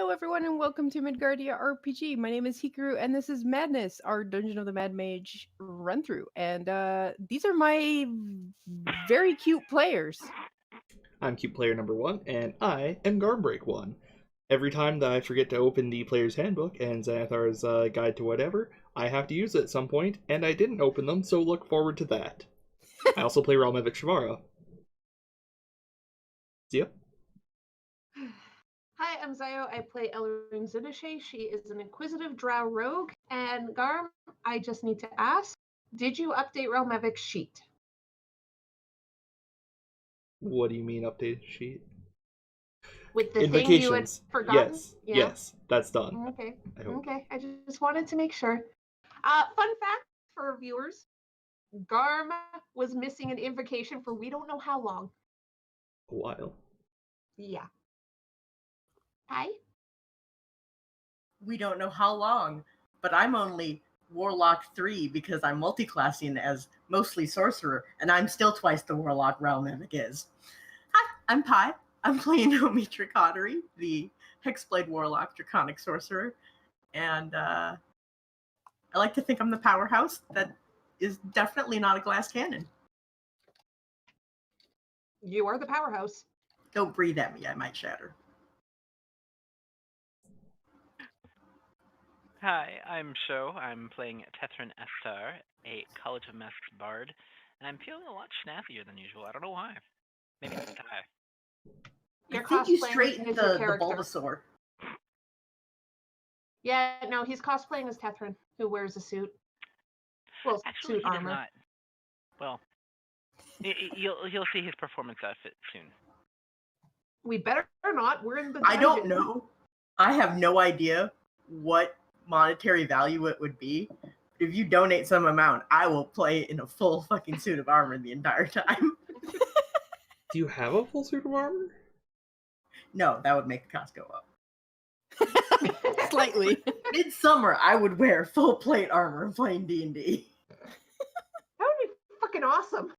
Hello, everyone, and welcome to Midgardia RPG. My name is Hikaru, and this is Madness, our Dungeon of the Mad Mage run through. And these are my very cute players. I'm Cute Player number 1, and I am Garmbreak 1. Every time that I forget to open the player's handbook and Xanathar's guide to whatever, I have to use it at some point, and I didn't open them, so look forward to that. I also play Ralmevik Shavara. See ya. Hi, I'm Zayo. I play Elring Zidishe. She is an inquisitive drow rogue. And Garm, I just need to ask, did you update Realmevik's sheet? What do you mean updated sheet? With the thing you had Invocations. forgotten? Yes, Yeah. yes, that's done. Okay. I hope. Okay. I just wanted to make sure. Fun fact for our viewers, Garm was missing an invocation for we don't know how long. A while. Yeah. Hi. We don't know how long, but I'm only Warlock 3 because I'm multi-classing as mostly Sorcerer, and I'm still twice the Warlock Realmevic is. Hi, I'm Pi. I'm playing Nomi Tricottery, the Hexblade Warlock Draconic Sorcerer, and I like to think I'm the powerhouse that is definitely not a glass cannon. You are the powerhouse. Don't breathe at me, I might shatter. Hi, I'm Sho. I'm playing Tethran Estar, a College of Masks bard, and I'm feeling a lot snappier than usual. I don't know why. Maybe it's the tie. You're I think you cosplaying straightened as your the character. Bulbasaur. Yeah, no, he's cosplaying as Tethran, who wears a suit. Well, Actually, suit he does armor. not. Well, you'll see his performance outfit soon. We better not. We're in the I don't dungeon. know. I have no idea what monetary value it would be. If you donate some amount, I will play in a full fucking suit of armor the entire time. Do you have a full suit of armor? No, that would make the cost go up. Slightly. Midsummer, I would wear full plate armor playing D&D. That would be fucking awesome.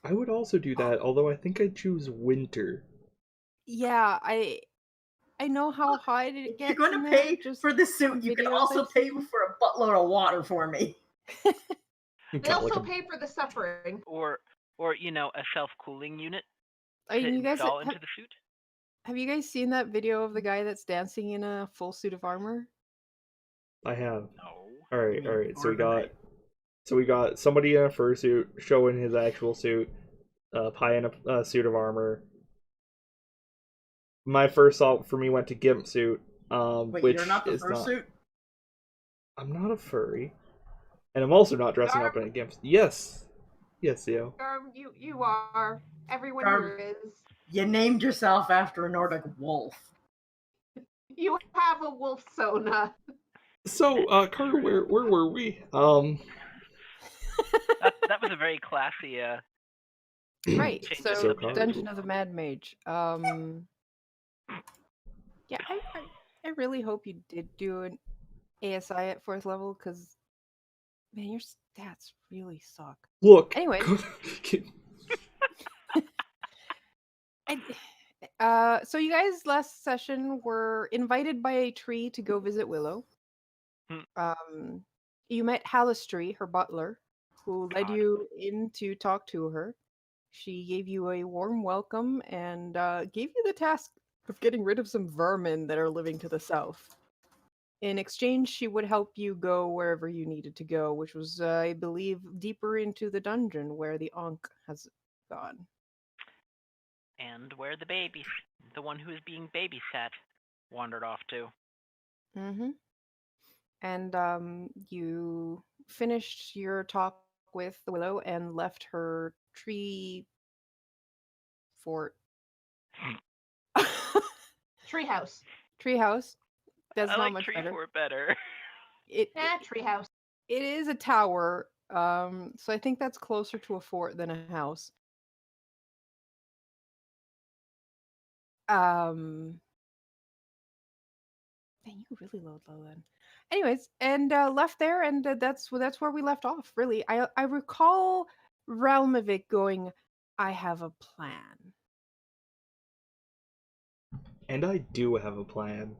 I would also do that, although I think I'd choose winter. Yeah, I know how high it If gets. you're going to in there, pay just for the from suit, you can videos also I've pay seen. for a buttload of water for me. They Got also like pay for the suffering. Or a self-cooling unit I to mean, you guys install into the suit. have you guys seen that video of the guy that's dancing in a full suit of armor? I have. No. Alright. So we got somebody in a fursuit showing his actual suit, Pi in a suit of armor. My first thought for me went to Gimp suit, Wait, which you're not the is not. fursuit? I'm not a furry, and I'm also not dressing up in a Gimp. Yes, Theo. You are. Everyone Garm. here is. You named yourself after a Nordic wolf. You have a wolf sona. So, Carter, where were we? That was a very classy. Right. Change So, of subject. Dungeon of the Mad Mage. Yeah, I really hope you did do an ASI at 4th level, because man, your stats really suck. Look. Anyway. So you guys last session were invited by a tree to go visit Wyllow. You met Halistry, her butler, who led you in to talk to her. She gave you a warm welcome and gave you the task of getting rid of some vermin that are living to the south. In exchange, she would help you go wherever you needed to go, which was, I believe, deeper into the dungeon where the Ankh has gone. And where the one who is being babysat, wandered off to. Mm-hmm. And you finished your talk with Wyllow and left her tree fort. Treehouse. Treehouse. That's I not like much tree better. fort better. Treehouse. It is a tower, so I think that's closer to a fort than a house. Man, you really low then. Anyways, and left there, and that's where we left off. Really, I recall Realmevic going, "I have a plan." And I do have a plan.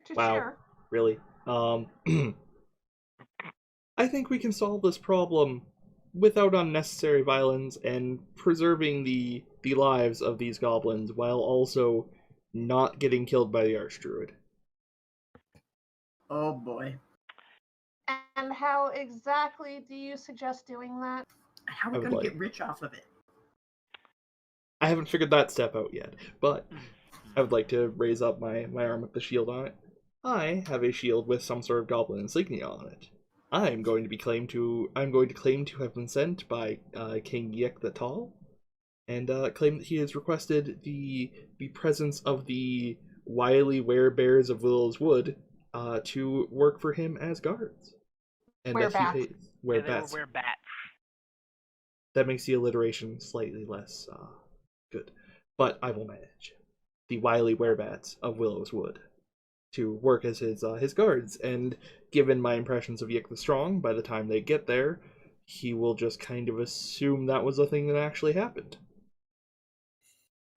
to Wow. share. Really? I think we can solve this problem without unnecessary violence and preserving the lives of these goblins while also not getting killed by the Arch-Druid. Oh boy. And how exactly do you suggest doing that? How are I we would going to like- get rich off of it? I haven't figured that step out yet, but I would like to raise up my arm with the shield on it. I have a shield with some sort of goblin insignia on it. I'm going to claim to have been sent by King Yek the Tall, and claim that he has requested the presence of the wily werebears of Wyldwood to work for him as guards. And Werebats. that he Yeah, they were werebats. werebats. That makes the alliteration slightly less good, but I will manage. The wily werebats of Willow's Wood to work as his guards, and given my impressions of Yik the Strong, by the time they get there, he will just kind of assume that was a thing that actually happened.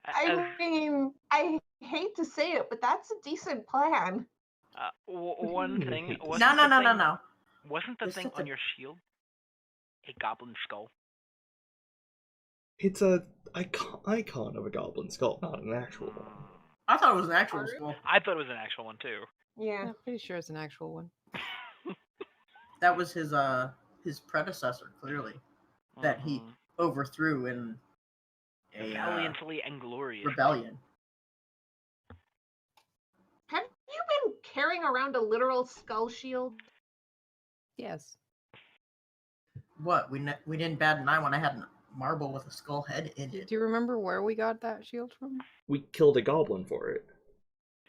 I mean, I hate to say it, but that's a decent plan. One Hmm, thing hate to wasn't see the thing, No. Wasn't the There's thing such on a- your shield a goblin skull? It's a icon of a goblin skull, not an actual one. I thought it was an actual Alright. skull. I thought it was an actual one too. Yeah. I'm pretty sure it's an actual one. That was his predecessor, clearly, that he Mhm. overthrew in a Valiantly and gloriously. rebellion. Have you been carrying around a literal skull shield? Yes. What? We didn't bat an eye when I had a marble with a skull head in Do it. you remember where we got that shield from? We killed a goblin for it.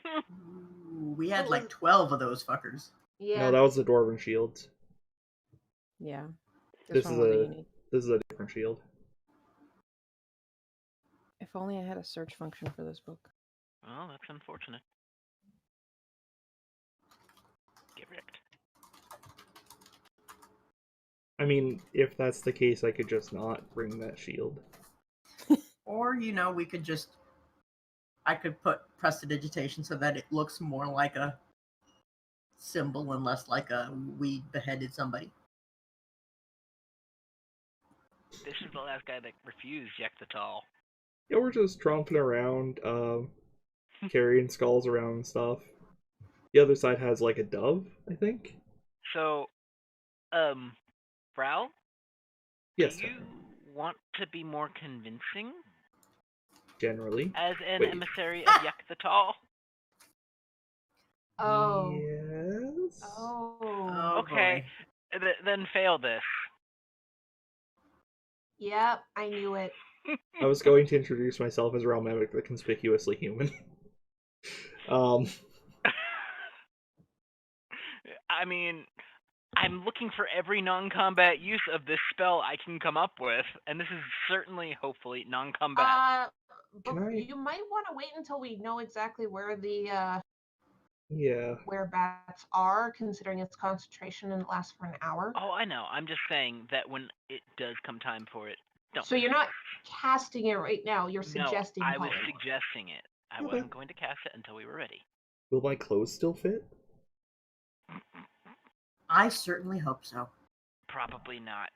Ooh, we had So like was- 12 of those fuckers. Yeah. No, that was the dwarven shield. Yeah. This one is was a- unique. This is a different shield. If only I had a search function for this book. Well, that's unfortunate. Get wrecked. I mean, if that's the case, I could just not bring that shield. Or, we could just... I could put prestidigitation so that it looks more like a symbol and less like a we beheaded somebody. This is the last guy that refused Yek the Tall. Yeah, we're just tromping around, carrying skulls around and stuff. The other side has like a dove, I think. So, Brow, Yes, do you want to be more convincing generally. as an Wait. emissary of Yek the Tall? Oh. Yes. Oh. Okay. Then fail this. Yep, I knew it. I was going to introduce myself as Realmemic the Conspicuously Human. I mean, I'm looking for every non-combat use of this spell I can come up with, and this is certainly, hopefully, non-combat. But Can I- you might want to wait until we know exactly where the Yeah. werebats are, considering its concentration and it lasts for an hour. Oh, I know. I'm just saying that when it does come time for it, don't. So you're not casting it right now. You're suggesting. No, I was calling. suggesting it. I Okay. wasn't going to cast it until we were ready. Will my clothes still fit? I certainly hope so. Probably not.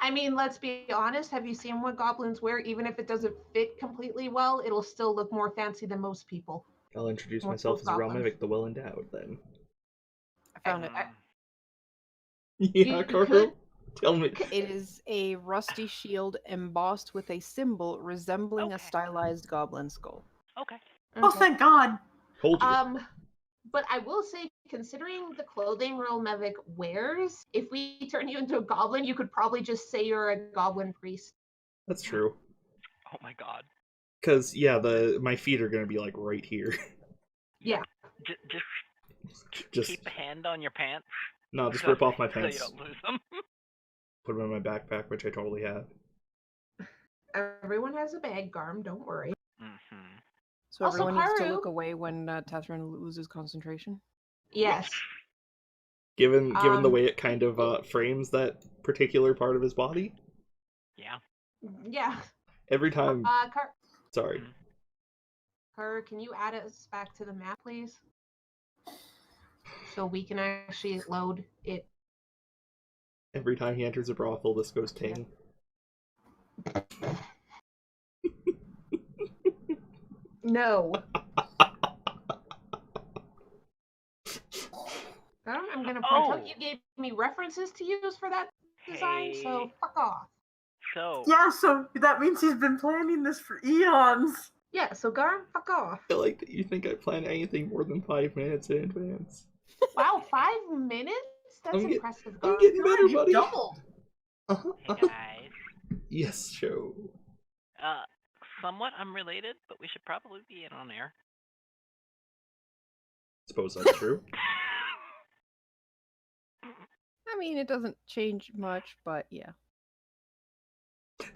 I mean, let's be honest. Have you seen what goblins wear? Even if it doesn't fit completely well, it'll still look more fancy than most people. I'll introduce More myself as a goblins. Realmemic the Well Endowed then. I found it. Yeah, You Carl. could- Tell me. It is a rusty shield embossed with a symbol resembling a Okay. stylized goblin skull. Okay. Oh, Okay. thank God! Told you. But I will say, considering the clothing Realmemic wears, if we turn you into a goblin, you could probably just say you're a goblin priest. That's true. Oh my god. Cause yeah, my feet are gonna be like right here. Yeah. Just Just keep a hand on your pants. no, just so- rip off my so pants, you don't lose them. put them in my backpack, which I totally have. Everyone has a bag, Garm, don't worry. Mm-hmm. So Also, everyone needs to Haru- look away when Tethryn loses concentration. Yes. Given the Um, way it kind of frames that particular part of his body, Yeah. Yeah. every time. Sorry. Car, can you add us back to the map, please? so we can actually load it. Every time he enters a brothel, this goes ting. No. I'm gonna point out you gave me references to use for that design, so Hey. fuck off. So, Yeah, so that means he's been planning this for eons. Yeah, so Garm, fuck off. I like that you think I plan anything more than 5 minutes in advance. Wow, 5 minutes? That's impressive, Garm. I'm getting better, God, you buddy. doubled. hey guys. Yes, show. Somewhat unrelated, but we should probably be in on air. Suppose that's true. I mean, it doesn't change much, but yeah.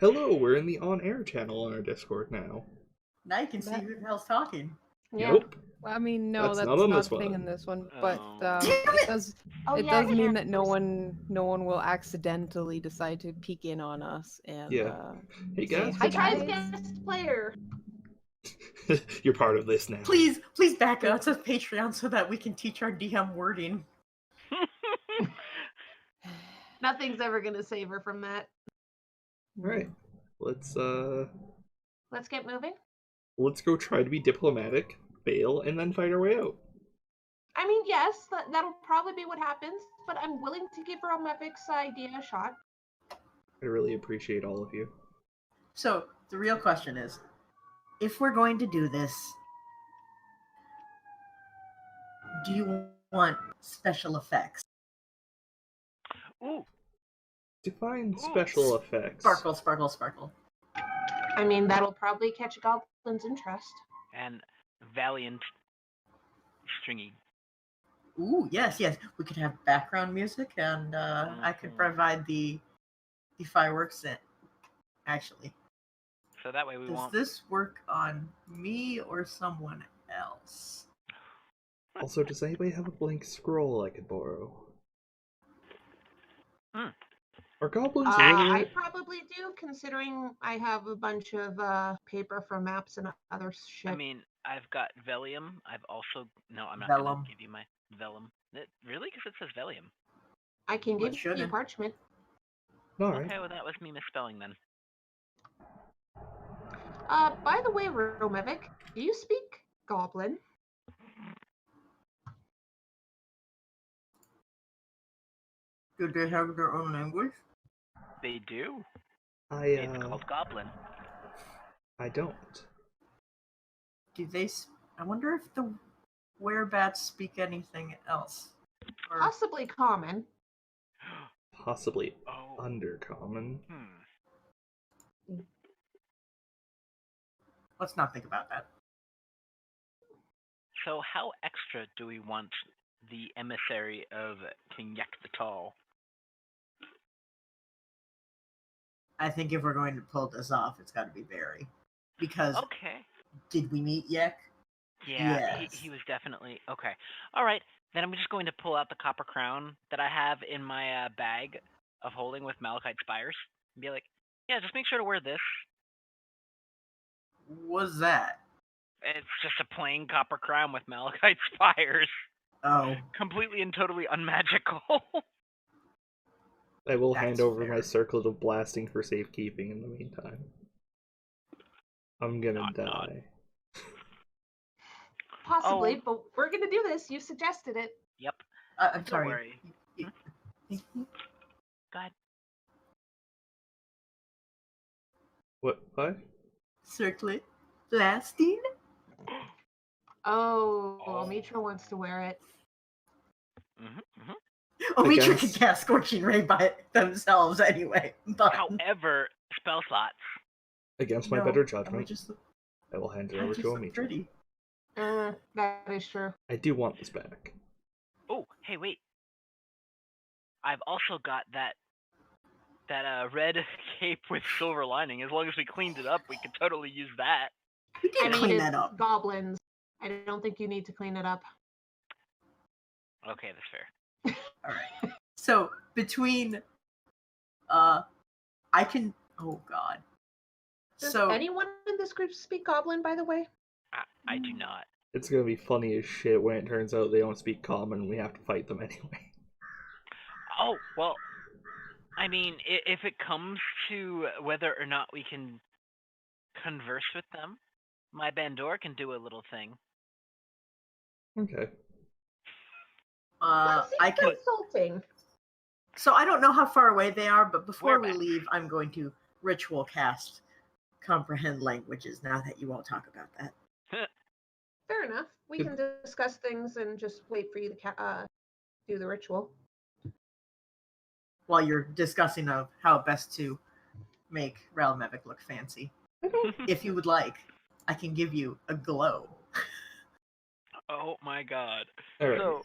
Hello, we're in the on-air channel on our Discord now. Now you can see who the hell's talking. Yeah. Nope. Well, I mean, no, That's that's not on not this a thing one. in this one, Oh. but Damn it does. Oh, It yeah, does I mean can that no one will accidentally decide to peek in on us and Yeah. Hey say, guys, "Hi, Hi, guys, guys." guest player. you're part of this now. Please back out to Patreon so that we can teach our DM wording. Nothing's ever gonna save her from that. Alright. Let's Let's get moving. go try to be diplomatic, fail, and then fight our way out. I mean, yes, that'll probably be what happens, but I'm willing to give Romevic's idea a shot. I really appreciate all of you. So, the real question is, if we're going to do this, do you want special effects? Ooh, Define special effects. Sparkle, sparkle, sparkle. I mean, that'll probably catch a goblin's interest. and valiant stringy. Ooh, yes. We could have background music, and I could provide the fireworks. Actually, So that way we does won't. this work on me or someone else? Also, does anybody have a blank scroll I could borrow? Are goblins I literate? probably do, considering I have a bunch of paper for maps and other shit. I mean, I've got Velium. I've also no. I'm not Vellum. gonna give you my Vellum. Really? Because it says Velium. I can What give you shouldn't? parchment. Alright. Okay, well that was me misspelling then. By the way, Romevic, do you speak Goblin? Do they have their own language? They do. It's I called Goblin. don't. Do they? I wonder if the werebats speak anything else. Or Possibly common. Possibly Oh. undercommon. let's not think about that. So how extra do we want the emissary of King Yak the Tall? I think if we're going to pull this off, it's got to be Barry. Because Okay. did we meet Yek? Yeah, Yes. he was definitely okay. All right, then I'm just going to pull out the copper crown that I have in my bag of holding with malachite spires and be like, yeah, just make sure to wear this. What's that? It's just a plain copper crown with malachite spires, Oh, completely and totally unmagical. I will That's hand over my fair. circlet of blasting for safekeeping in the meantime. I'm gonna Not. die. Possibly, but we're gonna do this. You suggested it. Yep. I'm Don't sorry. worry. Go ahead. What? Circlet blasting? Oh, Mitra wants to wear it. Omitra guess- can cast Scorching Ray by themselves anyway. But However, spell slots. Against my No, better and we judgment, just look, I will hand it I over just to look Omitra. pretty. That is true. I do want this back. Oh, hey, wait. I've also got that red cape with silver lining. As long as we cleaned it up, we could totally use that. We did I mean, clean it's that up. goblins. I don't think you need to clean it up. Okay, that's fair. All right. So between, I can. Oh God. Does So anyone in this group speak Goblin, by the way? I do not. It's gonna be funny as shit when it turns out they don't speak common and we have to fight them anyway. Oh, well, I mean, if it comes to whether or not we can converse with them, my Bandor can do a little thing. Okay. That I seems can. insulting. So I don't know how far away they are, but before we Whereabouts? leave, I'm going to ritual cast comprehend languages. Now that you won't talk about that, Fair enough. We can discuss things and just wait for you to do the ritual. while you're discussing of how best to make Ralmevic look fancy, if you would like, I can give you a glow. Oh my god. Alright. So,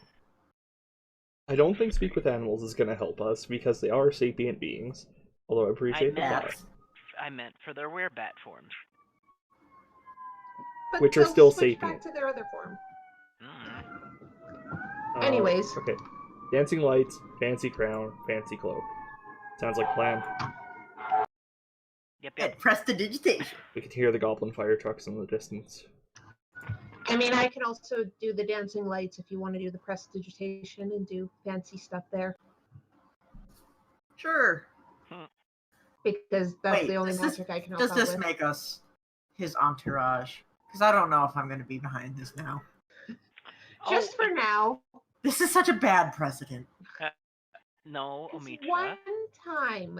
I don't think speak with animals is gonna help us because they are sapient beings. Although I appreciate the meant- thought. I meant for their werebat forms. But Which are they'll still switch sapient. back to their other form. Anyways. Anyways. Okay. Dancing lights, fancy crown, fancy cloak. Sounds like a plan. Yep, And yep. prestidigitation. We could hear the goblin fire trucks in the distance. I mean, I can also do the dancing lights if you want to do the prestidigitation and do fancy stuff there. Sure. Because that's Wait, the only does this- magic I can help Does out this with. make us his entourage? Because I don't know if I'm going to be behind this now. Just for now. This is such a bad precedent. No, It's Omitra. one time.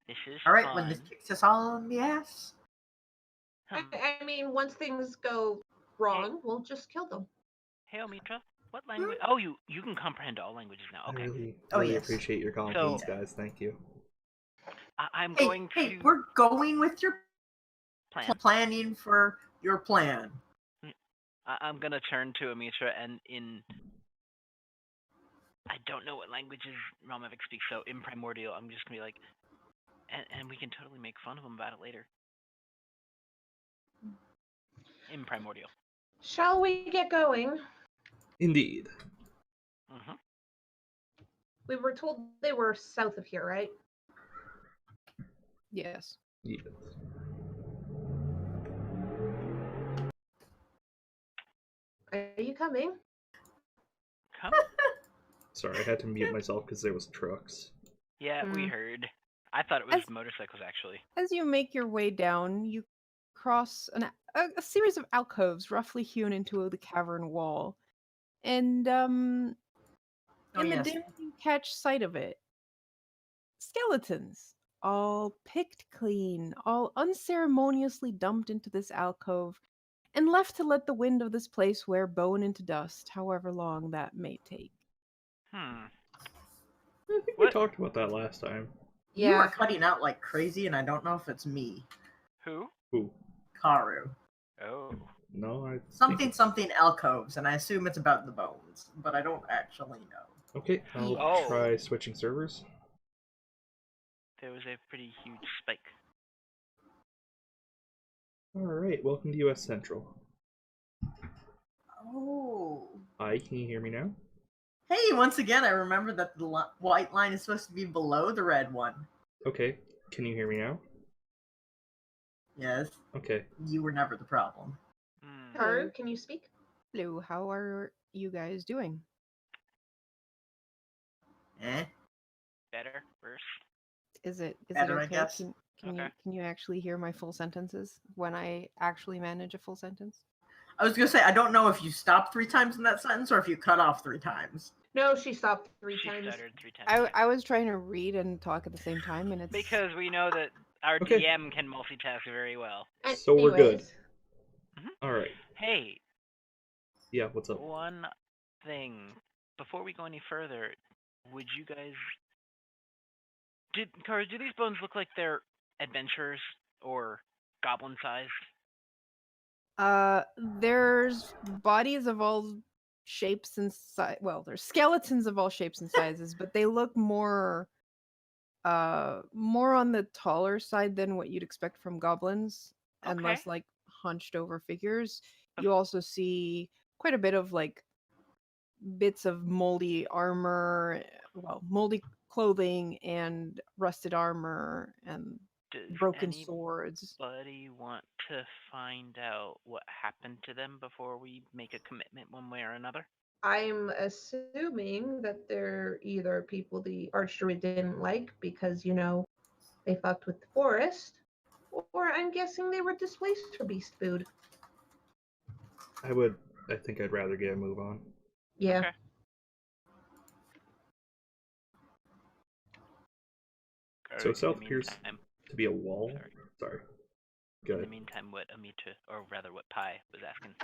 This is All right, fun. when this kicks us all in the ass. I mean, once things go wrong, we'll just kill them. Hey, Omitra. What language? Oh, you can comprehend all languages now. I Okay. really, Oh, really yes. appreciate your confidence, guys. Thank you. I'm Hey, going hey, to we're going with your plan. planning for your plan. I'm gonna turn to Omitra and I don't know what languages Ralmevic speaks, so in Primordial, I'm just gonna be like, and we can totally make fun of him about it later. In Primordial. Shall we get going? Indeed. Mm-hmm. We were told they were south of here, right? Yes. Yes. Are you coming? Come. Sorry, I had to mute myself because there was trucks. Yeah, we Mm. heard. I thought it was As- motorcycles, actually. As you make your way down, you cross a series of alcoves roughly hewn into the cavern wall. And in the yes. dim you catch sight of it. Skeletons, all picked clean, all unceremoniously dumped into this alcove, and left to let the wind of this place wear bone into dust, however long that may take. Hmm. I think we What? talked about that last time. You are cutting out like crazy, and I don't know if it's me. Who? Ooh. Karu. Oh. No, I Something alcoves, and I assume it's about the bones, but I don't actually know. Okay, I'll Oh. try switching servers. There was a pretty huge spike. Alright, welcome to US Central. Oh. Hi, can you hear me now? Hey, once again, I remember that the white line is supposed to be below the red one. Okay, can you hear me now? Yes, Okay. you were never the problem. Hmm. Haru, can you speak? Hello, how are you guys doing? Eh? Better? Worse? Is it Better, I okay? guess. Okay. Can you actually hear my full sentences when I actually manage a full sentence? I was gonna say, I don't know if you stopped 3 times in that sentence or if you cut off 3 times. No, she stopped three She times. stuttered 3 times. I was trying to read and talk at the same time, and it's Because we know that our Okay. DM can multitask very well. So we're good. Anyways, Alright. Hey, Yeah, what's up? one thing. Before we go any further, would you guys... Kara, do these bones look like they're adventurers or goblin-sized? there's bodies of all shapes and well, there's skeletons of all shapes and sizes, but they look more more on the taller side than what you'd expect from goblins, and Okay. less like hunched over figures. You also see quite a bit of like bits of moldy armor, well, moldy clothing and rusted armor, and Does broken swords. anybody want to find out what happened to them before we make a commitment one way or another? I'm assuming that they're either people the Arch-Druid didn't like because, they fucked with the forest, or I'm guessing they were displaced for beast food. I think I'd rather get a move on. Yeah. Okay. So In the south appears meantime- to be a wall. Sorry. Go In the ahead. meantime, what Amita, or rather what Pi was asking.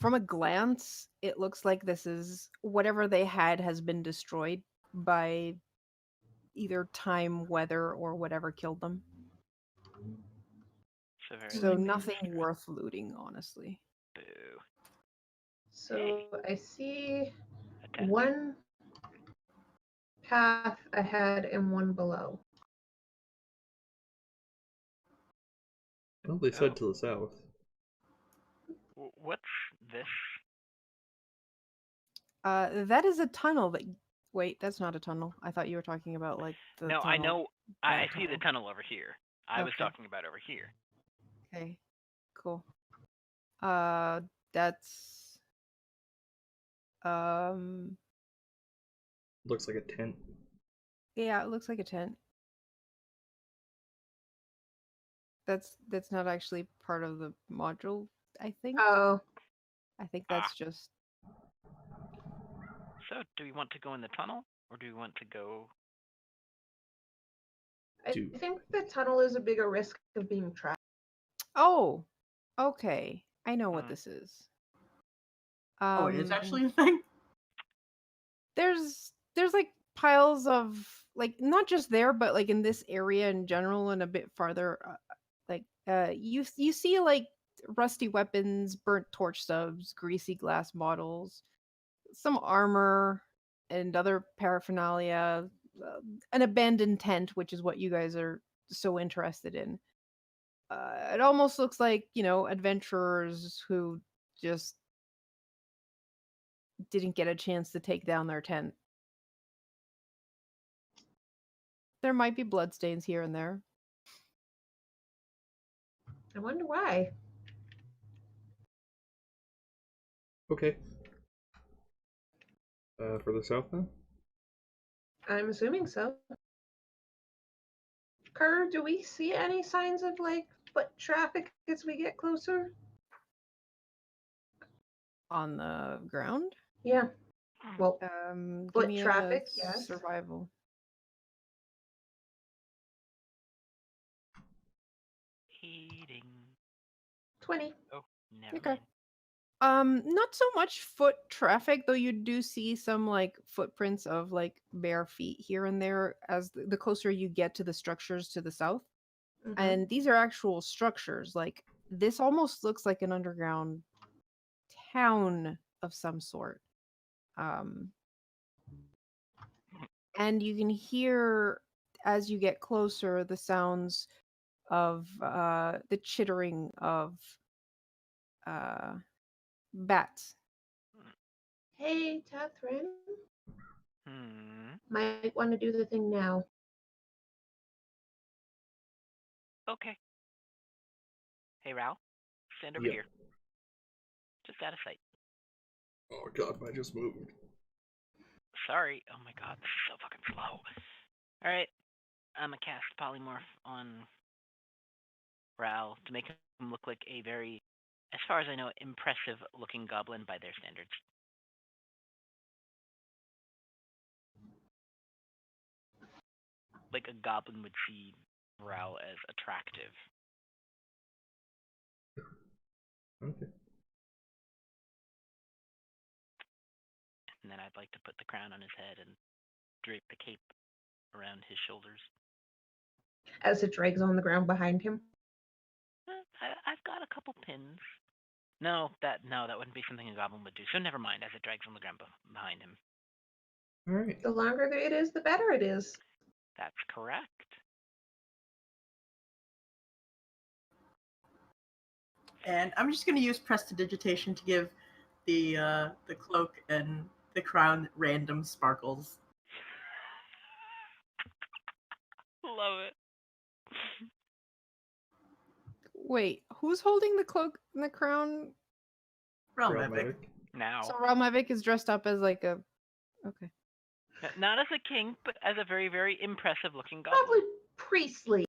From a glance, it looks like this is whatever they had has been destroyed by either time, weather, or whatever killed them. So nothing worth looting, honestly. Boo. So I see A 10. one path ahead and one below. Well, they said to the south. What's this? That is a tunnel that. Wait, that's not a tunnel. I thought you were talking about like the. No, I know. I see the tunnel. tunnel over here. I was Okay. talking about over here. Okay, cool. That's Looks like a tent. yeah, it looks like a tent. That's not actually part of the module, I think. Oh, I think that's just So, do we want to go in the tunnel, or do we want to go? I think the tunnel is a bigger risk of being trapped. Oh, okay. I know what Hmm. this is. Oh, it is actually a thing? There's like piles of like not just there, but like in this area in general, and a bit farther. You see like rusty weapons, burnt torch stubs, greasy glass bottles, some armor, and other paraphernalia. An abandoned tent, which is what you guys are so interested in. It almost looks like, adventurers who just didn't get a chance to take down their tent. There might be bloodstains here and there. I wonder why. Okay. Further south now? I'm assuming so. Kerr, do we see any signs of like foot traffic as we get closer? On the ground? Yeah. Well, Give foot me traffic, a yes. survival. Eating. 20. Oh, never Okay. mind. Not so much foot traffic, though you do see some like footprints of like bare feet here and there as the closer you get to the structures to the south. Mhm. And these are actual structures. Like this almost looks like an underground town of some sort. And you can hear as you get closer the sounds of the chittering of bats. Hey, Catherine. Hmm. Might want to do the thing now. Okay. Hey, Rao. Stand over Yeah. here. Just out of sight. Oh god, I just moved. Sorry. Oh my god, this is so fucking slow. Alright. I'm gonna cast Polymorph on Rao to make him look like a very, as far as I know, impressive looking goblin by their standards. Like a goblin would see Rao as attractive. Okay. And then I'd like to put the crown on his head and drape the cape around his shoulders. As it drags on the ground behind him. I've got a couple pins. No, that wouldn't be something a goblin would do. So never mind. As it drags on the ground behind him. Alright. The longer it is, the better it is. That's correct. And I'm just going to use prestidigitation to give the cloak and the crown random sparkles. Love it. Wait, who's holding the cloak and the crown? Realm Realm epic. Epic. Now. So Realmevic is dressed up as like a. Okay. Not as a king, but as a very, very impressive looking goblin. Probably priestly.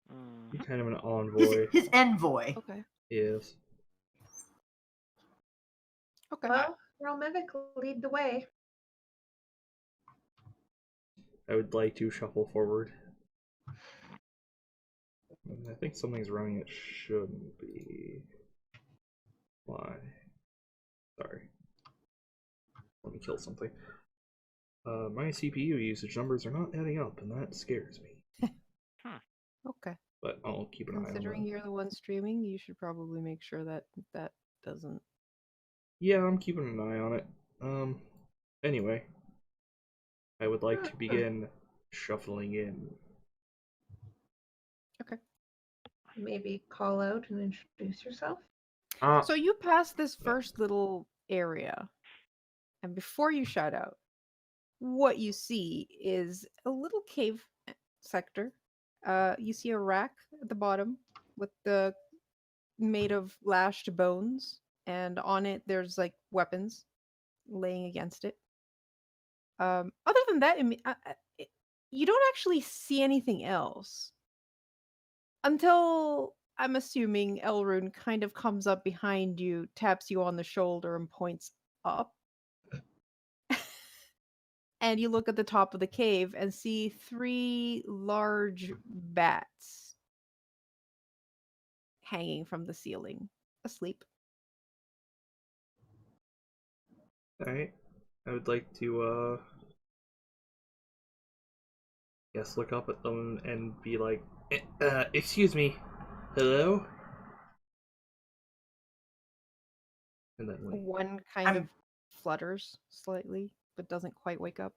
Mhm. Kind of an envoy. His envoy. Okay. Yes. Okay. Well, Realmevic lead the way. I would like to shuffle forward. I think something's running it shouldn't be. Why? Sorry. Let me kill something. My CPU usage numbers are not adding up, and that scares me. Okay. But I'll keep an eye on Considering that. you're the one streaming, you should probably make sure that that doesn't. Yeah, I'm keeping an eye on it. Anyway, I would like to begin shuffling in. Okay. Maybe call out and introduce yourself. So you pass this first little area, and before you shout out, what you see is a little cave sector. You see a rack at the bottom with the made of lashed bones, and on it there's like weapons laying against it. Other than that, you don't actually see anything else until I'm assuming Elrune kind of comes up behind you, taps you on the shoulder, and points up. And you look at the top of the cave and see 3 large bats hanging from the ceiling, asleep. Alright. I would like to, look up at them and be like, excuse me, hello? And then leave. One kind of flutters slightly, but doesn't quite wake up.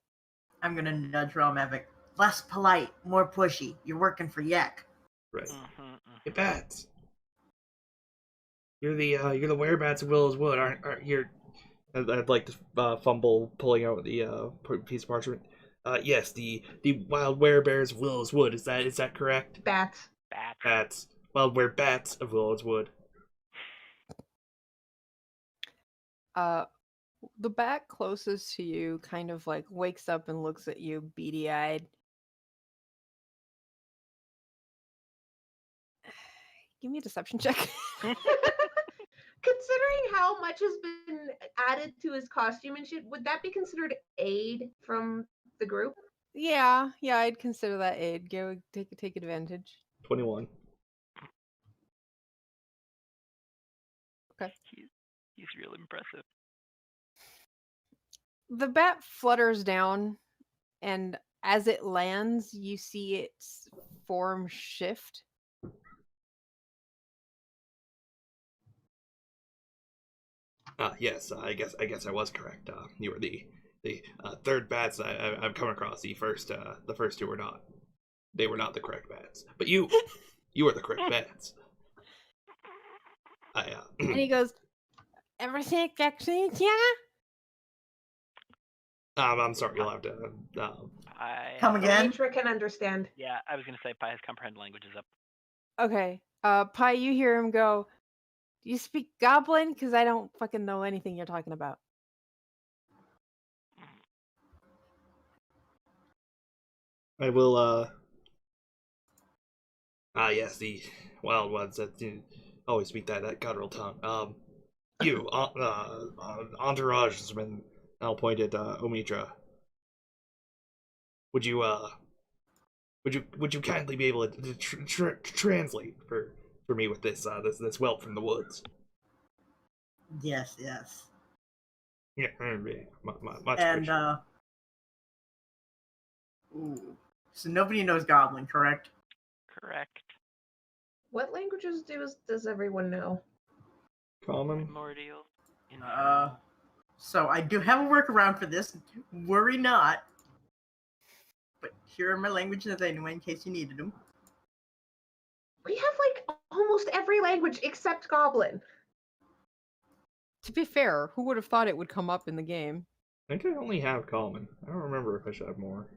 I'm gonna nudge Realm epic. Less polite, more pushy. You're working for Yek. Right. Mhm, Hey, bats. You're the werebats of Willowwood, aren't you? I'd like to fumble pulling out the piece of parchment. Yes, the wild werebears of Willowwood. Is that correct? Bats. Bats. Bats. Wild werebats of Willowwood. The bat closest to you kind of like wakes up and looks at you beady-eyed. Give me a deception check. Considering how much has been added to his costume and shit, would that be considered aid from the group? Yeah, I'd consider that aid. Go take advantage. 21. Okay. He's real impressive. The bat flutters down, and as it lands, you see its form shift. Yes, I guess I was correct. You were the third bats I've come across. The first two were not. They were not the correct bats. But you are the correct bats. And he goes, "Everything actually, yeah." I'm sorry, you'll have to. Come again? Mitra can understand. Yeah, I was gonna say Pi has comprehend languages up. Okay. Pi, you hear him go, "Do you speak Goblin? Because I don't fucking know anything you're talking about." I will. Yes, the wild ones that always speak that guttural tongue. You, entourage has been. I'll point at Omitra. Would you kindly be able to translate for me with this whelp from the woods? Yes. Yeah, much And appreciated. ooh. So nobody knows Goblin, correct? Correct. What languages does everyone know? Common. Primordial. Uh, So I do have a workaround for this. Worry not. But here are my languages anyway, in case you needed them. We have like almost every language except Goblin. To be fair, who would have thought it would come up in the game? I think I only have common. I don't remember if I should have more.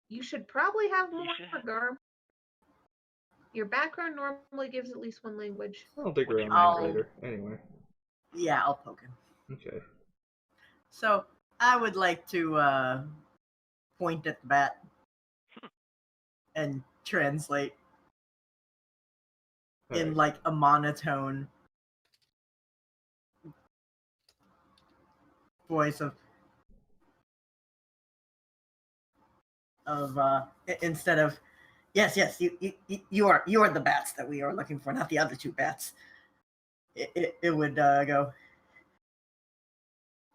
You should probably have more, should- Garb. Your background normally gives at least one language. I'll dig Which around that I'll- later. Anyway. Yeah, I'll poke him. Okay. So I would like to point at the bat and translate in Alright. like a monotone voice instead of yes, you are the bats that we are looking for, not the other two bats. It would go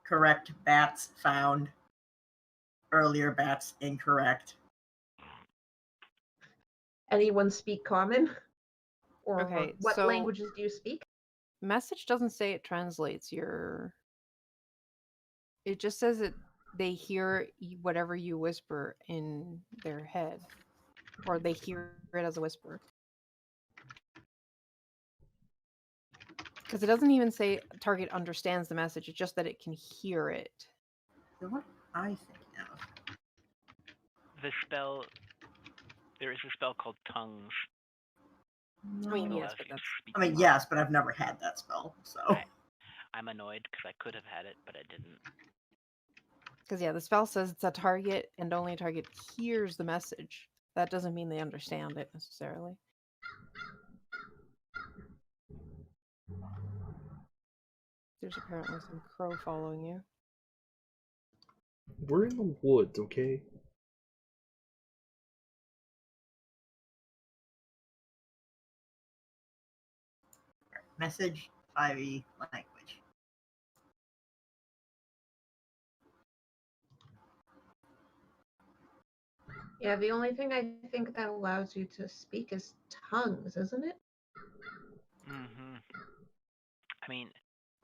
correct bats found, earlier bats incorrect. Anyone speak common? Or Okay, what so- languages do you speak? Message doesn't say it translates your. It just says that they hear whatever you whisper in their head, or they hear it as a whisper. Because it doesn't even say target understands the message. It's just that it can hear it. So what I think of. The spell. There is a spell called Tongues. I mean, that yes, allows but you to that's. speak I mean, tongues. yes, but I've never had that spell, so. I'm annoyed because I could have had it, but I didn't. Because yeah, the spell says it's a target, and only a target hears the message. That doesn't mean they understand it necessarily. There's apparently some crow following you. We're in the woods, okay? Message 5e language. Yeah, the only thing I think that allows you to speak is tongues, isn't it? Mm-hmm. I mean,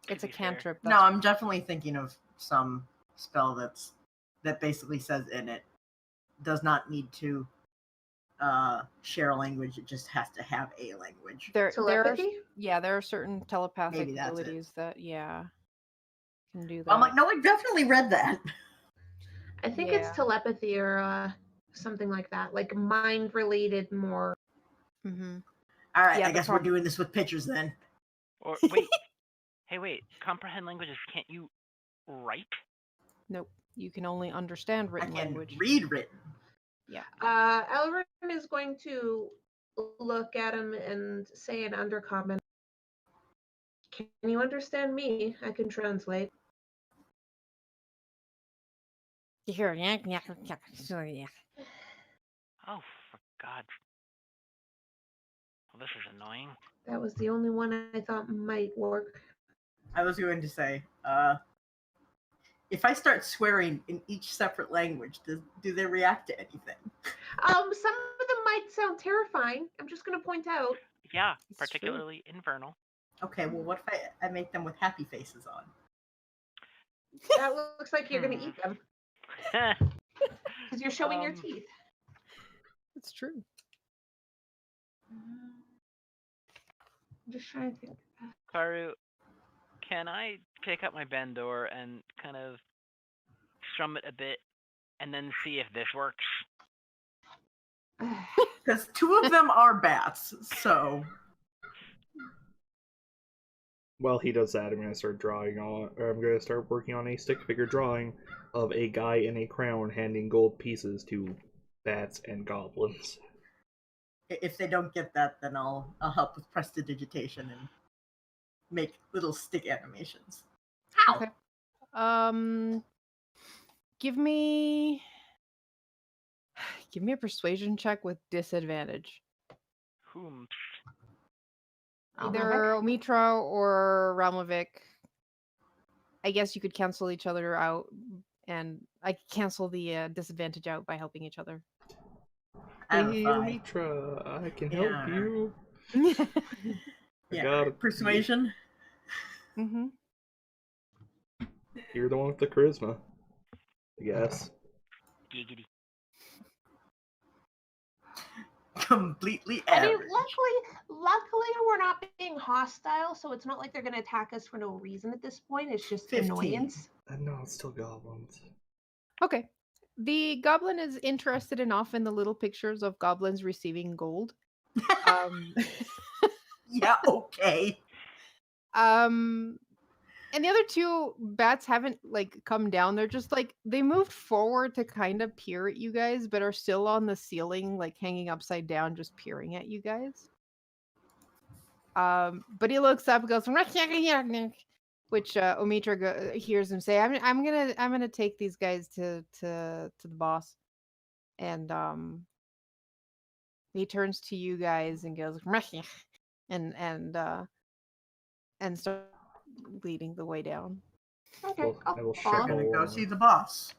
to It's a be fair, cantrip. No, That's I'm definitely thinking of some spell that basically says in it does not need to share a language, it just has to have a language. there are Telepathy? there are certain telepathic Maybe that's it. abilities that can do that. I'm like, no, I definitely read that. I think it's Yeah. telepathy or something like that, like mind-related more. Mm-hmm. All right, Yeah, I the guess we're doing this with pictures then. or wait, hey, wait. Comprehend languages? Can't you write? Nope. You can only understand I written can language. read written. Elrin is going to look at him and say in undercommon, "Can you understand me? I can translate." You hear yeah. Oh, for God. Well, this is annoying. That was the only one I thought might work. I was going to say, if I start swearing in each separate language, do they react to anything? Some of them might sound terrifying. I'm just going to point out. Yeah, It's true. particularly infernal. Okay, well, what if I make them with happy faces on? That looks like you're going to eat them because you're showing your Um, teeth. It's true. I'm just trying to think. Karu, can I pick up my Bandor and kind of strum it a bit, and then see if this works? Because two of them are bats, so While he does that, I'm gonna start working on a stick figure drawing of a guy in a crown handing gold pieces to bats and goblins. if they don't get that, then I'll help with prestidigitation and make little stick animations. How? Okay. Give me a persuasion check with disadvantage. Whom? Either Omitra or Ralmovic. I guess you could cancel each other out, and I could cancel the disadvantage out by helping each other. I have a Hey, 5. Mitra, I can Yeah. help you. Yeah. got it. Persuasion. Mm-hmm. You're the one with the charisma, I guess. Giggity. Completely I mean, average. luckily we're not being hostile, so it's not like they're going to attack us for no reason at this point. It's just 15. annoyance. No, it's still goblins. Okay. The goblin is interested enough in the little pictures of goblins receiving gold Um, Yeah, okay. and the other two bats haven't like come down. They're just like they moved forward to kind of peer at you guys, but are still on the ceiling, like hanging upside down, just peering at you guys. But he looks up and goes, which Omitra hears him say, I'm gonna take these guys to the boss, and he turns to you guys and goes, and start leading the way down. Okay, Well, I will I'll check follow. We're gonna go all. see the boss.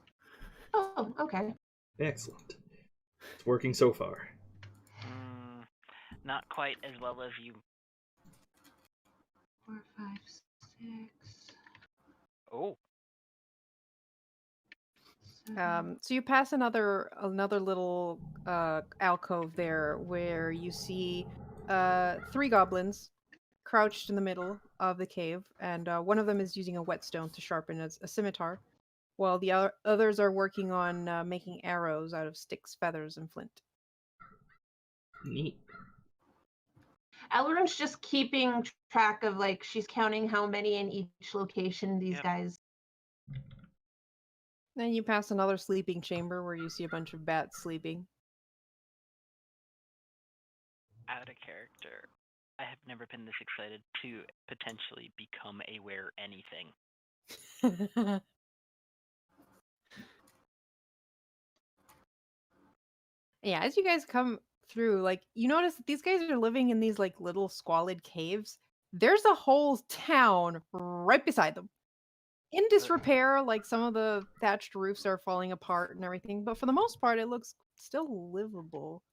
Oh, okay. Excellent. It's working so far. Not quite as well as you. 4, 5, 6. Oh, 7. So you pass another little alcove there where you see 3 goblins crouched in the middle of the cave, and one of them is using a whetstone to sharpen a scimitar, while the others are working on making arrows out of sticks, feathers, and flint. Neat. Elrond's just keeping track of, like, she's counting how many in each location these Yep. guys. Then you pass another sleeping chamber where you see a bunch of bats sleeping. out of character. I have never been this excited to potentially become a were anything. Yeah, as you guys come through, like, you notice that these guys are living in these like little squalid caves. There's a whole town right beside them. In disrepair, like some of the thatched roofs are falling apart and everything, but for the most part it looks still livable.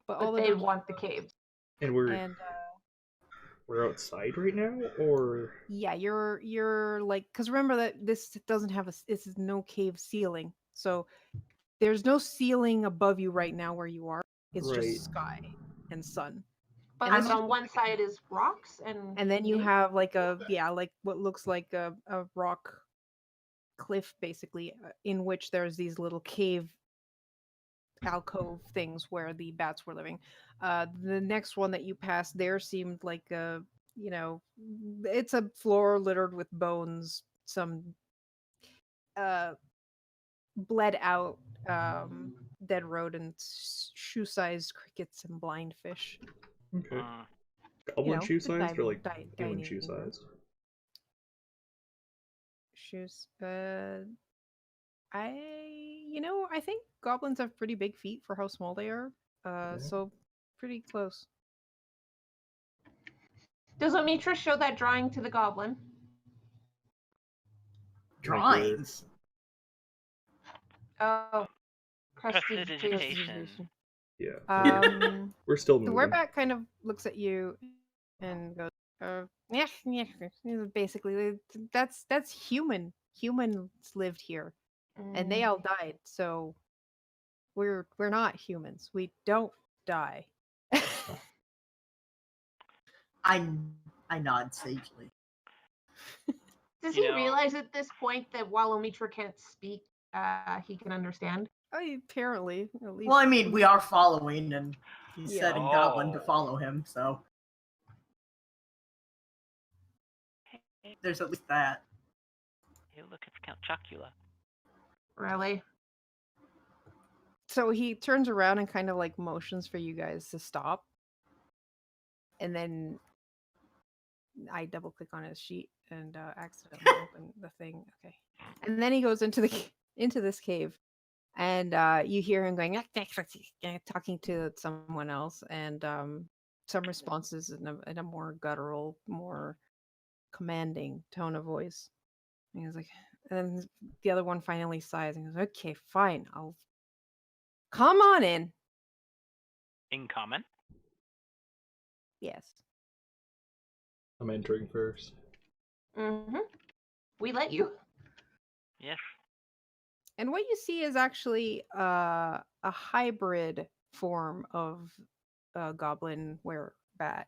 But all But the they doors want the caves. And we're and outside right now, or yeah, you're like, because remember that this doesn't have this is no cave ceiling, so there's no ceiling above you right now where you are. It's Right. just sky and sun. But And this on one side is rocks And then you caves? have like like what looks like a rock cliff, basically, in which there's these little cave alcove things where the bats were living. The next one that you passed there seemed like it's a floor littered with bones, some bled out dead rodents, shoe-sized crickets, and blind fish. okay, Mm. goblin shoe The sized or like human dining shoe room. sized? Shoes. I think goblins have pretty big feet for how small they are. Yeah. So pretty close. Does Omitra show that drawing to the goblin? Drawings. Oh, prestidigitation. Prestidigitation. Yeah. We're still The moving. werebat kind of looks at you and goes, yeah. Basically, that's human. Humans lived here, and they all died. So we're not humans. We don't die. I nod sagely. Does You he know- realize at this point that while Omitra can't speak, he can understand? Apparently, at least. Well, I mean, we are following, and he's Yeah. setting Goblin to Oh. follow him, so Hey, there's at least that. look, it's Count Chocula. Really? So he turns around and kind of like motions for you guys to stop. And then I double click on his sheet and accidentally open the thing. Okay. And then he goes into this cave, and you hear him going talking to someone else, and some responses in a more guttural, more commanding tone of voice. And he's like, and then the other one finally sighs and goes, "Okay, fine, I'll come on in." In common? Yes. I'm entering first. Mm-hmm. We let you. Yes. And what you see is actually a hybrid form of goblin werebat.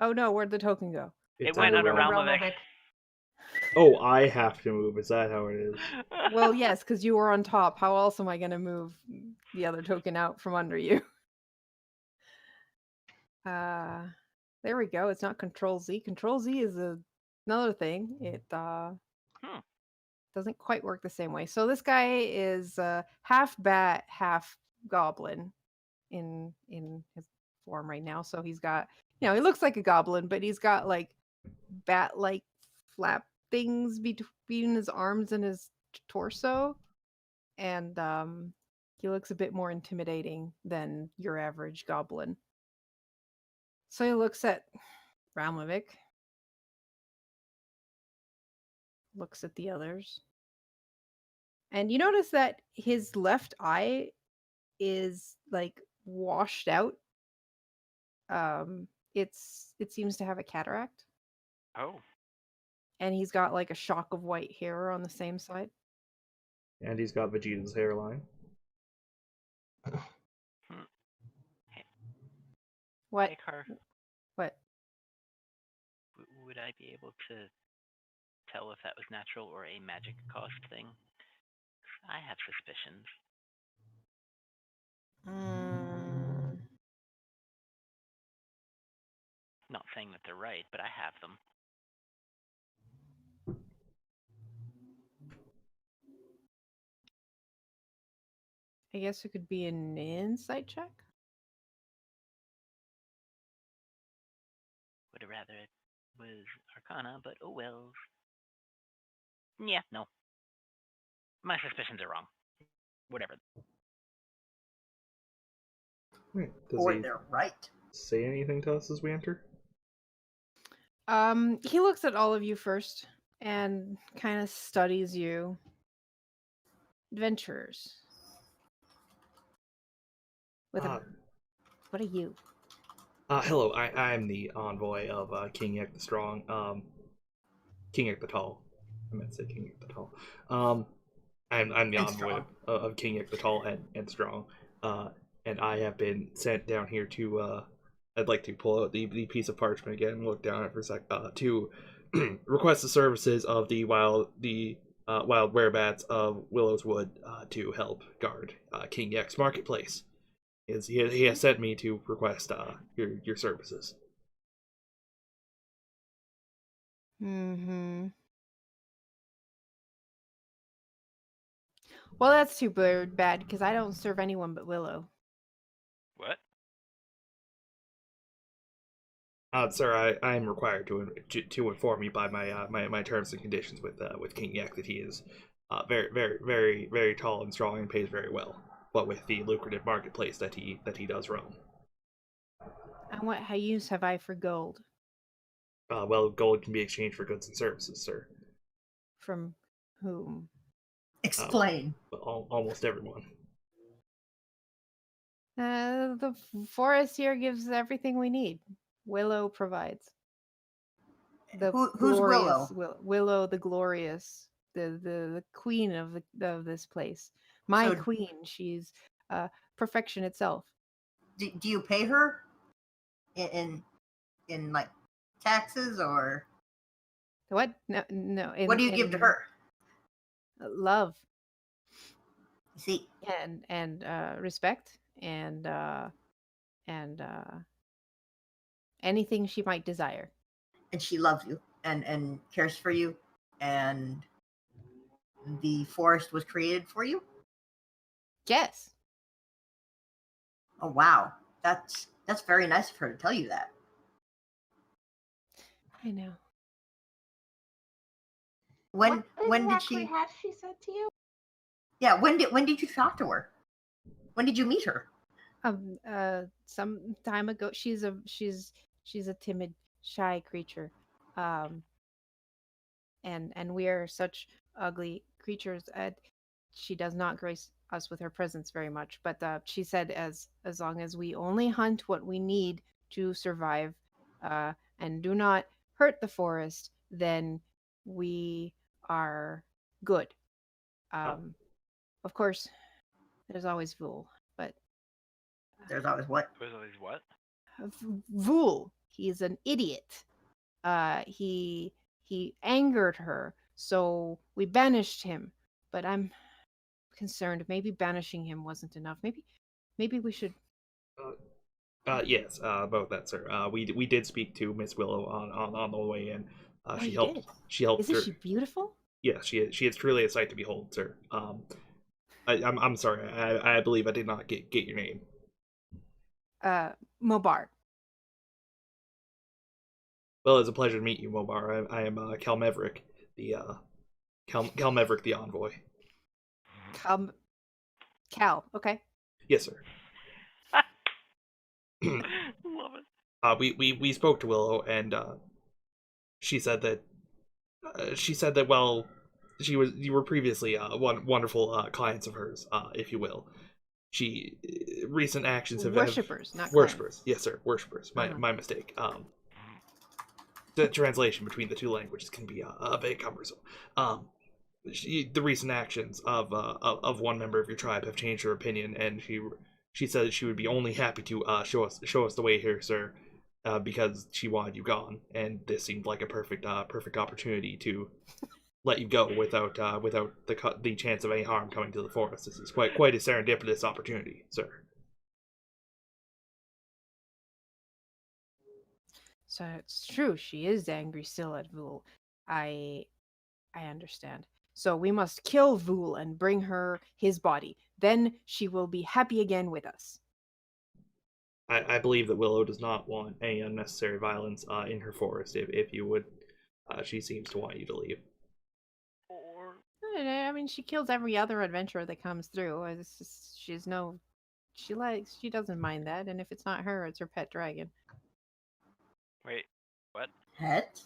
Oh no, where'd the token go? It It's went on on the a realm. realm of Realm of Oh, I have to move. Is that how it is? Well, yes, because you were on top. How else am I going to move the other token out from under you? There we go. It's not Control Z. Control Z is another thing. It doesn't quite work the same way. So this guy is half bat, half goblin in his form right now. So he's got, he looks like a goblin, but he's got like bat-like flap things between his arms and his torso, and he looks a bit more intimidating than your average goblin. So he looks at Ralmovic, looks at the others, and you notice that his left eye is like washed out. It seems to have a cataract, Oh. and he's got like a shock of white hair on the same side. And he's got Vegeta's hairline. What? Hey, Car, What? would I be able to tell if that was natural or a magic cost thing? I have suspicions. Not saying that they're right, but I have them. I guess it could be an insight check. Would have rather it was Arcana, but oh well. Yeah, no. My suspicions are wrong. Whatever. Wait, does Or he they're right. say anything to us as we enter? He looks at all of you first and kind of studies you. Adventurers. With a, what are you? Hello, I'm the envoy of King Yak the Strong. King Yak the Tall. I meant to say King Yak the Tall. I'm the And envoy of King Yak the Tall and Strong. And I have been sent down here to I'd like to pull out the piece of parchment again and look down at it for a sec. To request the services of the wild werebats of Willow's Wood to help guard King Yak's marketplace. He has sent me to request your services. Mm-hmm. Well, that's too bad because I don't serve anyone but Willow. What? Sir, I am required to inform you by my terms and conditions with King Yak that he is very tall and strong and pays very well, but with the lucrative marketplace that he does run. And what use have I for gold? Well, gold can be exchanged for goods and services, sir. From whom? Explain. Almost everyone. The forest here gives everything we need. Willow provides. Who's Willow? Willow the glorious, the queen of this place. My So- queen. She's perfection itself. Do you pay her in like taxes or What? No. what do you give to her? Love You see, and respect and anything she might desire. and she loves you and cares for you, and the forest was created for you. Yes. Oh wow, that's very nice of her to tell you that. I know. When did exactly she? has she said to you? Yeah, when did you talk to her? When did you meet her? Some time ago. She's a timid, shy creature. And we are such ugly creatures. She does not grace us with her presence very much. But she said as long as we only hunt what we need to survive, and do not hurt the forest, then we are good. Of course, there's always Vul, but There's always what? Was always what? Vul, he's an idiot. He angered her, so we banished him. But I'm concerned. Maybe banishing him wasn't enough. Maybe we should. Yes, about that, sir. We did speak to Miss Willow on the way in. Oh, She you helped. did? She helped Isn't her. she beautiful? Yeah, she is truly a sight to behold, sir. I'm sorry. I believe I did not get your name. Mobar. Well, it's a pleasure to meet you, Mobar. I am Cal Maverick, the Cal Maverick, the envoy. Cal. Okay. Yes, sir. Love it. We spoke to Willow, and she said that well, you were previously wonderful clients of hers, if you will. She recent actions have Worshippers, not worshippers. Yes, sir, worshippers. Uh-huh. My mistake. The translation between the two languages can be a bit cumbersome. The recent actions of one member of your tribe have changed her opinion, and she said she would be only happy to show us the way here, sir, because she wanted you gone, and this seemed like a perfect opportunity to let you go without the chance of any harm coming to the forest. This is quite a serendipitous opportunity, sir. So it's true. She is angry still at Vul. I understand. So we must kill Vul and bring her his body. Then she will be happy again with us. I believe that Willow does not want any unnecessary violence in her forest. If you would, she seems to want you to leave. Or I mean, she kills every other adventurer that comes through. It's just, she doesn't mind that. And if it's not her, it's her pet dragon. wait, what? Pet?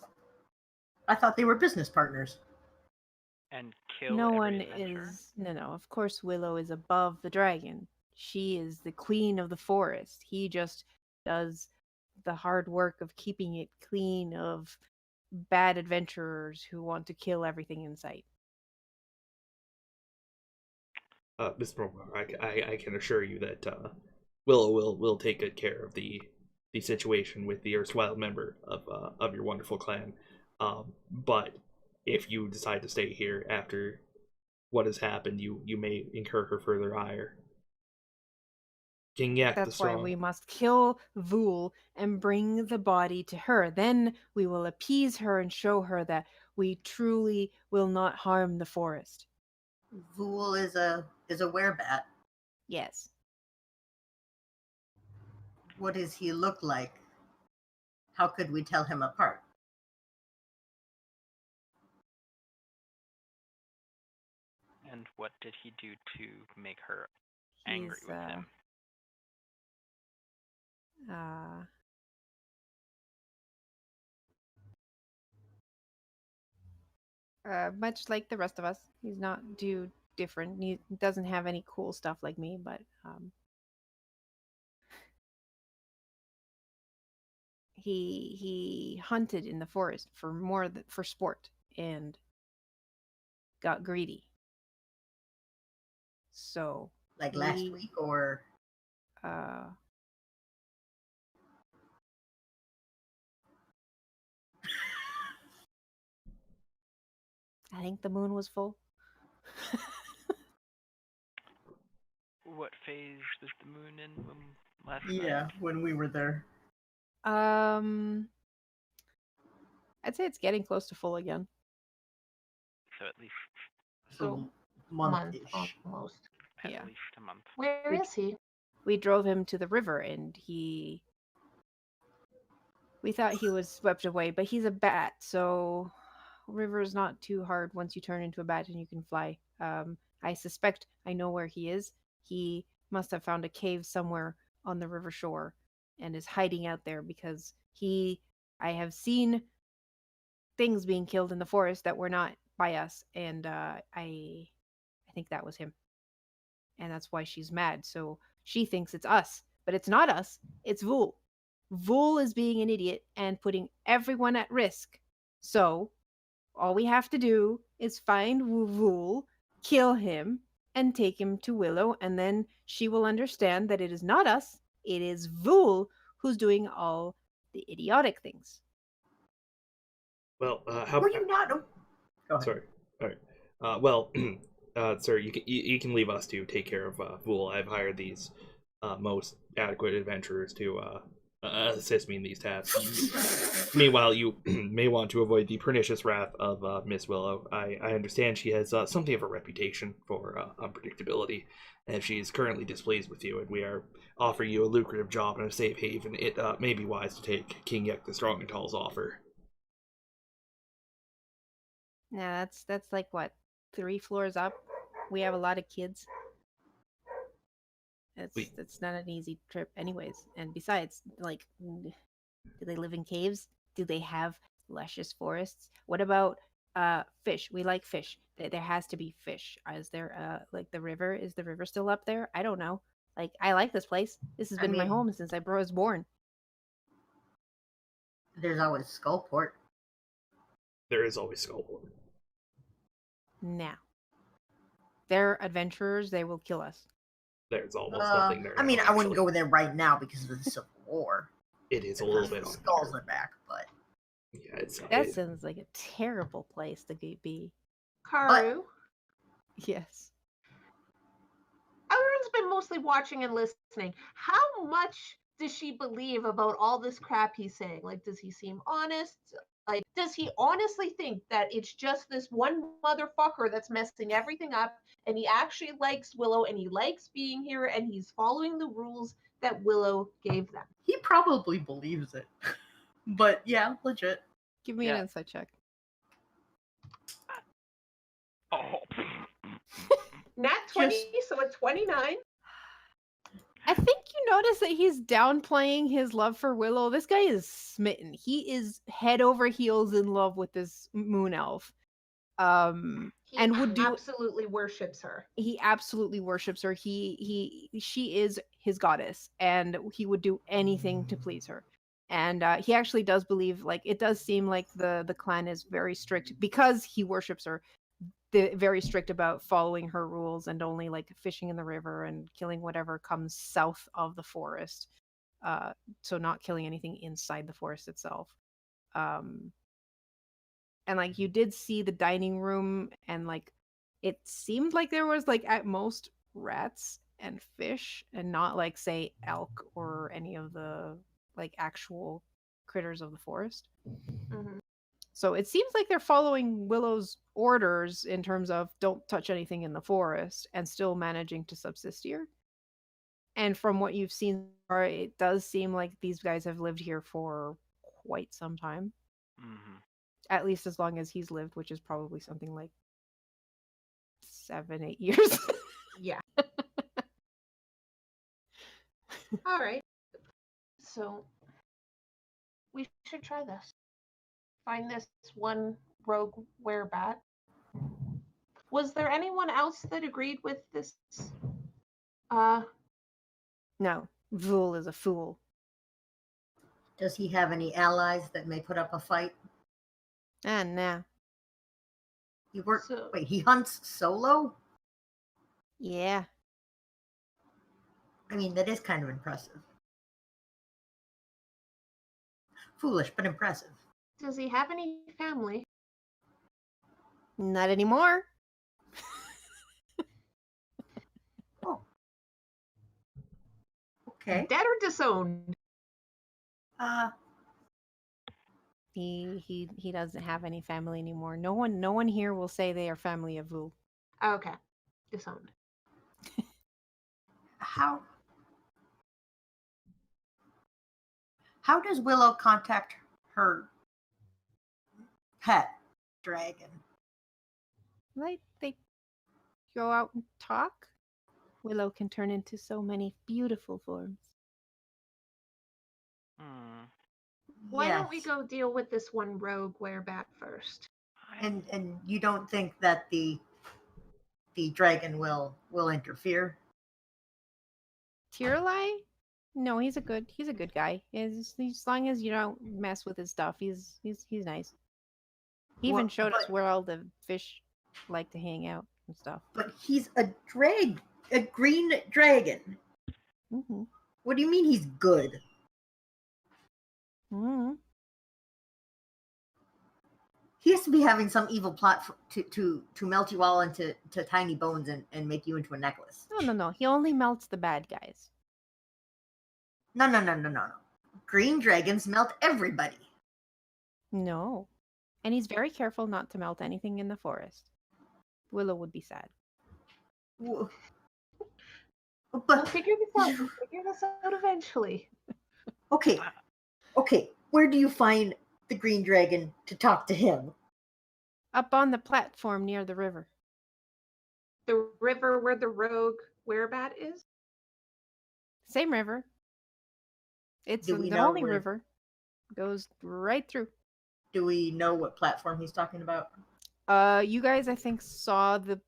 I thought they were business partners. And kill No every one adventurer? is. No. Of course, Willow is above the dragon. She is the queen of the forest. He just does the hard work of keeping it clean of bad adventurers who want to kill everything in sight. Mr. Mormar, I can assure you that Willow will take good care of the situation with the erstwhile member of your wonderful clan. But if you decide to stay here after what has happened, you may incur her further ire. King Yak the That's why Strong. we must kill Vul and bring the body to her. Then we will appease her and show her that we truly will not harm the forest. Vul is a werebat. Yes. What does he look like? How could we tell him apart? And what did he do to make her angry He's with him? Much like the rest of us. He's not too different. He doesn't have any cool stuff like me, but he hunted in the forest for sport and got greedy. So Like last week or I think the moon was full. What phase was the moon in last yeah, night? when we were there. I'd say it's getting close to full again. So at least So month-ish. Almost. at Yeah. least a month. Where is he? We drove him to the river and we thought he was swept away, but he's a bat, so river is not too hard once you turn into a bat and you can fly. I suspect I know where he is. He must have found a cave somewhere on the river shore and is hiding out there because I have seen things being killed in the forest that were not by us, and I think that was him. And that's why she's mad. So she thinks it's us, but it's not us. It's Vul. Vul is being an idiot and putting everyone at risk. So all we have to do is find Vul, kill him, and take him to Willow, and then she will understand that it is not us, it is Vul who's doing all the idiotic things. Well, how? Were you not? Go ahead. Sorry. All right. Well, sir, you can leave us to take care of Fool. I've hired these most adequate adventurers to assist me in these tasks. Meanwhile, you may want to avoid the pernicious wrath of Miss Wyllow. I understand she has something of a reputation for unpredictability, and she is currently displeased with you, and we are offering you a lucrative job in a safe haven. It may be wise to take King Yek the Strong and Tall's offer. Nah, that's like what, 3 floors up? We have a lot of kids. It's not an easy trip anyways. And besides, like, do they live in caves? Do they have luscious forests? What about fish? We like fish. There has to be fish. Is there like the river? Is the river still up there? I don't know. Like, I like this place. This has been my home since I was born. There's always Skullport. There is always Skullport. Now, they're adventurers. They will kill us. There's almost nothing there. I mean, now, I wouldn't actually. go there right now because of the Civil War. It is a little bit. Skulls are back, but yeah, That sounds like a terrible place to be. Karu, Yes. everyone's been mostly watching and listening. How much does she believe about all this crap he's saying? Like, does he seem honest? Like, does he honestly think that it's just this one motherfucker that's messing everything up, and he actually likes Wyllow, and he likes being here, and he's following the rules that Wyllow gave them? he probably believes it. But yeah, legit. Give me an insight check. Oh. Nat 20, so a 29. I think you notice that he's downplaying his love for Wyllow. This guy is smitten. He is head over heels in love with this moon elf. He and would do absolutely worships her. He absolutely worships her. She is his goddess, and he would do anything to please her. And he actually does believe, like, it does seem like the clan is very strict because he worships her. They're very strict about following her rules and only like fishing in the river and killing whatever comes south of the forest. So not killing anything inside the forest itself. And like you did see the dining room, and like it seemed like there was like at most rats and fish, and not like say elk or any of the like actual critters of the forest. Mm-hmm. So it seems like they're following Willow's orders in terms of don't touch anything in the forest and still managing to subsist here. And from what you've seen, it does seem like these guys have lived here for quite some time. Mm-hmm. At least as long as he's lived, which is probably something like 7-8 years. Yeah. All right. So we should try this. Find this one rogue werebat. Was there anyone else that agreed with this? No, Vul is a fool. Does he have any allies that may put up a fight? Nah. Wait, he hunts solo? Yeah. I mean, that is kind of impressive. Foolish, but impressive. Does he have any family? Not anymore. Oh. Okay. Dead or disowned? He doesn't have any family anymore. No one here will say they are family of Vul. Okay. Disowned. How does Wyllow contact her pet dragon? Like they go out and talk. Wyllow can turn into so many beautiful forms. Hmm. Why don't we go deal with this one rogue werebat first? And you don't think that the dragon will interfere? Tiralai? No, he's a good guy. As long as you don't mess with his stuff, he's nice. He even showed us where all the fish like to hang out and stuff. But he's a green dragon. Mm-hmm. What do you mean he's good? Mm-hmm. He has to be having some evil plot to melt you all into tiny bones and make you into a necklace. No. He only melts the bad guys. No. Green dragons melt everybody. No. And he's very careful not to melt anything in the forest. Wyllow would be sad. We'll But figure this out. We'll figure this out eventually. okay, where do you find the green dragon to talk to him? Up on the platform near the river. The river where the rogue werebat is? Same river. It's Do we the know only where- river. Goes right through. Do we know what platform he's talking about? You guys, I think, saw the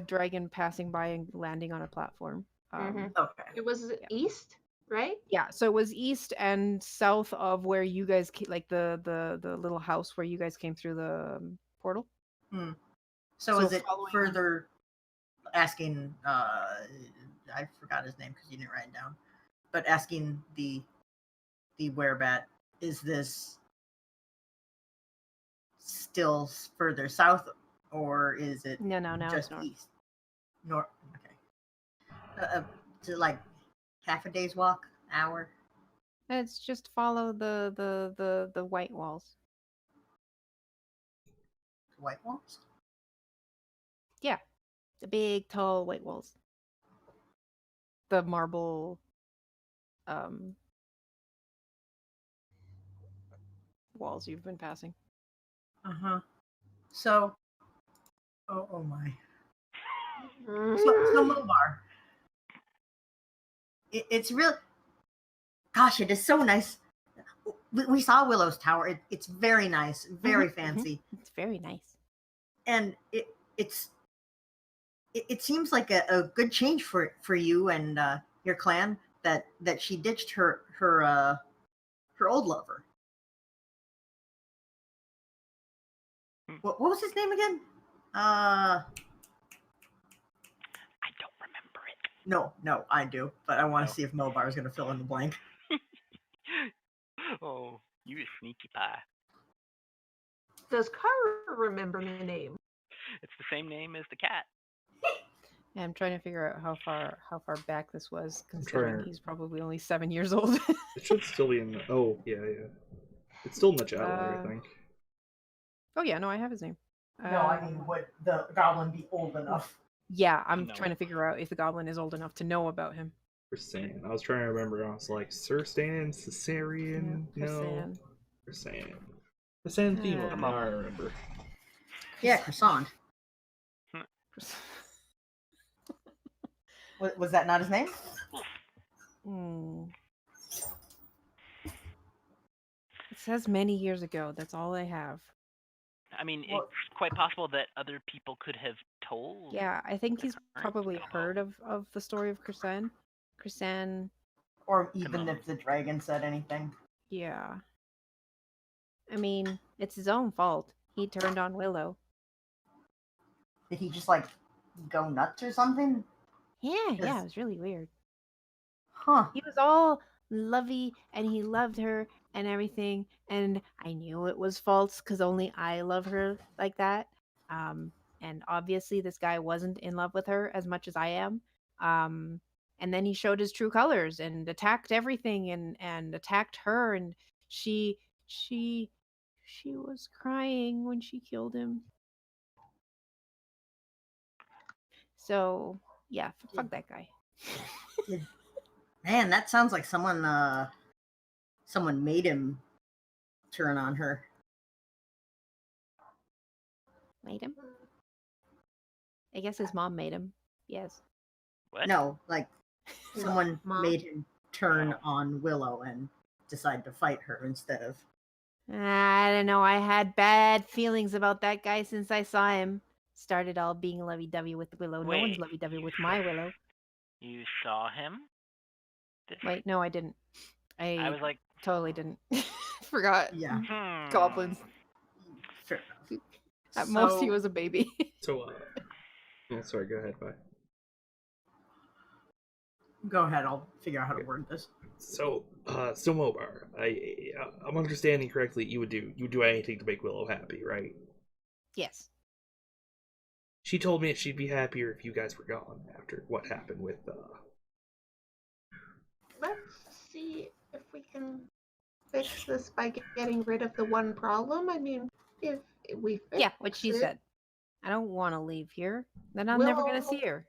dragon passing by and landing on a platform. Mhm. Okay. It was east, right? Yeah, so it was east and south of where you guys like the little house where you guys came through the portal. So is it following- further asking? I forgot his name because you didn't write it down. But asking the werebat, is this still further south, or is it No, it's just north. east? North. Okay. To like half a day's walk, hour. It's just follow the white walls. White walls. Yeah, the big tall white walls. The marble walls you've been passing. So, oh my. Mm. So Mobar. It's real. Gosh, it is so nice. We saw Willow's tower. It's very nice, very fancy, It's very nice. and it seems like a good change for you and your clan that she ditched her old lover. What was his name again? I don't remember it. No, I do, but I want to Oh. see if Mobar is going to fill in the blank. Oh, you sneaky pie. Does Kara remember the name? It's the same name as the cat. Yeah, I'm trying to figure out how far back this was, trying considering to- he's probably only 7 years old. It should still be in the. Oh, yeah. It's still in the chat log, I think. Oh yeah, no, I have his name. Would the goblin be old enough? Yeah, I'm No. trying to figure out if the goblin is old enough to know about him. Chrysan. I was trying to remember. I was like, Surstan, Caesarian? Yeah, No. Chrysan. Chrysan. Chrysanthemum. Uh, Now I remember. Yeah, croissant. Was that not his name? Hmm. It says many years ago. That's all I have. I mean, Well- it's quite possible that other people could have told. Yeah, I think he's Alright, probably don't know. heard of the story of Chrysan. Chrysan, Or even Come on. if the dragon said anything. yeah. I mean, it's his own fault. He turned on Wyllow. Did he just like go nuts or something? Yeah, it Yes. was really weird. Huh. He was all lovey and he loved her and everything, and I knew it was false because only I love her like that. And obviously this guy wasn't in love with her as much as I am. And then he showed his true colors and attacked everything and attacked her, and she was crying when she killed him. So yeah, fuck that guy. Man, that sounds like someone made him turn on her. Made him? I guess his mom made him. Yes. What? No, like someone Mom? made him turn Oh. on Willow and decide to fight her instead of. I don't know. I had bad feelings about that guy since I saw him. Started all being lovey-dovey with Willow. No one's Wait. lovey-dovey with my Willow. You saw him? This- Wait, no, I didn't. I I was like, totally didn't. Forgot. Yeah. Goblins. Fair enough. At most, he So- was a baby. So, oh, sorry, go ahead, bye. Go ahead. I'll figure out how to word this. So, Mobar, I'm understanding correctly. You would do anything to make Willow happy, right? Yes. She told me she'd be happier if you guys were gone after what happened with, Let's see if we can fix this by getting rid of the one problem. I mean, if we fix Yeah, what she it, said. I don't want to leave here. Then I'm never going to see her.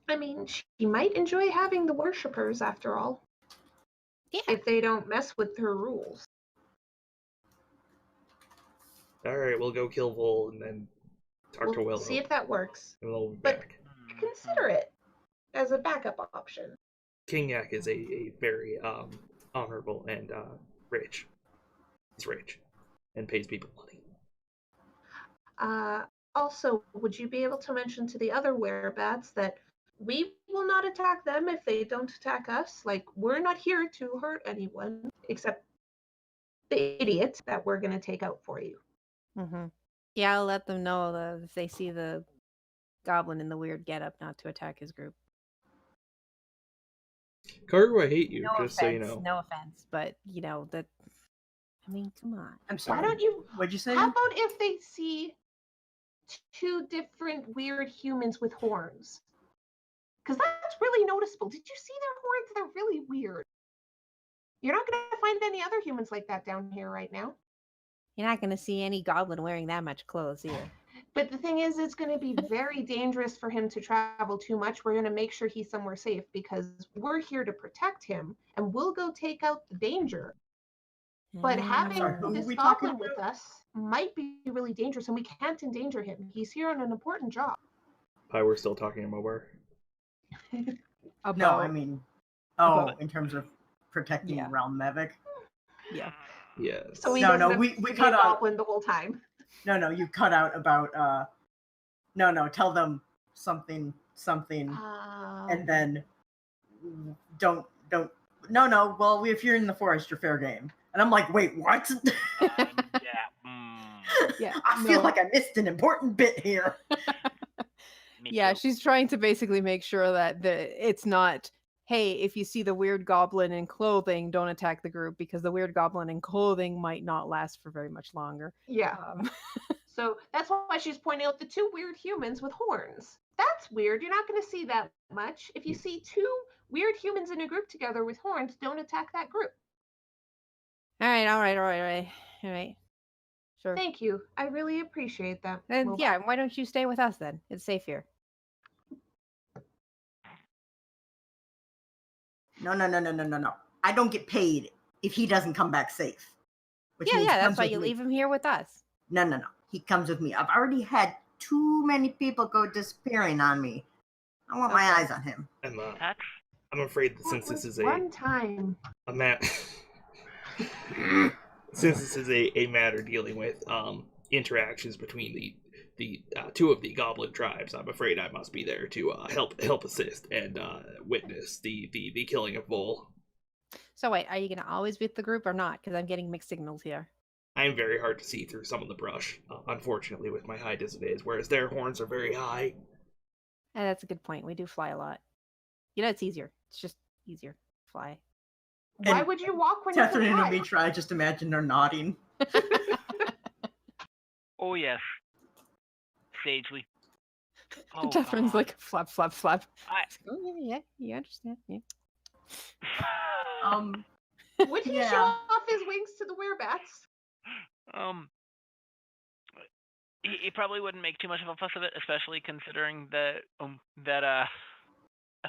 I mean, she might enjoy having the worshippers after all. Yeah. If they don't mess with her rules. alright, we'll go kill Vol and then talk to We'll Wyllow. see if that works. And we'll be But back. consider it as a backup option. King Yak is a very honorable and rich. He's rich and pays people money. Also, would you be able to mention to the other werebats that we will not attack them if they don't attack us? Like, we're not here to hurt anyone except the idiot that we're going to take out for you. Mm-hmm. Yeah, I'll let them know that if they see the goblin in the weird getup, not to attack his group. Karu, I hate you, No just offense, so you know. no offense, but you know that. I mean, come on. I'm sorry. Why don't you? What'd you say? How about if they see two different weird humans with horns? Because that's really noticeable. Did you see their horns? They're really weird. You're not going to find any other humans like that down here right now. You're not going to see any goblin wearing that much clothes either. But the thing is, it's going to be very dangerous for him to travel too much. We're going to make sure he's somewhere safe because we're here to protect him, and we'll go take out the danger. But having Sorry, who are this we talking goblin with us might be really dangerous, and we can't endanger him. He's here on an important job. Hi, we're still talking about Mobar. No, I mean, in terms of protecting Yeah. Realm Mevic. Yeah. Yes. So he No, doesn't have we to be cut a out. goblin the whole time. No, you cut out about. No, tell them something, and then don't. No. Well, if you're in the forest, you're fair game. And I'm like, wait, what? Yeah. I feel like I missed an important bit here. Yeah, she's trying to basically make sure that it's not, hey, if you see the weird goblin in clothing, don't attack the group because the weird goblin in clothing might not last for very much longer. Yeah. So that's why she's pointing out the two weird humans with horns. That's weird. You're not going to see that much. If you see two weird humans in a group together with horns, don't attack that group. All right. Sure. Thank you. I really appreciate that. Then yeah, why don't you stay with us then? It's safe here. No. I don't get paid if he doesn't come back safe. Yeah, that's why you leave him here with us. No. He comes with me. I've already had too many people go disappearing on me. I want my eyes on him. I'm afraid that since this is one time. Since this is a matter dealing with interactions between the two of the goblin tribes, I'm afraid I must be there to help assist and witness the killing of Vol. So wait, are you gonna always be with the group or not? Because I'm getting mixed signals here. I am very hard to see through some of the brush, unfortunately, with my height as it is, whereas their horns are very high. That's a good point. We do fly a lot. You know, it's easier. It's just easier to fly. Why would you walk when you're Catherine and high? Omitra, I just imagine they're nodding. Oh yes. Sagely. Oh, Catherine's like flap. I- Yeah, you understand. Yeah. Would he Yeah. show off his wings to the werebats? He probably wouldn't make too much of a fuss of it, especially considering that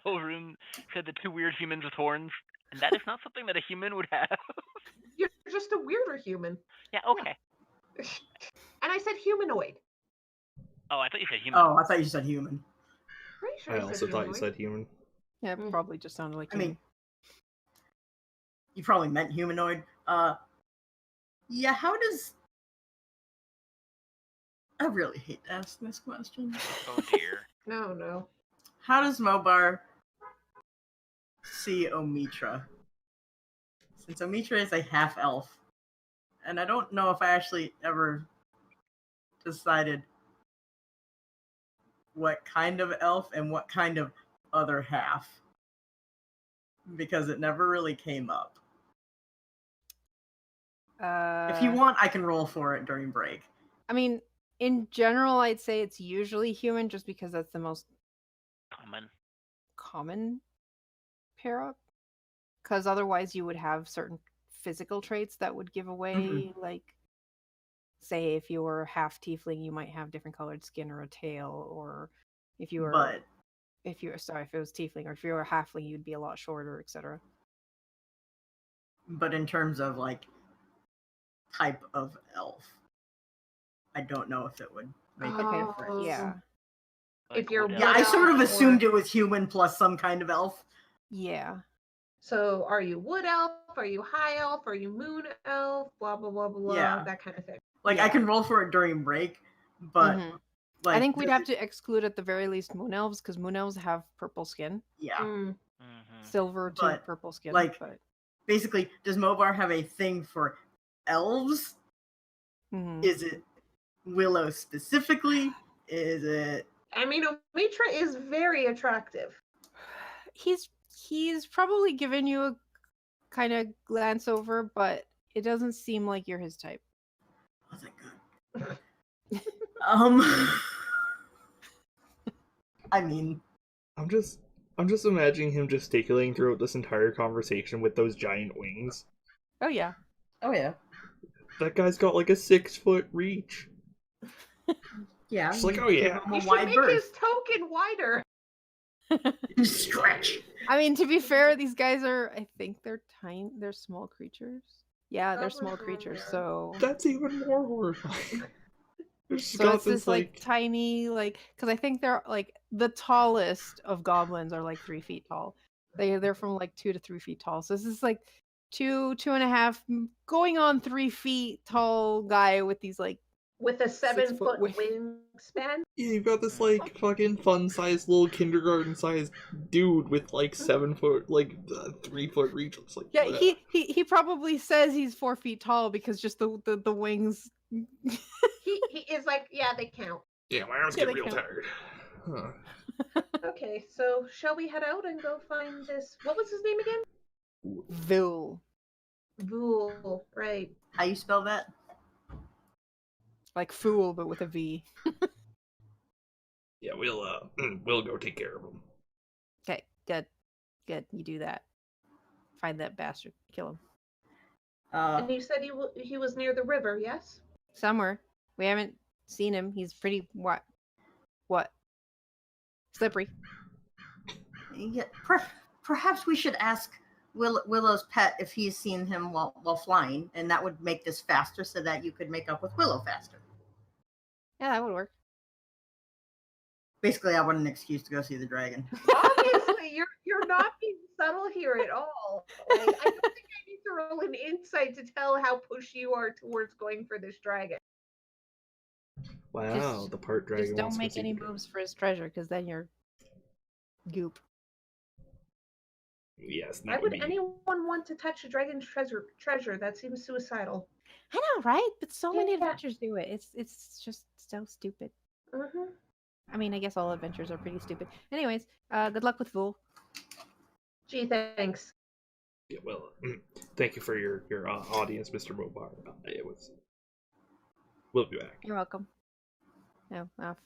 Elrune said the two weird humans with horns, and that is not something that a human would have. You're just a weirder human. Yeah, okay. And I said humanoid. Oh, I thought you said human. Oh, I thought you said human. Pretty sure I said also thought you humanoid. said human. Yeah, it probably just sounded like I mean, you probably meant humanoid. Yeah, how does... I really hate to ask this question. Oh dear. No. How does Mobar see Omitra? Since Omitra is a half-elf, and I don't know if I actually ever decided what kind of elf and what kind of other half, because it never really came up. If you want, I can roll for it during break. I mean, In general, I'd say it's usually human, just because that's the most common pair up. Because otherwise, you would have certain physical traits that would give away, like, say, if you were half tiefling, you might have different colored skin or a tail, or if you were, if it was tiefling, or if you were a halfling, you'd be a lot shorter, etc. But in terms of like type of elf, I don't know if it would make a Okay, difference. yeah. If you're wood Yeah, elf. I sort of elf assumed or- it was human plus some kind of elf. Yeah. So are you wood elf? Are you high elf? Are you moon elf? Blah blah blah blah. Yeah. That kind of thing. Like I can roll for it during break, but like I think we'd have to exclude at the very least moon elves, because moon elves have purple skin. Yeah. Mm. Silver to But, purple skin. like, but... basically, does Mobar have a thing for elves? Is it Wyllow specifically? Is it? I mean, Omitra is very attractive. He's probably given you a kind of glance over, but it doesn't seem like you're his type. Oh, thank God. I mean, I'm just imagining him gesticulating throughout this entire conversation with those giant wings. Oh yeah. oh yeah, That guy's got like a 6-foot reach. yeah. Just like, you oh, yeah. give him You a should wide make berth. his token wider. Stretch. I mean, to be fair, these guys are, I think they're tiny, they're small creatures. Yeah, they're small creatures, so... That's even more horrifying. So it's this like tiny, like, because I think they're like the tallest of goblins are like 3 feet tall. They're from like 2 to 3 feet tall. So this is like 2.5, going on 3 feet tall guy with these like with a 7-foot wing. wingspan. Yeah, you've got this like fucking fun-sized little kindergarten-sized dude with like 7-foot, like 3-foot reach. It's like, yeah, he probably says he's 4 feet tall because just the wings. he is like, yeah, they count. Yeah, my arms Yeah, get they real count. tired. Huh. Okay, so shall we head out and go find this? What was his name again? Vil. Vool, right. How you spell that? Like fool, but with a V. Yeah, we'll go take care of him. Okay, good. You do that. Find that bastard. Kill him. And you said he was near the river, yes? Somewhere. We haven't seen him. He's pretty what? Slippery. Yeah, perhaps we should ask Willow's pet if he's seen him while flying, and that would make this faster so that you could make up with Wyllow faster. Yeah, that would work. Basically, I want an excuse to go see the dragon. Obviously, you're not being subtle here at all. Like, I don't think I need to roll an insight to tell how pushy you are towards going for this dragon. Wow, the part dragon. Just don't wants to make see any the dragon. moves for his treasure, because then you're goop. Yes. Why would anyone want to touch a dragon's treasure? That seems suicidal. I know, right? But so many Yeah. adventures do it. It's just so stupid. Mm-hmm. I mean, I guess all adventures are pretty stupid. Anyways, good luck with Fool. Gee, thanks. Yeah, well, thank you for your audience, Mr. Mobar. It was. We'll be back. You're welcome. No, off.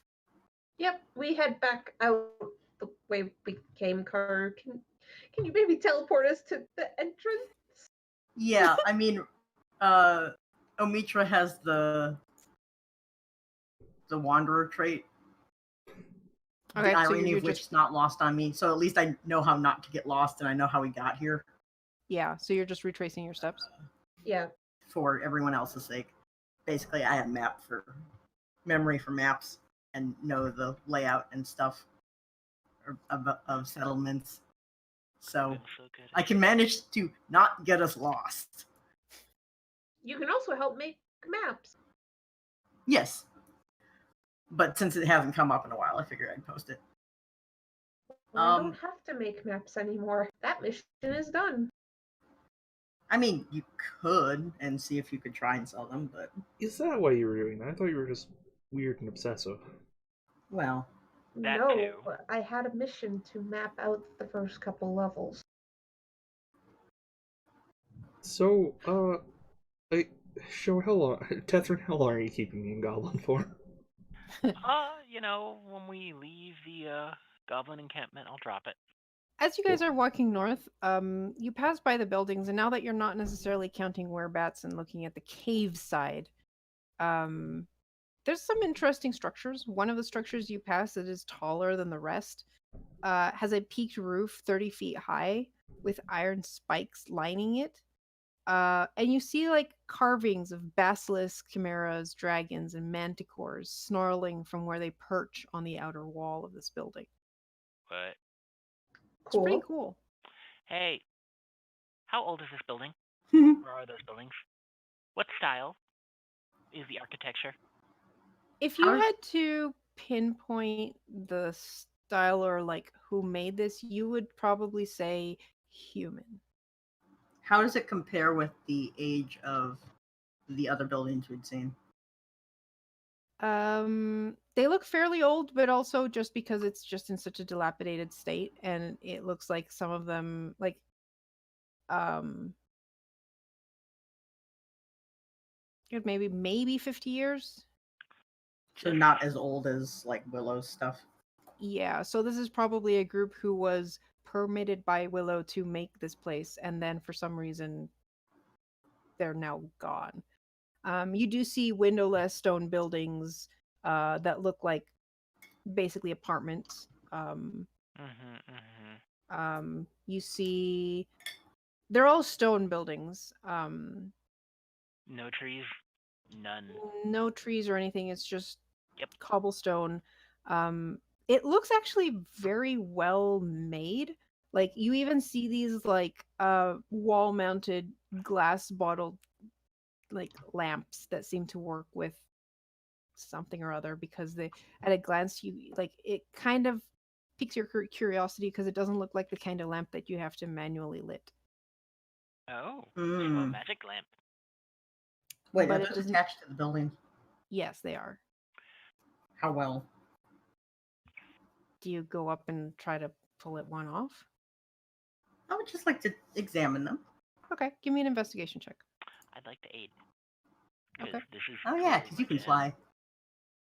Yep, we head back out the way we came. Car, can you maybe teleport us to the entrance? Yeah, I mean, Omitra has the Wanderer trait. Okay, The so irony you're of which just is not lost on me, so at least I know how not to get lost, and I know how we got here so you're just retracing your steps. Yeah. for everyone else's sake. Basically, I have memory for maps, and know the layout and stuff of settlements. So good. I can manage to not get us lost. You can also help make maps. Yes. But since it hasn't come up in a while, I figured I'd post it. I don't have to make maps anymore. That mission is done. I mean, you could and see if you could try and sell them, but Is that why you were doing that? I thought you were just weird and obsessive. well, That no, too. I had a mission to map out the first couple levels. So, Tethrin, how long are you keeping me in Goblin for? When we leave the goblin encampment, I'll drop it. As you guys are walking north, you pass by the buildings, and now that you're not necessarily counting werebats and looking at the cave side, there's some interesting structures. One of the structures you pass that is taller than the rest has a peaked roof 30 feet high with iron spikes lining it. And you see like carvings of basilisks, chimeras, dragons, and manticores snarling from where they perch on the outer wall of this building. But It's pretty cool. hey, how old is this building? Where are those buildings? What style is the architecture? If you had to pinpoint the style or like who made this, you would probably say human. How does it compare with the age of the other buildings we'd seen? They look fairly old, but also just because it's just in such a dilapidated state, and it looks like some of them like maybe 50 years. So not as old as like Wyllow's stuff. Yeah, so this is probably a group who was permitted by Wyllow to make this place, and then for some reason they're now gone. You do see windowless stone buildings that look like basically apartments. You see they're all stone buildings. No trees, none. No trees or anything. It's just cobblestone. It looks actually very well made. Like you even see these like wall mounted glass bottle like lamps that seem to work with something or other, because they at a glance you like it kind of piques your curiosity because it doesn't look like the kind of lamp that you have to manually lit. Oh, so a magic lamp. Wait, are those attached to the building? Yes, they are. How well? Do you go up and try to pull it one off? I would just like to examine them. Okay, give me an investigation check. I'd like to aid. Okay. This is because you can fly.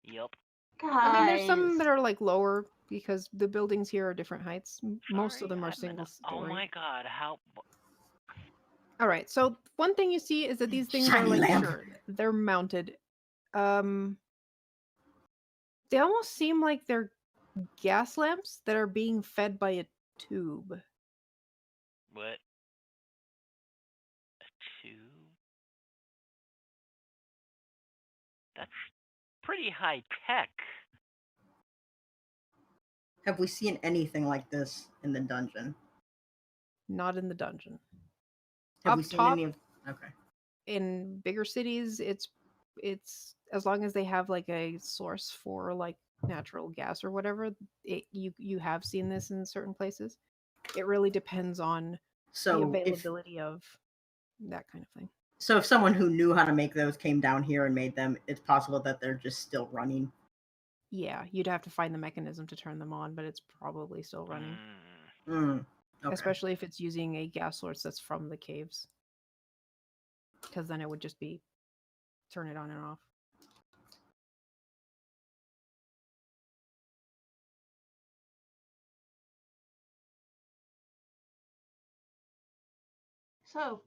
Yep. I mean, there's some that are like lower because the buildings here are different heights. Most of them are single story. Oh my god, how... All right, so one thing you see is that these things are like, sure, they're mounted. They almost seem like they're gas lamps that are being fed by a tube. What? A tube? That's pretty high tech. Have we seen anything like this in the dungeon? Not in the dungeon. Have Up we seen top, any of... Okay. in bigger cities, it's as long as they have like a source for like natural gas or whatever, you have seen this in certain places. It really depends on the availability of that kind of thing. So if someone who knew how to make those came down here and made them, it's possible that they're just still running. Yeah, you'd have to find the mechanism to turn them on, but it's probably still running. Okay. Especially if it's using a gas source that's from the caves. Because then it would just be turn it on and off. So,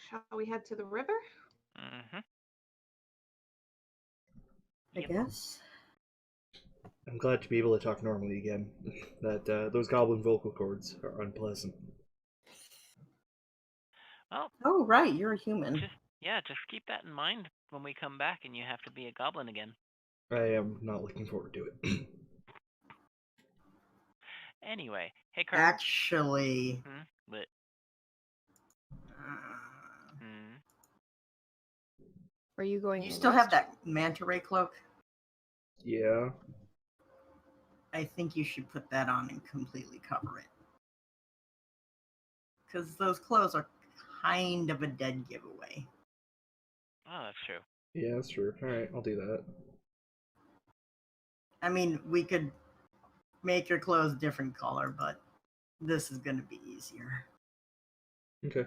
shall we head to the river? I guess. I'm glad to be able to talk normally again. That those goblin vocal cords are unpleasant. Well, oh right, you're a human. Just keep that in mind when we come back and you have to be a goblin again. I am not looking forward to it. Anyway, hey Carter. Actually. But. Are you going? You still have that manta ray cloak? Yeah. I think you should put that on and completely cover it. Because those clothes are kind of a dead giveaway. Oh, that's true. Yeah, that's true. Alright, I'll do that. I mean, we could make your clothes a different color, but this is going to be easier. Okay.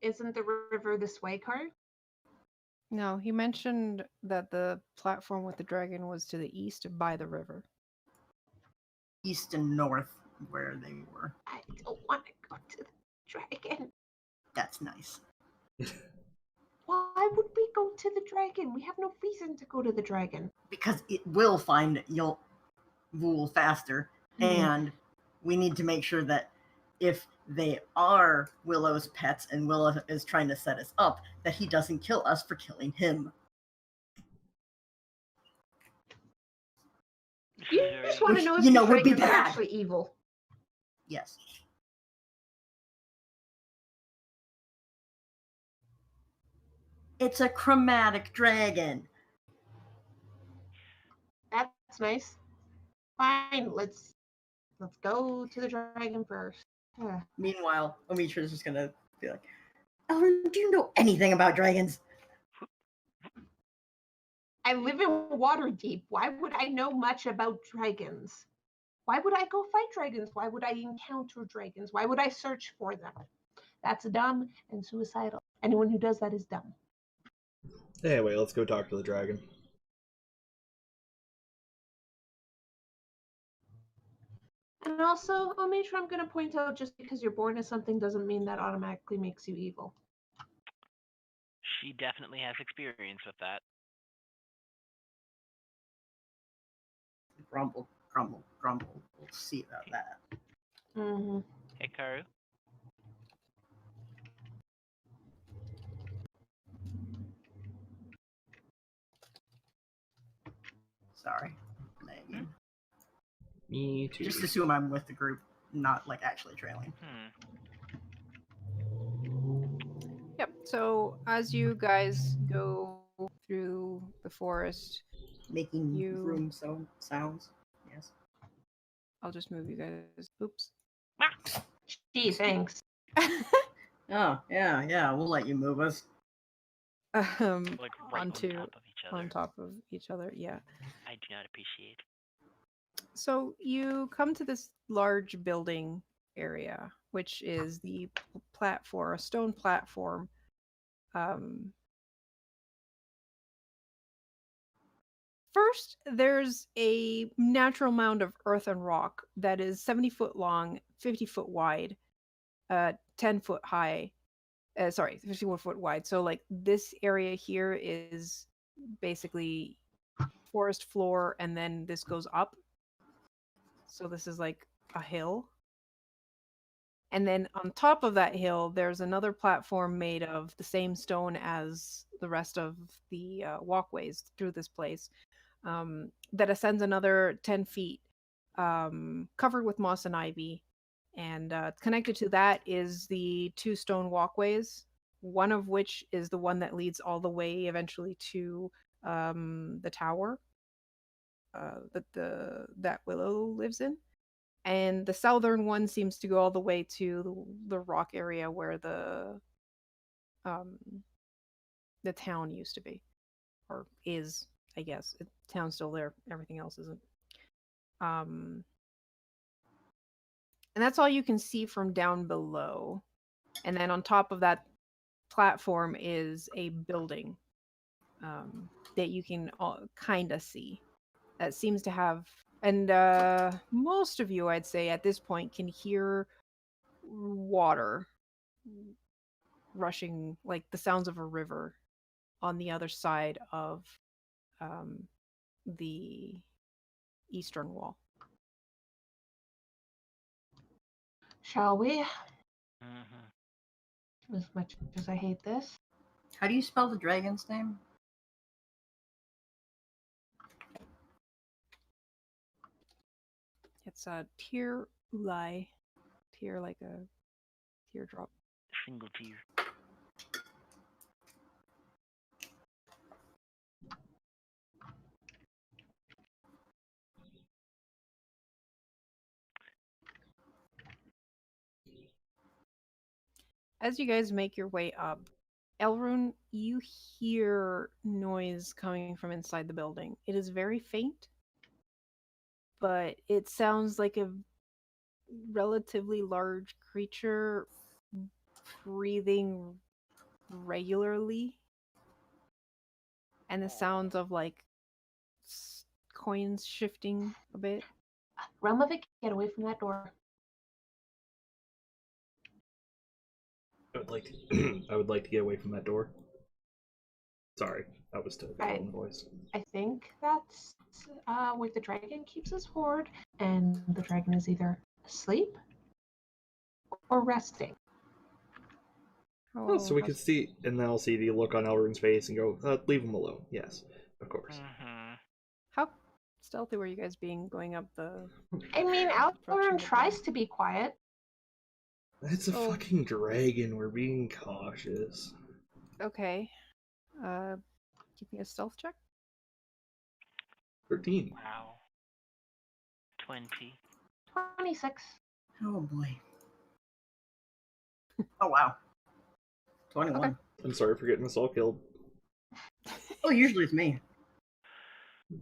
Isn't the river this way, Carter? No, he mentioned that the platform with the dragon was to the east by the river. East and north, where they were. I don't want to go to the dragon. That's nice. Why would we go to the dragon? We have no reason to go to the dragon. Because it will find you'll rule faster, and we need to make sure that if they are Willow's pets and Willow is trying to set us up, that he doesn't kill us for killing him. This You is very... just want to know if You know the would be dragons are bad. actually evil. Yes. It's a chromatic dragon. That's nice. Fine, let's go to the dragon first. Meanwhile, Omitra's just gonna be like, "Ellen, do you know anything about dragons?" I live in Waterdeep. Why would I know much about dragons? Why would I go fight dragons? Why would I encounter dragons? Why would I search for them? That's dumb and suicidal. Anyone who does that is dumb. Anyway, let's go talk to the dragon. And also, Omitra, I'm going to point out just because you're born as something doesn't mean that automatically makes you evil. She definitely has experience with that. Grumble, grumble, grumble. We'll see about that. Mm-hmm. Hey, Karu. Sorry, Megan. Me too. Just assume I'm with the group, not like actually trailing. Yep. So as you guys go through the forest, Making You- room sounds. Yes. I'll just move you guys. Oops. Gee, thanks. Oh, yeah. We'll let you move us. Like right onto on top of each other. on top of each other. Yeah. I do not appreciate. So you come to this large building area, which is the platform, a stone platform. First, there's a natural mound of earth and rock that is 70 foot long, 50 foot wide, 10 foot high. 51 foot wide. So like this area here is basically forest floor, and then this goes up. So this is like a hill. And then on top of that hill, there's another platform made of the same stone as the rest of the walkways through this place, that ascends another 10 feet, covered with moss and ivy. And connected to that is the two stone walkways, one of which is the one that leads all the way eventually to the tower that Wyllow lives in. And the southern one seems to go all the way to the rock area where the town used to be, or is, I guess. The town's still there. Everything else isn't. And that's all you can see from down below. And then on top of that platform is a building that you can kind of see. That seems to have, and most of you, I'd say, at this point can hear water rushing, like the sounds of a river on the other side of the eastern wall. Shall we? Mm-hmm. As much as I hate this. How do you spell the dragon's name? It's a tear lie. Tear like a teardrop. Single tear. As you guys make your way up, Elrune, you hear noise coming from inside the building. It is very faint, but it sounds like a relatively large creature breathing regularly. and the sounds of like coins shifting a bit. Realm of it, get away from that door. I would like to get away from that door. Sorry, that was to the own voice. I think that's where the dragon keeps his hoard, and the dragon is either asleep or resting. Oh, so we can see, and then I'll see the look on Elrond's face and go, leave him alone. Yes, of course. How stealthy were you guys being going up the... I mean, Elrond tries to be quiet. It's a fucking dragon. We're being cautious. Okay. Give me a stealth check. 13. Wow. 20. 26. Oh boy. Oh wow. 21. Okay. I'm sorry for getting us all killed. Oh, usually it's me.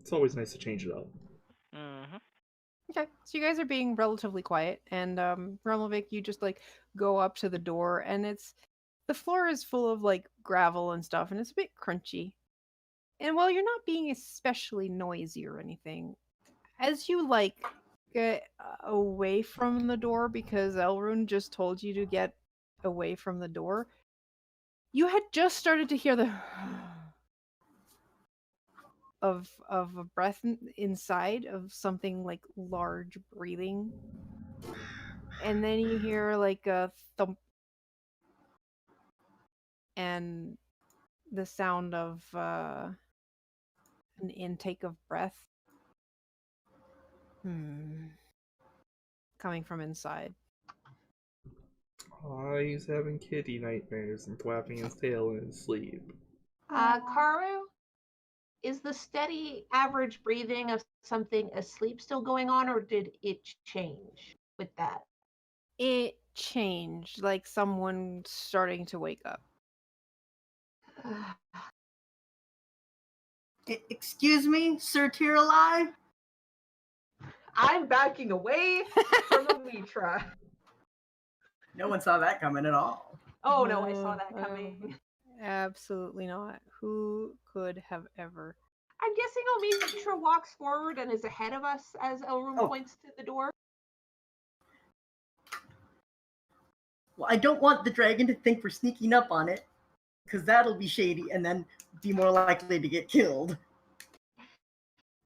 It's always nice to change it up. Okay, so you guys are being relatively quiet, and Removic, you just like go up to the door, and the floor is full of like gravel and stuff, and it's a bit crunchy. And while you're not being especially noisy or anything, as you like get away from the door because Elrond just told you to get away from the door, you had just started to hear the of a breath inside of something like large breathing, and then you hear like a thump and the sound of an intake of breath coming from inside. Oh, he's having kitty nightmares and flapping his tail in his sleep. Karu, is the steady average breathing of something asleep still going on, or did it change with that? It changed, like someone starting to wake up. Excuse me, Sir Tiralai? I'm backing away from Amitra. No one saw that coming at all. Oh no, I saw that coming. Absolutely not. Who could have ever? I'm guessing Omitra walks forward and is ahead of us as Elrond points to the door. Well, I don't want the dragon to think we're sneaking up on it, because that'll be shady and then be more likely to get killed.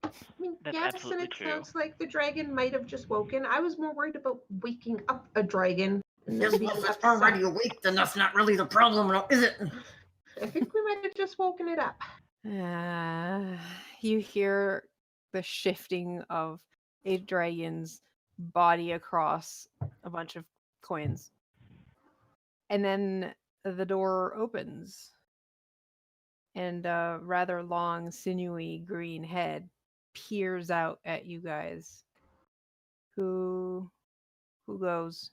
I mean, That's yes, and absolutely it true. sounds like the dragon might have just woken. I was more worried about waking up a dragon. Yes, well, if it's already awake, then that's not really the problem, is it? I think we might have just woken it up. You hear the shifting of a dragon's body across a bunch of coins. And then the door opens, and a rather long, sinewy green head peers out at you guys. Who goes?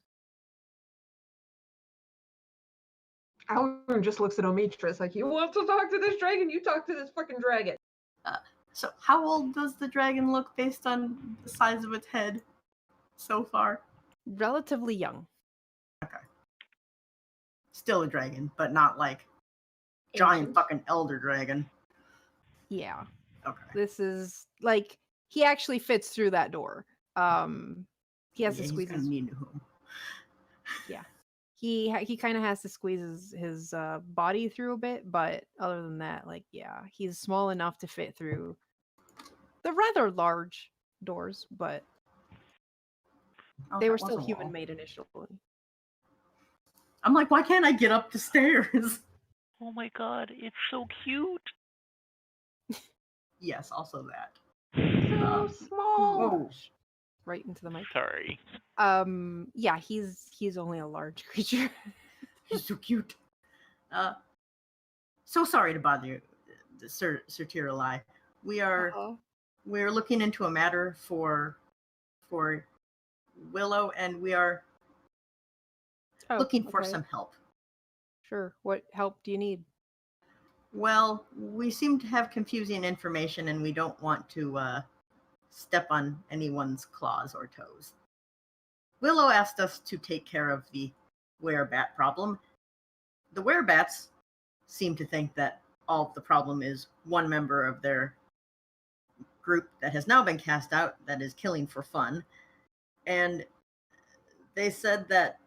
Elrond just looks at Omitra. It's like, you want to talk to this dragon? You talk to this fucking dragon. So how old does the dragon look based on the size of its head so far? Relatively young. Okay. Still a dragon, but not like giant fucking elder dragon. Yeah. Okay. This is like, he actually fits through that door. He has to squeeze his... Yeah. He kind of has to squeeze his body through a bit, but other than that, like, yeah, he's small enough to fit through the rather large doors, but they were still human-made initially. I'm like, why can't I get up the stairs? Oh my god, it's so cute. Yes, also that. So small. Whoa. Right into the mic. Sorry. Yeah, he's only a large creature. He's so cute. So sorry to bother you, Sir Tiralai. We're looking into a matter for Wyllow, and we are looking for some help. Sure. What help do you need? Well, we seem to have confusing information, and we don't want to step on anyone's claws or toes. Wyllow asked us to take care of the werebat problem. The werebats seem to think that all the problem is one member of their group that has now been cast out that is killing for fun. And they said that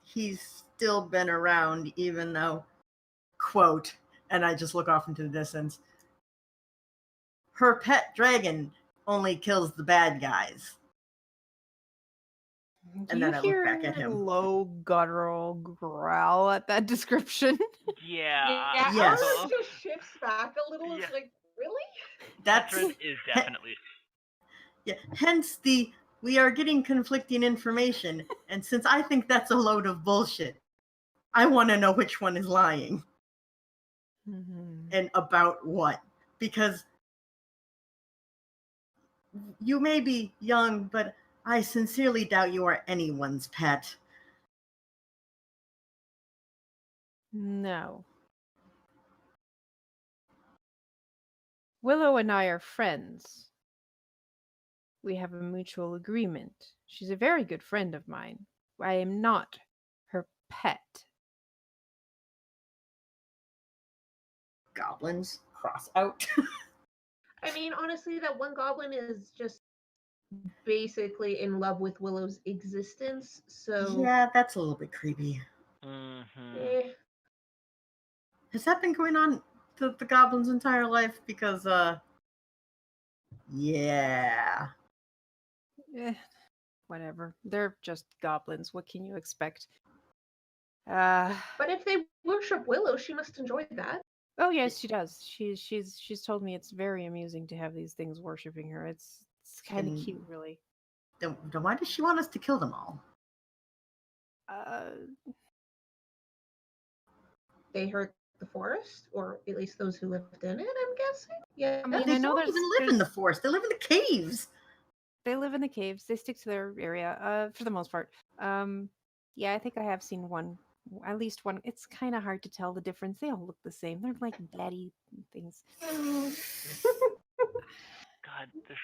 he's still been around, even though, quote, and I just look off into the distance, her pet dragon only kills the bad guys. And then I look back at him. Low guttural growl at that description. Yeah. Yes. Ours just shifts back a little. It's Yeah. like, really? That's Catherine is definitely. yeah. Hence we are getting conflicting information, and since I think that's a load of bullshit, I want to know which one is lying and about what. Because you may be young, but I sincerely doubt you are anyone's pet. No. Wyllow and I are friends. We have a mutual agreement. She's a very good friend of mine. I am not her pet. Goblins, cross out. I mean, honestly, that one goblin is just basically in love with Willow's existence. So Yeah, that's a little bit creepy. Mm-hmm. eh. Has that been going on the goblin's entire life? Because, yeah. Whatever. They're just goblins. What can you expect? But if they worship Willow, she must enjoy that. Oh yes, she does. She's told me it's very amusing to have these things worshiping her. It's kind of And- cute, really. Then why does she want us to kill them all? They hurt the forest, or at least those who lived in it, I'm guessing. Yeah. I mean, They I know don't even live in the forest. They live in the caves. They live in the caves. They stick to their area, for the most part. Yeah, I think I have seen one, at least one. It's kind of hard to tell the difference. They all look the same. They're like daddy things. God, this.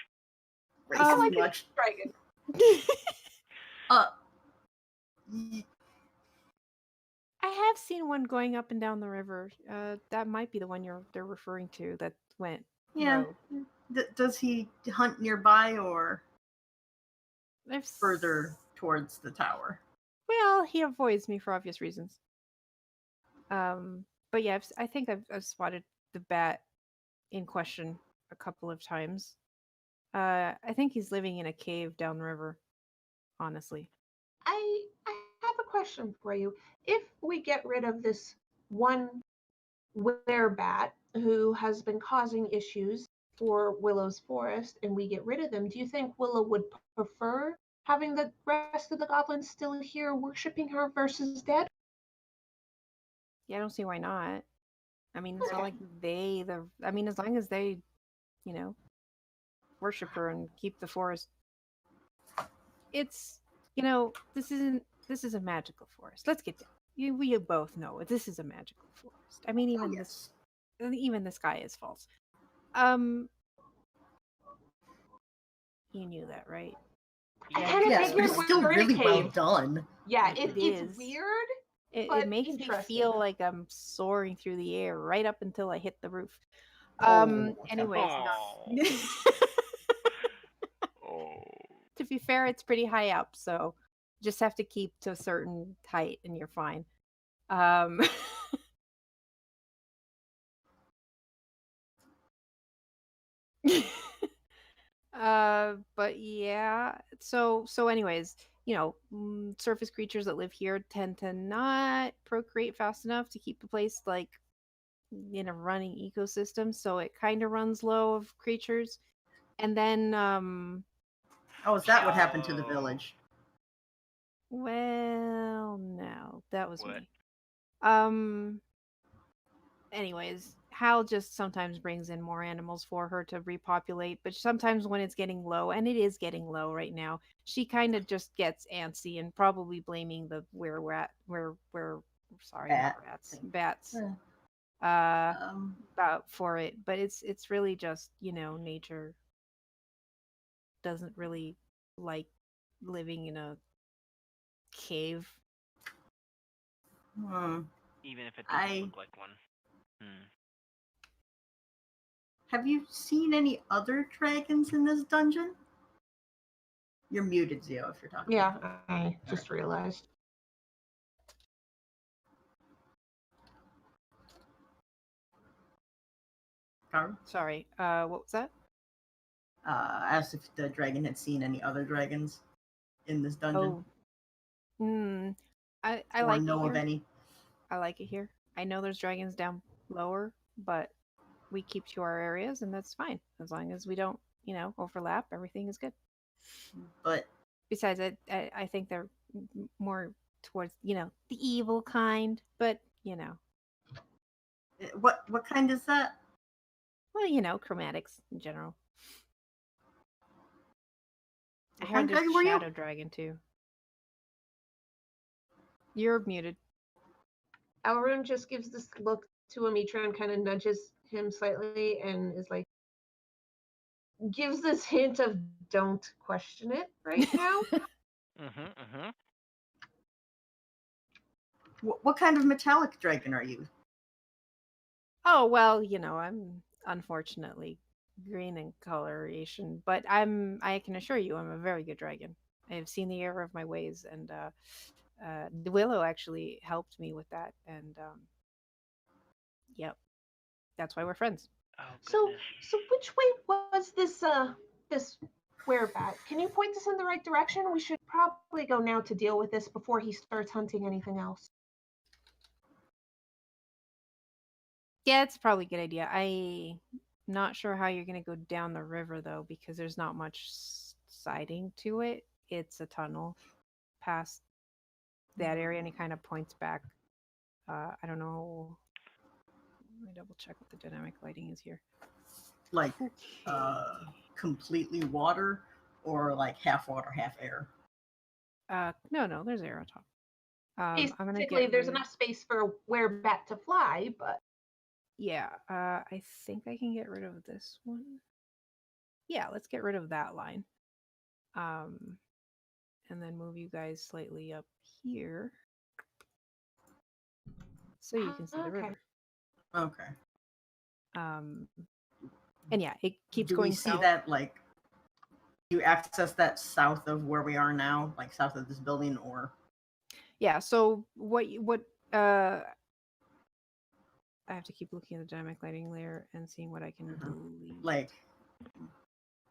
Racist like much. Dragon. I have seen one going up and down the river. That might be the one they're referring to that went Yeah. low. Does he hunt nearby or I've further towards the tower? Well, he avoids me for obvious reasons. But yeah, I think I've spotted the bat in question a couple of times. I think he's living in a cave down the river. Honestly, I have a question for you. If we get rid of this one werebat who has been causing issues for Willow's forest, and we get rid of them, do you think Willow would prefer having the rest of the goblins still here worshiping her versus dead? yeah, I don't see why not. I mean, it's not Okay. like I mean, as long as they, worship her and keep the forest. It's this is a magical forest. Let's get down. We both know this is a magical forest. I mean, even the sky is false. You knew that, right? I kind of Yes, but figured it's still we're in a really well cave. done. Yeah, It it's is. weird. It but makes me interesting. feel like I'm soaring through the air right up until I hit the roof. Oh, Anyways, Oh. Oh. to be fair, it's pretty high up, so just have to keep to a certain height and you're fine. But yeah, so anyways, surface creatures that live here tend to not procreate fast enough to keep the place like in a running ecosystem, so it kind of runs low of creatures. And then Oh, is that what happened to the village? well, no, that was What? me. Anyways, Hal just sometimes brings in more animals for her to repopulate, but sometimes when it's getting low, and it is getting low right now, she kind of just gets antsy and probably blaming the sorry, Bat. not rats, bats. Yeah. About for it, but it's really just nature doesn't really like living in a cave. Even if it doesn't I look like one. have you seen any other dragons in this dungeon? You're muted, Zio, if you're talking. Yeah, I just realized. Carl? Sorry. What was that? Asked if the dragon had seen any other dragons in this dungeon. Oh. I or like know it of here. any. I like it here. I know there's dragons down lower, but we keep to our areas, and that's fine as long as we don't, overlap. Everything is good. But Besides, I think they're more towards, the evil kind, but what kind is that? well, chromatics in general. I What heard kind of there's dragon a were you? shadow dragon too. You're muted. Alrune just gives this look to Amitra and kind of nudges him slightly and is like, gives this hint of don't question it right now. What kind of metallic dragon are you? Oh, well, I'm unfortunately green in coloration, but I can assure you I'm a very good dragon. I have seen the error of my ways, and Wyllow actually helped me with that, and yep, that's why we're friends. Oh, So goodness. which way was this werebat? Can you point us in the right direction? We should probably go now to deal with this before he starts hunting anything else. Yeah, it's probably a good idea. I'm not sure how you're going to go down the river, though, because there's not much siding to it. It's a tunnel past that area, and it kind of points back. I don't know. Let me double check what the dynamic lighting is here. Like Okay. completely water or like half water, half air? No, there's air on top. I'm gonna Basically, get there's rid. enough space for a werebat to fly, but Yeah, I think I can get rid of this one. Yeah, let's get rid of that line. And then move you guys slightly up here so you can see the river. Okay. And yeah, it keeps Do going we see south. that, like, you access that south of where we are now, like south of this building, or? Yeah, so what I have to keep looking at the dynamic lighting layer and seeing what I can delete. Like,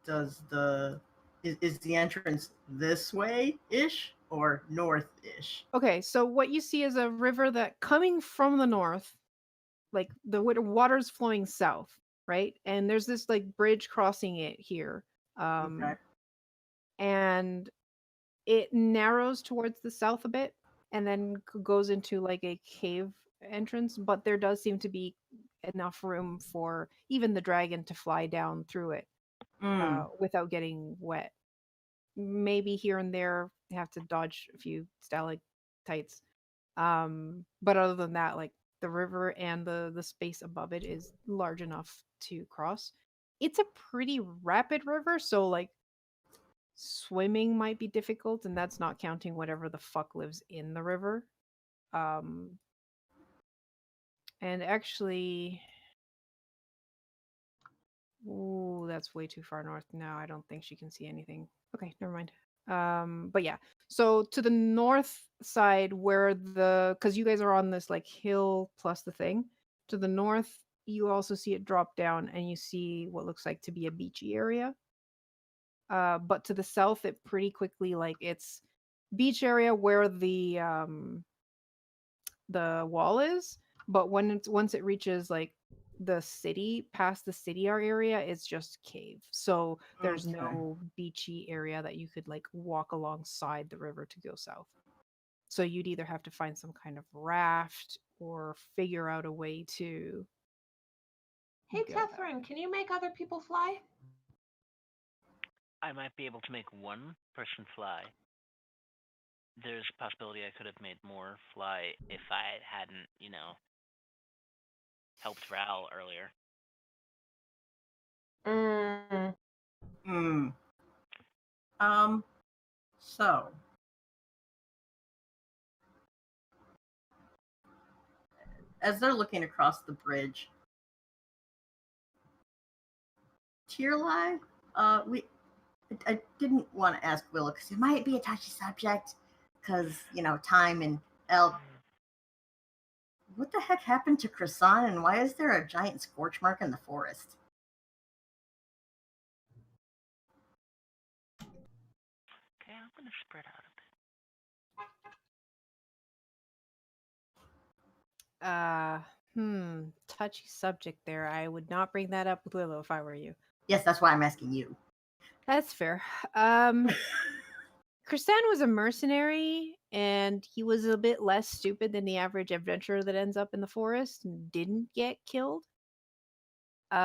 is the entrance this way-ish or north-ish? Okay, so what you see is a river that coming from the north, like the water's flowing south, right? And there's this like bridge crossing it here. Okay. And it narrows towards the south a bit and then goes into like a cave entrance, but there does seem to be enough room for even the dragon to fly down through it without getting wet. Maybe here and there have to dodge a few stalactites, but other than that, like the river and the space above it is large enough to cross. It's a pretty rapid river, so like swimming might be difficult, and that's not counting whatever the fuck lives in the river. And actually, ooh, that's way too far north now. I don't think she can see anything. Okay, never mind. But yeah, so to the north side where because you guys are on this like hill plus the thing, to the north you also see it drop down and you see what looks like to be a beachy area. But to the south it pretty quickly, like, it's beach area where the wall is, but once it reaches like the city, past the city area, it's just cave. So there's Okay. no beachy area that you could like walk alongside the river to go south. So you'd either have to find some kind of raft or figure out a way to hey, go that Catherine, can you make other people fly? I might be able to make one person fly. There's a possibility I could have made more fly if I hadn't, helped Ral earlier. So as they're looking across the bridge, Tierlai, I didn't want to ask Wyllow because it might be a touchy subject, because time and elk. What the heck happened to Croissant, and why is there a giant scorch mark in the forest? Okay, I'm gonna spread out a bit. Touchy subject there. I would not bring that up with Wyllow if I were you. Yes, that's why I'm asking you. That's fair. Kristan was a mercenary, and he was a bit less stupid than the average adventurer that ends up in the forest and didn't get killed. He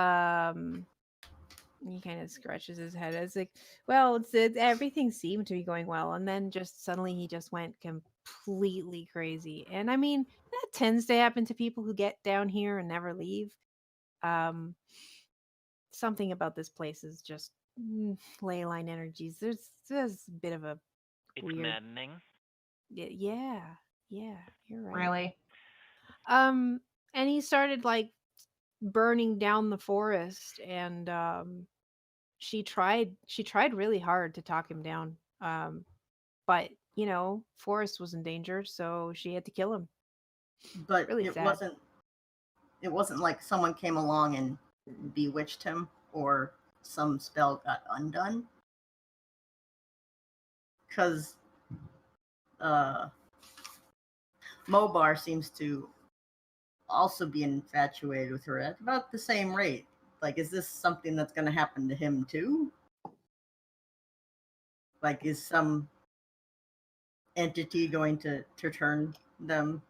kind of scratches his head. It's like, well, everything seemed to be going well, and then just suddenly he just went completely crazy. And I mean, that tends to happen to people who get down here and never leave. Something about this place is just ley line energies. There's a bit of a It's weird. maddening. Yeah, you're right. Really? And he started like burning down the forest, and she tried really hard to talk him down. But forest was in danger, so she had to kill him. But Really it sad. wasn't like someone came along and bewitched him, or some spell got undone. Because Mobar seems to also be infatuated with her at about the same rate. Like, is this something that's going to happen to him too? Like, is some entity going to turn them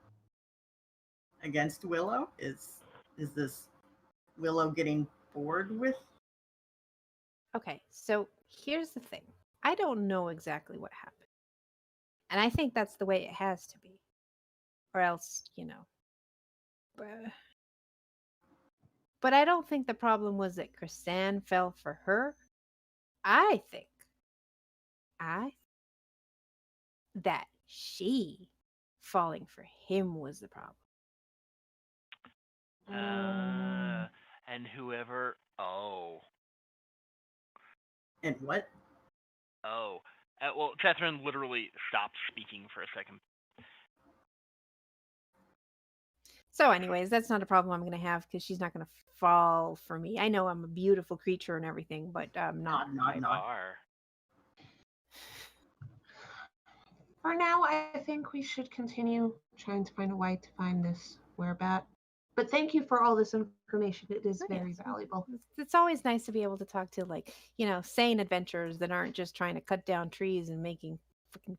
against Wyllow? Is this Wyllow getting bored with? Okay, so here's the thing. I don't know exactly what happened. And I think that's the way it has to be. Or else, But I don't think the problem was that Krisan fell for her. I think that she falling for him was the problem. And whoever. Oh. And what? Oh. Well, Catherine literally stopped speaking for a second. So, anyways, that's not a problem I'm going to have because she's not going to fall for me. I know I'm a beautiful creature and everything, but not. Are. For now, I think we should continue trying to find a way to find this werebat. But thank you for all this information. It is very valuable. It's always nice to be able to talk to, like, sane adventurers that aren't just trying to cut down trees and making freaking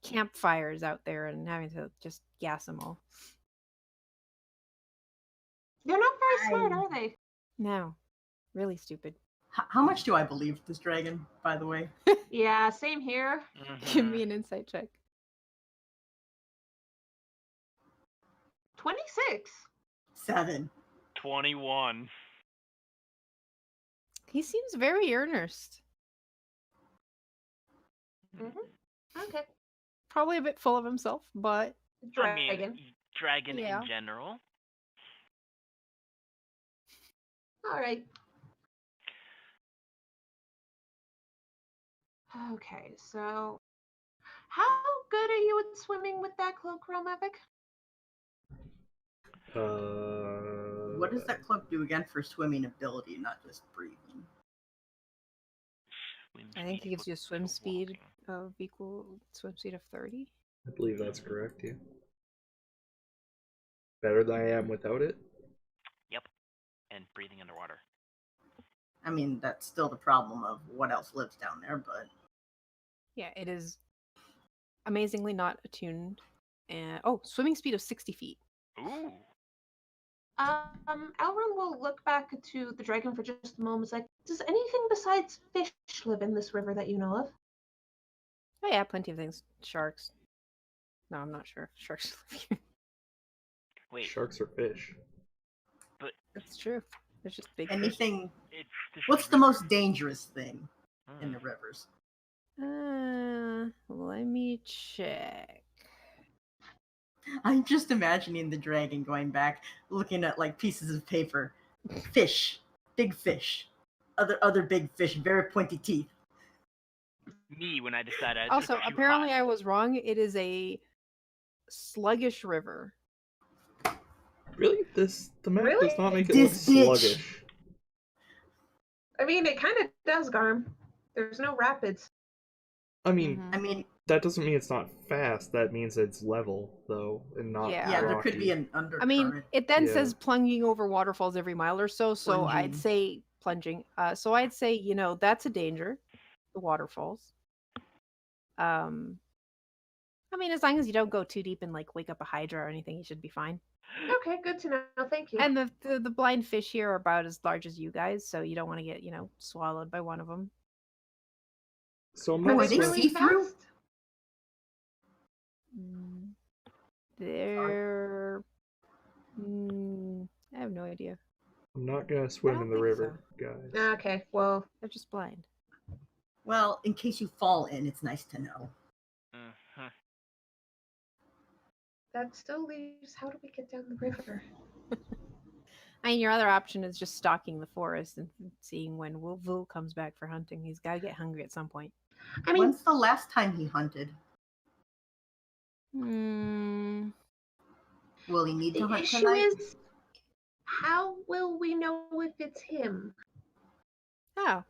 campfires out there and having to just gas them all. They're not very smart, are they? No, really stupid. How much do I believe this dragon, by the way? Yeah, same here. Give me an insight check. 26. 7. 21. He seems very earnest. Okay. Probably a bit full of himself, but Dragon. I mean, dragon Yeah. in general. All right. Okay, so how good are you at swimming with that cloak, Realmavic? What does that cloak do again for swimming ability, not just breathing? I think it gives you a swim speed of equal swim speed of 30. I believe that's correct, yeah. Better than I am without it. Yep. And breathing underwater. I mean, that's still the problem of what else lives down there, but... Yeah, it is amazingly not attuned. And swimming speed of 60 feet. Ooh. Elrond will look back to the dragon for just a moment. It's like, does anything besides fish live in this river that you know of? Oh yeah, plenty of things. Sharks. No, I'm not sure if sharks live here. Wait. Sharks are fish. But That's true. There's just big fish. Anything... it's What's the most dangerous thing in the rivers? Let me check. I'm just imagining the dragon going back, looking at like pieces of paper. Fish, big fish, other big fish, very pointy teeth. Me when I decided Also, it's too apparently hot. I was wrong. It is a sluggish river. Really? The map Really? does not make it look This bitch. sluggish. I mean, it kind of does, Garm. There's no rapids. I mean, Mhm. I mean, that doesn't mean it's not fast. That means it's level, though, and not Yeah. yeah, rocky. there could be an undercurrent. I mean, it then Yeah. says plunging over waterfalls every mile or so. So I'd Plunging. say plunging. So I'd say that's a danger. The waterfalls. I mean, as long as you don't go too deep and like wake up a hydra or anything, you should be fine. Okay, good to know. Thank you. And the blind fish here are about as large as you guys, so you don't want to get swallowed by one of them. So I'm Are not Are they they sure. really see-through? fast? They're. I have no idea. I'm not gonna swim don't in the think river, guys. Okay, well, They're just blind. Well, in case you fall in, it's nice to know. Mhm. that still leaves. How do we get down the river? I mean, your other option is just stalking the forest and seeing when Wyldwood comes back for hunting. He's got to get hungry at some point. I mean, When's the last time he hunted? Hmm. Will he need the to hunt issue tonight? is, how will we know if it's him? Oh.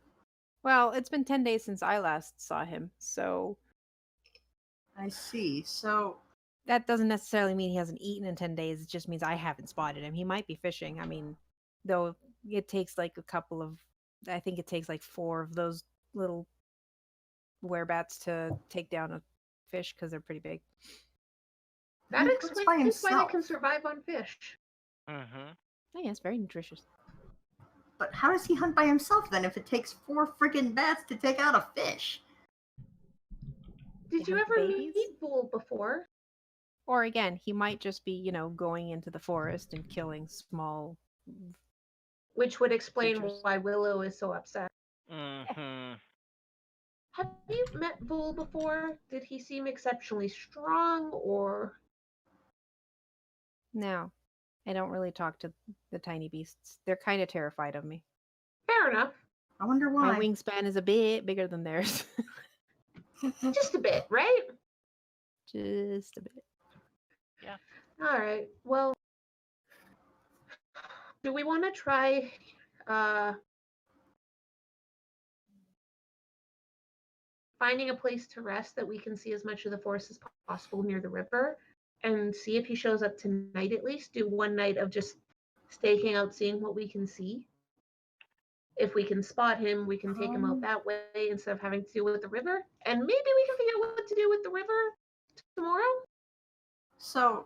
Well, it's been 10 days since I last saw him, so I see. So, that doesn't necessarily mean he hasn't eaten in 10 days. It just means I haven't spotted him. He might be fishing. I mean, though it takes like I think it takes like 4 of those little werebats to take down a fish because they're pretty big. That he hunts by explains why they himself. can survive on fish. Mhm. Oh, yeah, it's very nutritious. But how does he hunt by himself then if it takes 4 friggin' bats to take out a fish? Did They you hunt the ever babies? meet Bull before? Or again, he might just be, going into the forest and killing small. Which would explain Creatures. why Wyllow is so upset. Mhm. Have you met Bull before? Did he seem exceptionally strong or? No, I don't really talk to the tiny beasts. They're kind of terrified of me. Fair enough. I wonder My why. wingspan is a bit bigger than theirs. Just a bit, right? Just a bit. All right. Well, do we want to try finding a place to rest that we can see as much of the forest as possible near the river and see if he shows up tonight at least? Do one night of just staking out, seeing what we can see. If we can spot him, we can take him out that way instead of having to deal with the river. And maybe we can figure out what to do with the river tomorrow. So,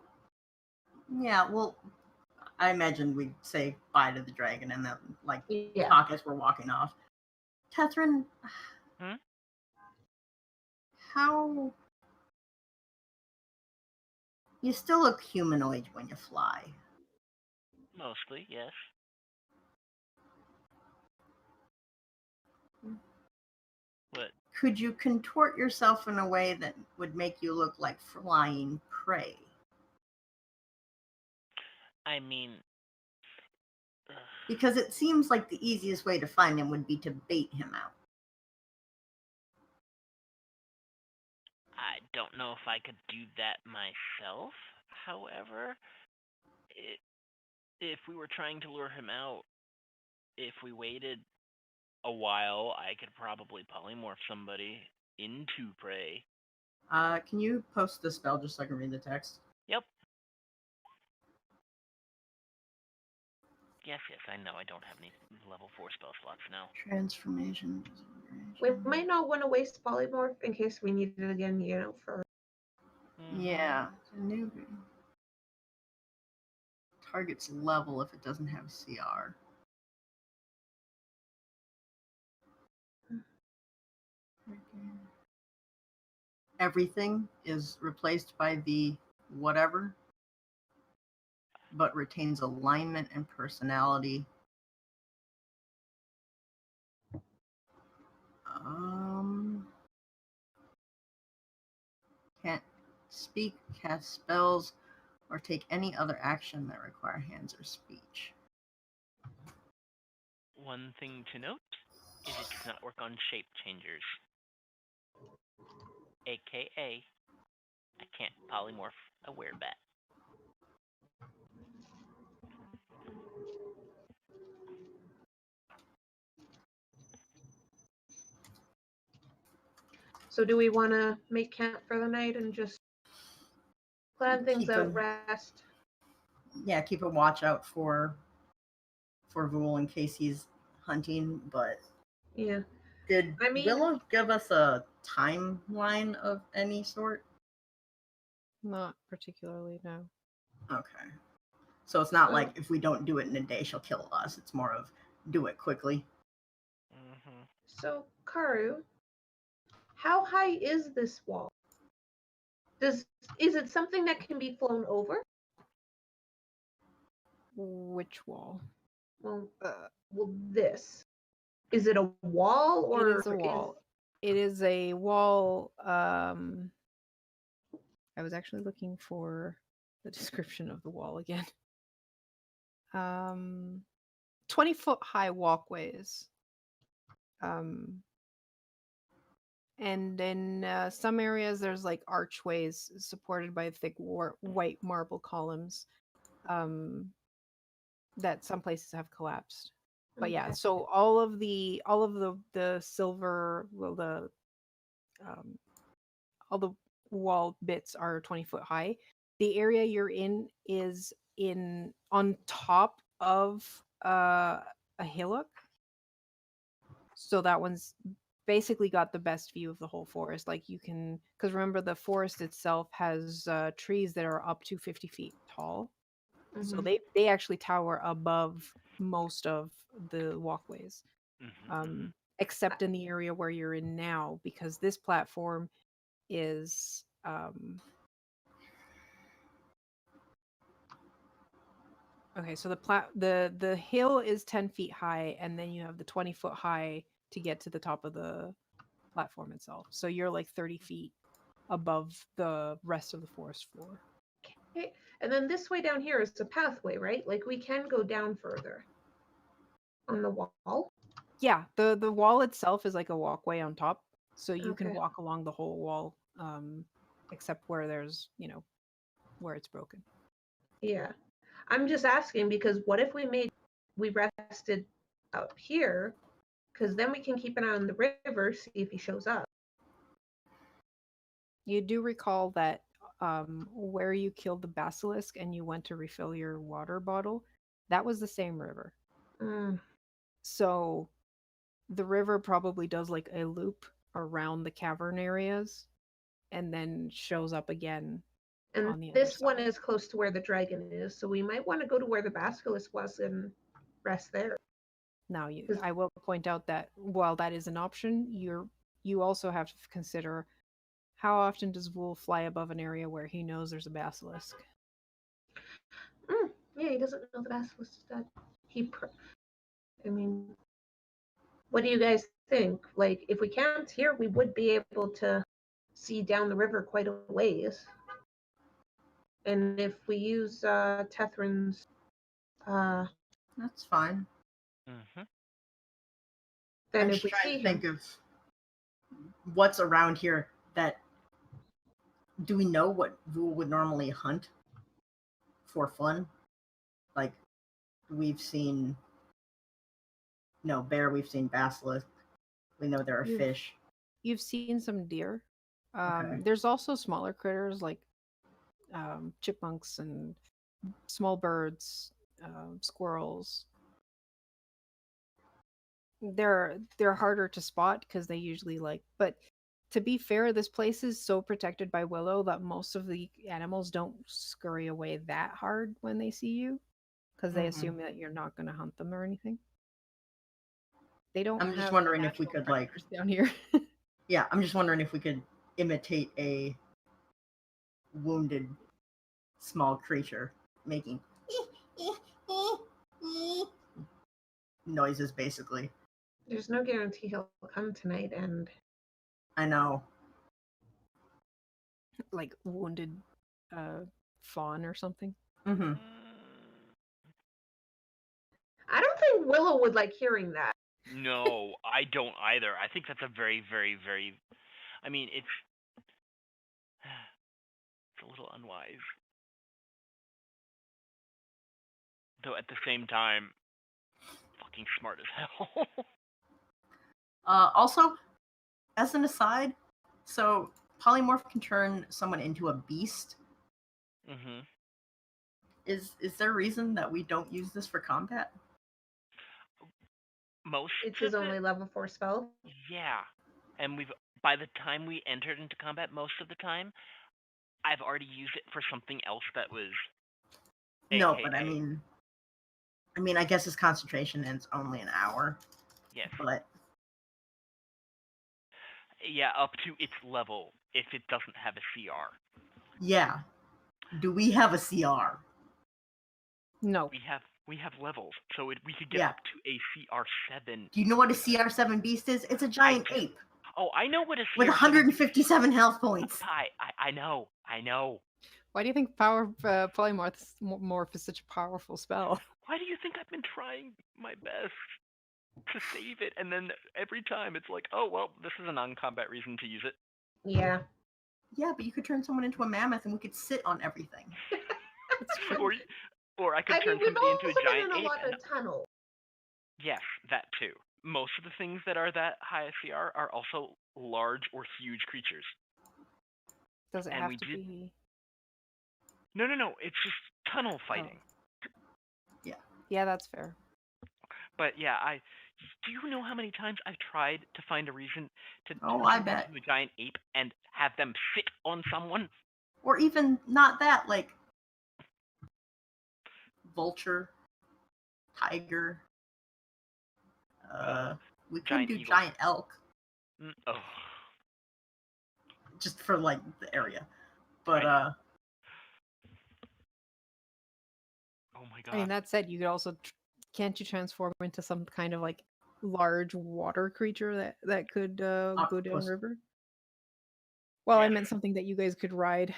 yeah, well, I imagine we'd say bye to the dragon and then, like, Yeah. talk as we're walking off. Catherine, Hmm? how... You still look humanoid when you fly. Mostly, yes. What? Could you contort yourself in a way that would make you look like flying prey? I mean, ugh, Because it seems like the easiest way to find him would be to bait him out. I don't know if I could do that myself. However, if we were trying to lure him out, if we waited a while, I could probably polymorph somebody into prey. Can you post the spell just so I can read the text? Yep. Yes, I know. I don't have any level 4 spell slots now. Transformation. We might not want to waste polymorph in case we need it again, for. Yeah. New target's level if it doesn't have CR. Everything is replaced by the whatever, but retains alignment and personality. Can't speak, cast spells, or take any other action that require hands or speech. One thing to note is it does not work on shape changers. AKA, I can't polymorph a werebat. So do we want to make camp for the night and just plan things Keep out, them- rest? Yeah, keep a watch out for Vul in case he's hunting, but Yeah. did I mean- Wyllow give us a timeline of any sort? Not particularly, no. Okay. So it's not like if we don't do it in a day, she'll kill us. It's more of do it quickly. Mm-hmm. So, Karu, how high is this wall? Is it something that can be flown over? Which wall? Well, Uh, this. Is it a wall or it is a wall. It is a wall. I was actually looking for the description of the wall again. 20-foot high walkways. And in some areas, there's like archways supported by thick white marble columns that some places have collapsed. But yeah, Okay. so all of the silver, well, all the wall bits are 20-foot high. The area you're in is on top of a hillock. So that one's basically got the best view of the whole forest. Like you can, because remember the forest itself has trees that are up to 50 feet tall. So Mhm. they actually tower above most of the walkways, Mm-hmm. except in the area where you're in now, because this platform is okay. So the hill is 10 feet high, and then you have the 20-foot high to get to the top of the platform itself. So you're like 30 feet above the rest of the forest floor. Okay. And then this way down here is a pathway, right? Like we can go down further on the wall. Yeah, the wall itself is like a walkway on top, so you can Okay. walk along the whole wall, except where there's where it's broken. Yeah. I'm just asking because what if we rested out here? Because then we can keep an eye on the river, see if he shows up. You do recall that where you killed the basilisk and you went to refill your water bottle, that was the same river. Mm. So the river probably does like a loop around the cavern areas and then shows up again And on the other this one side. is close to where the dragon is, so we might want to go to where the basilisk was and rest there. Now, Is- I will point out that while that is an option, you also have to consider how often does Vul fly above an area where he knows there's a basilisk. Yeah, he doesn't know the basilisk is dead. I mean, what do you guys think? Like, if we camped here, we would be able to see down the river quite a ways. And if we use Tethrin's, That's fine. Mm-hmm. then I'm if just we trying see to him, think of what's around here that. Do we know what Vul would normally hunt for fun? Like, we've seen bear, we've seen basilisk. We know there are fish. You've seen some deer. Okay. There's also smaller critters like chipmunks and small birds, squirrels. They're harder to spot because they usually but to be fair, this place is so protected by Wyllow that most of the animals don't scurry away that hard when they see you because they Mhm. assume that you're not going to hunt them or anything. They don't I'm just have wondering if we natural could, like- predators down here. Yeah, I'm just wondering if we could imitate a wounded small creature making noises, basically. there's no guarantee he'll come tonight. And I know. Like wounded fawn or something. Mm-hmm. Mm, I don't think Willow would like hearing that. no, I don't either. I think that's a very, very, very. I mean, it's it's a little unwise, though. At the same time, fucking smart as hell. Also, as an aside, so polymorph can turn someone into a beast. hmm Is there a reason that we don't use this for combat? Most It's of his only it, level 4 spell. yeah. And by the time we entered into combat, most of the time, I've already used it for something else that was. No, AKA, but I mean, I guess his concentration ends only an hour, yes, but yeah, up to its level if it doesn't have a CR. yeah. Do we have a CR? No. We have levels, so we could get Yeah. up to a CR7. Do you know what a CR7 beast is? It's a giant do. ape Oh, I know what a CR7 with 157 health points. I know. Why do you think power polymorph is such a powerful spell? Why do you think I've been trying my best to save it, and then every time it's like, oh well, this is a non-combat reason to use it. Yeah. Yeah, but you could turn someone into a mammoth and we could sit on everything. It's true. Or I could turn we've somebody into also a giant been in a ape. lot of tunnel. Yes, that too. Most of the things that are that high CR are also large or huge creatures. Does it And have we to did- be? No, it's just tunnel fighting. Yeah, that's fair. But yeah, do you know how many times I've tried to find a reason to Oh, turn I somebody bet. into a giant ape and have them sit on someone? Or even not that, like vulture, tiger. We could giant do eagle. giant elk Oh, just for like the area. But oh my god. I mean, that said, you could also can't you transform into some kind of like large water creature that could go Octopus. downriver? Well, I Yeah. meant something that you guys could ride.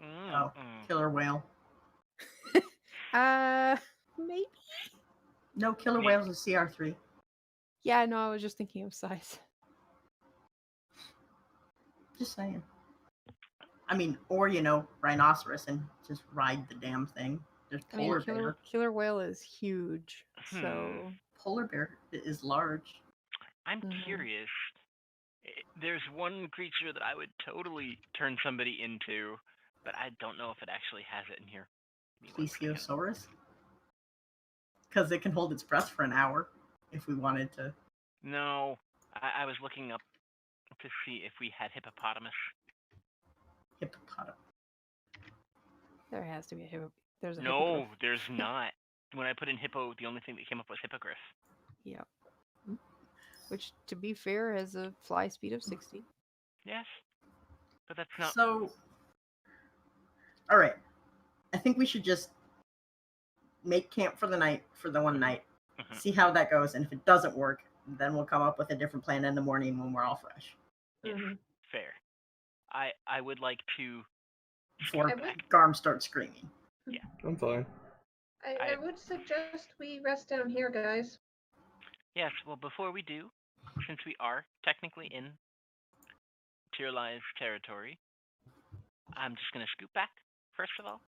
Oh, killer whale. Maybe. No, killer Maybe. whales is CR3. Yeah, no, I was just thinking of size. Just saying. I mean, or rhinoceros and just ride the damn thing. There's I mean, polar bear. killer whale is huge, so Polar bear is large. I'm curious. There's one creature that I would totally turn somebody into, but I don't know if it actually has it in here. Give me 1 second. Plesiosaurus? Because it can hold its breath for an hour if we wanted to. No, I was looking up to see if we had hippopotamus. Hippopotamus. there has to be a hippo. There's a No, hippogriff. there's not. When I put in hippo, the only thing that came up was hippogriff. Yeah. Which, to be fair, has a fly speed of 60. Yes, but that's not. So, all right. I think we should just make camp for the night, for the one night, see how that goes, and if it doesn't work, then we'll come up with a different plan in the morning when we're all fresh. Yes, fair. I would like to. Before I would- Garm starts screaming. Yeah. I'm fine. I would suggest we rest down here, guys. Yes, well, before we do, since we are technically in Tyrli's territory, I'm just going to scoot back, first of all.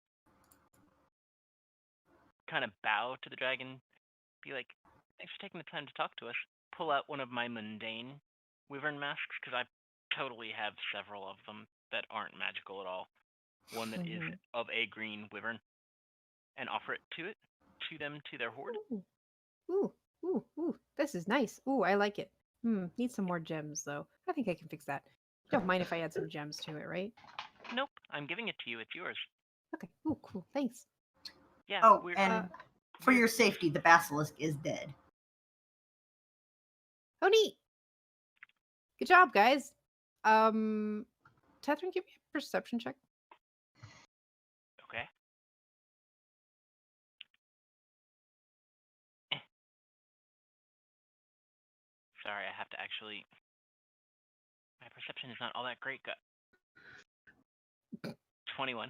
Kind of bow to the dragon, be like, thanks for taking the time to talk to us. Pull out one of my mundane wyvern masks, because I totally have several of them that aren't magical at all. One that is of a green wyvern, and offer it to them, to their horde. Ooh, this is nice. Ooh, I like it. Need some more gems, though. I think I can fix that. You don't mind if I add some gems to it, right? Nope, I'm giving it to you. It's yours. Okay. Ooh, cool. Thanks. Yeah. Oh, we're, and for your safety, the basilisk is dead. Oh, neat. Good job, guys. Catherine, give me a perception check. Okay. Sorry, I have to actually. My perception is not all that great. 21.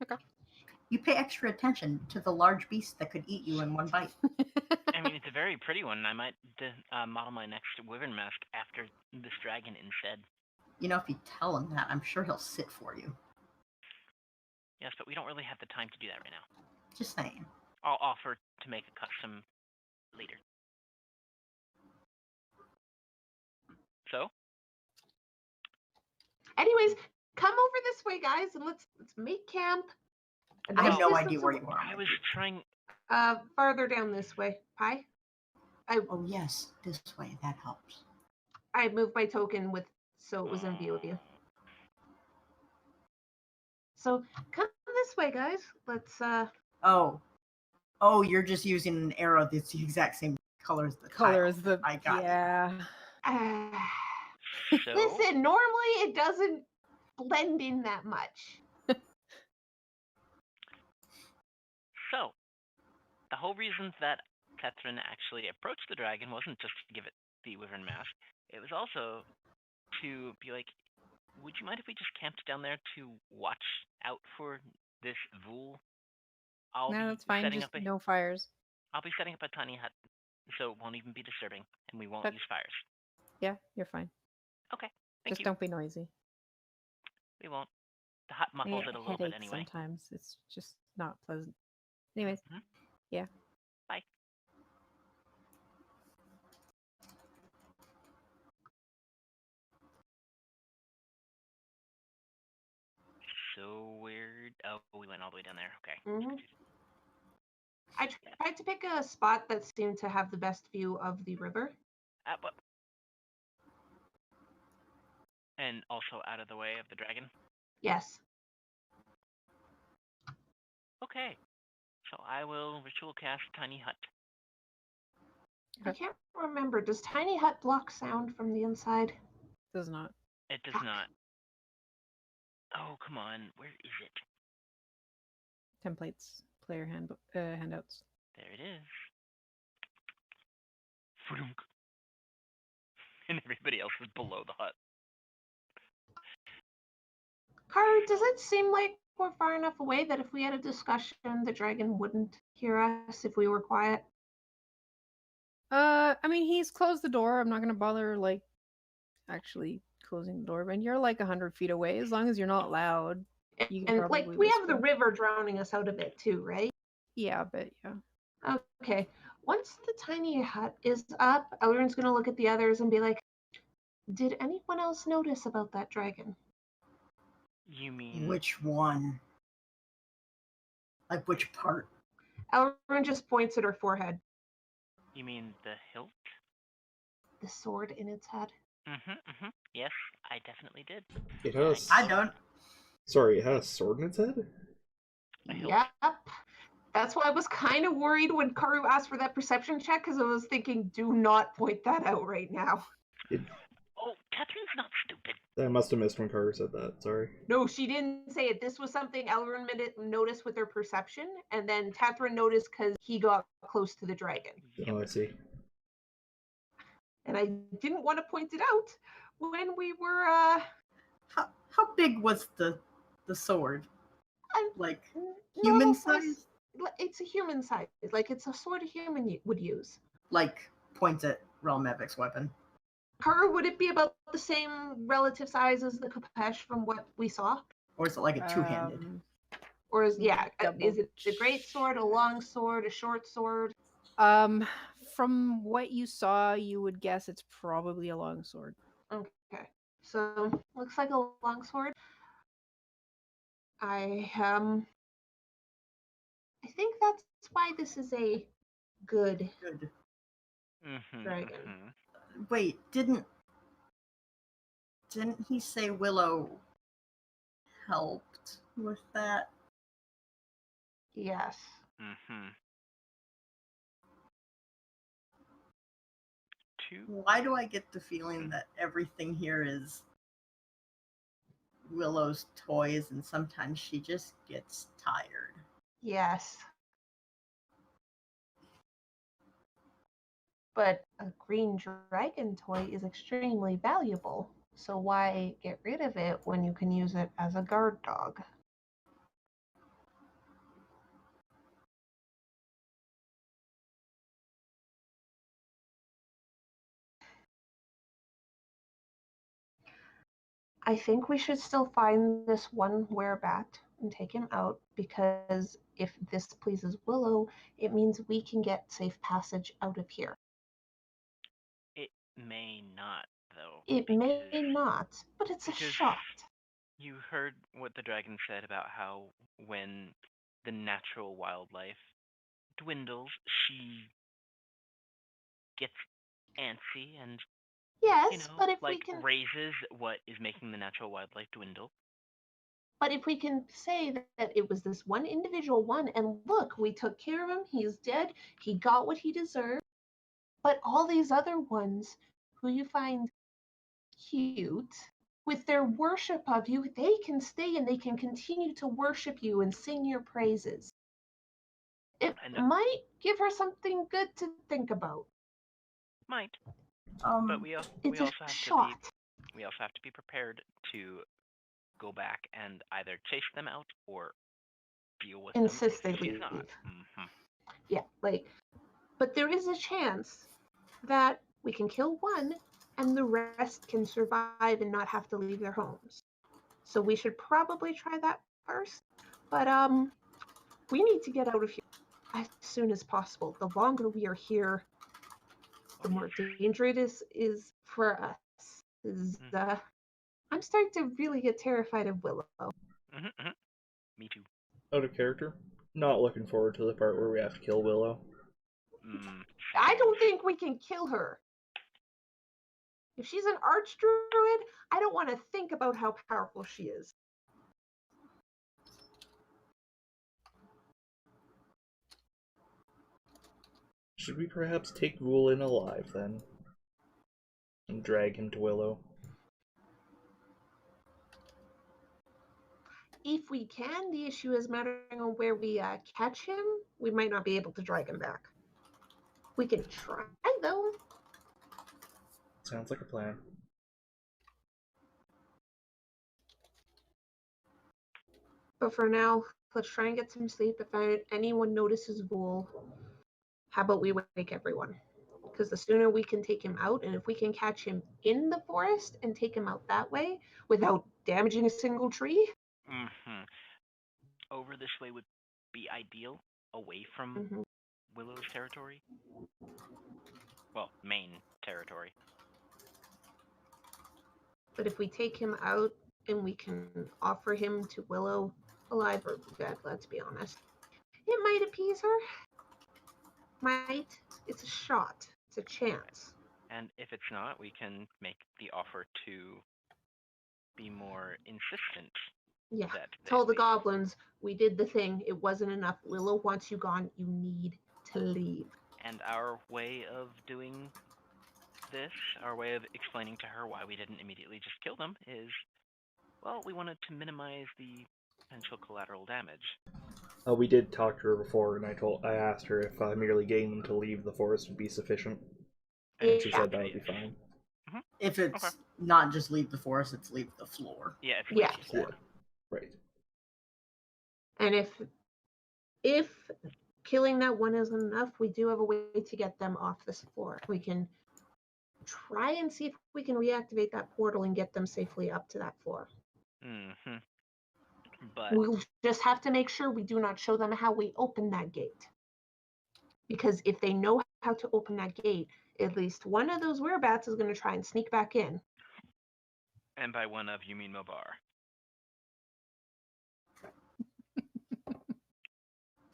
Okay. You pay extra attention to the large beast that could eat you in one bite. I mean, it's a very pretty one. I might model my next wyvern mask after this dragon instead. You know, if you tell him that, I'm sure he'll sit for you. Yes, but we don't really have the time to do that right now. Just saying. I'll offer to make a custom later. So? Anyways, come over this way, guys, and let's make camp. I have no Nice idea distance where you are. I was trying... farther down this way. Pie? Oh, yes, this way. That helps. I moved my token so it was in view of you. So come this way, guys. Let's Oh, you're just using an arrow that's the exact same color as the tile. I got yeah. So? Listen, normally it doesn't blend in that much. So, the whole reason that Catherine actually approached the dragon wasn't just to give it the wyvern mask. It was also to be like, would you mind if we just camped down there to watch out for this Vul? No, that's fine. Just no fires. I'll be setting up a tiny hut, so it won't even be disturbing, and we won't use fires. Yeah, you're fine. Okay, thank Just you. don't be noisy. We won't. The hut muffles it a little bit anyway. Sometimes it's just not pleasant. Anyways, yeah. Bye. So weird. Oh, we went all the way down there. Okay. Mm-hmm. I tried to pick a spot that seemed to have the best view of the river. And also out of the way of the dragon? Yes. Okay. So I will ritual cast Tiny Hut. I can't remember. Does Tiny Hut block sound from the inside? Does not. It does not. Oh, come on. Where is it? Templates, player handouts. There it is. Fudunk. And everybody else is below the hut. Karu, does it seem like we're far enough away that if we had a discussion, the dragon wouldn't hear us if we were quiet? I mean, he's closed the door. I'm not gonna bother actually closing the door. But you're 100 feet away. As long as you're not loud, you can probably we have the whisper. river drowning us out of it too, right? Yeah, but yeah. Okay. Once the tiny hut is up, Elrond's gonna look at the others and be like, "Did anyone else notice about that dragon?" You mean which one? Like which part? Elrond just points at her forehead. You mean the hilt? The sword in its head. Yes, I definitely did. It has. I don't. Sorry, it had a sword in its head? Yep. That's why I was kind of worried when Karu asked for that perception check, because I was thinking, do not point that out right now. Oh, Catherine's not stupid. I must have missed when Carter said that. Sorry. No, she didn't say it. This was something Elrond noticed with her perception, and then Catherine noticed because he got close to the dragon. Oh, I see. And I didn't want to point it out when we were, How big was the sword? Like human human size? size? It's a human size. Like, it's a sword a human would use. Like points at Relmevic's weapon. Karu, would it be about the same relative size as the Kapesh from what we saw? Or is it like a two-handed? Or is it a great sword, a long sword, a short sword? From what you saw, you would guess it's probably a long sword. Okay, so looks like a long sword. I think that's why this is a good dragon. Wait, didn't he say Wyllow helped with that? Yes. Why do I get the feeling that everything here is Willow's toys and sometimes she just gets tired? Yes. But a green dragon toy is extremely valuable, so why get rid of it when you can use it as a guard dog? I think we should still find this one werebat and take him out, because if this pleases Wyllow, it means we can get safe passage out of here. It may not, though. It may not, but it's a because shot. You heard what the dragon said about how when the natural wildlife dwindles, she gets antsy and, Yes, but if we like, can, raises what is making the natural wildlife dwindle. but if we can say that it was this one individual one, and look, we took care of him, he's dead, he got what he deserved, but all these other ones who you find cute, with their worship of you, they can stay and they can continue to worship you and sing your praises. It I know. might give her something good to think about. Might, but we It's also a have shot. we also have to be prepared to go back and either chase them out or deal with Insist them they if she's leave. not. Mm-hmm. Yeah, but there is a chance that we can kill one and the rest can survive and not have to leave their homes. So we should probably try that first. But we need to get out of here as soon as possible. The longer we are here, the more dangerous it is for us. I'm starting to really get terrified of Wyllow. Mm-hmm. Me too. Out of character. Not looking forward to the part where we have to kill Wyllow. I don't think we can kill her. If she's an Arch-Druid, I don't want to think about how powerful she is. Should we perhaps take Vul in alive, then? And drag him to Wyllow? If we can, the issue is mattering on where we catch him. We might not be able to drag him back. We can try, though. Sounds like a plan. But for now, let's try and get some sleep. If anyone notices Vul, how about we wake everyone? Because the sooner we can take him out, and if we can catch him in the forest and take him out that way without damaging a single tree. Mm-hmm. Over this way would be ideal, away from Willow's territory. Well, main territory. But if we take him out and we can offer him to Wyllow, alive or dead, let's be honest, it might appease her. Might. It's a shot. It's a chance. And if it's not, we can make the offer to be more insistent. Yeah. That Tell the goblins, we did the thing. It wasn't enough. Wyllow wants you gone. You need to leave. And our way of doing this, our way of explaining to her why we didn't immediately just kill them is, well, we wanted to minimize the potential collateral damage. We did talk to her before, and I asked her if merely getting them to leave the forest would be sufficient. And she said that would be fine. Mm-hmm. If it's not just leave the forest, it's leave the floor. Yeah, it's yeah. what she said. Right. And if killing that one isn't enough, we do have a way to get them off this floor. We can try and see if we can reactivate that portal and get them safely up to that floor. Mm-hmm. But we'll just have to make sure we do not show them how we open that gate. Because if they know how to open that gate, at least one of those werebats is going to try and sneak back in. And by one of, you mean Mobar.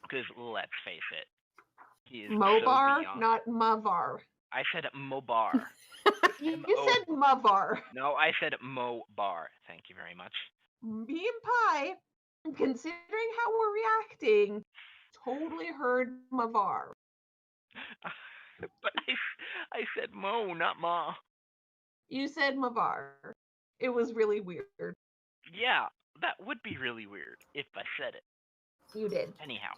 Because let's face it, he is Mobar, so beyond. not Mavar. I said Mobar. You said Mavar. No, I said Mobar. Thank you very much. Me and Pi, considering how we're reacting, totally heard Mavar. But I said Mo, not Ma. You said Mavar. It was really weird. Yeah, that would be really weird if I said it. You did. Anyhow.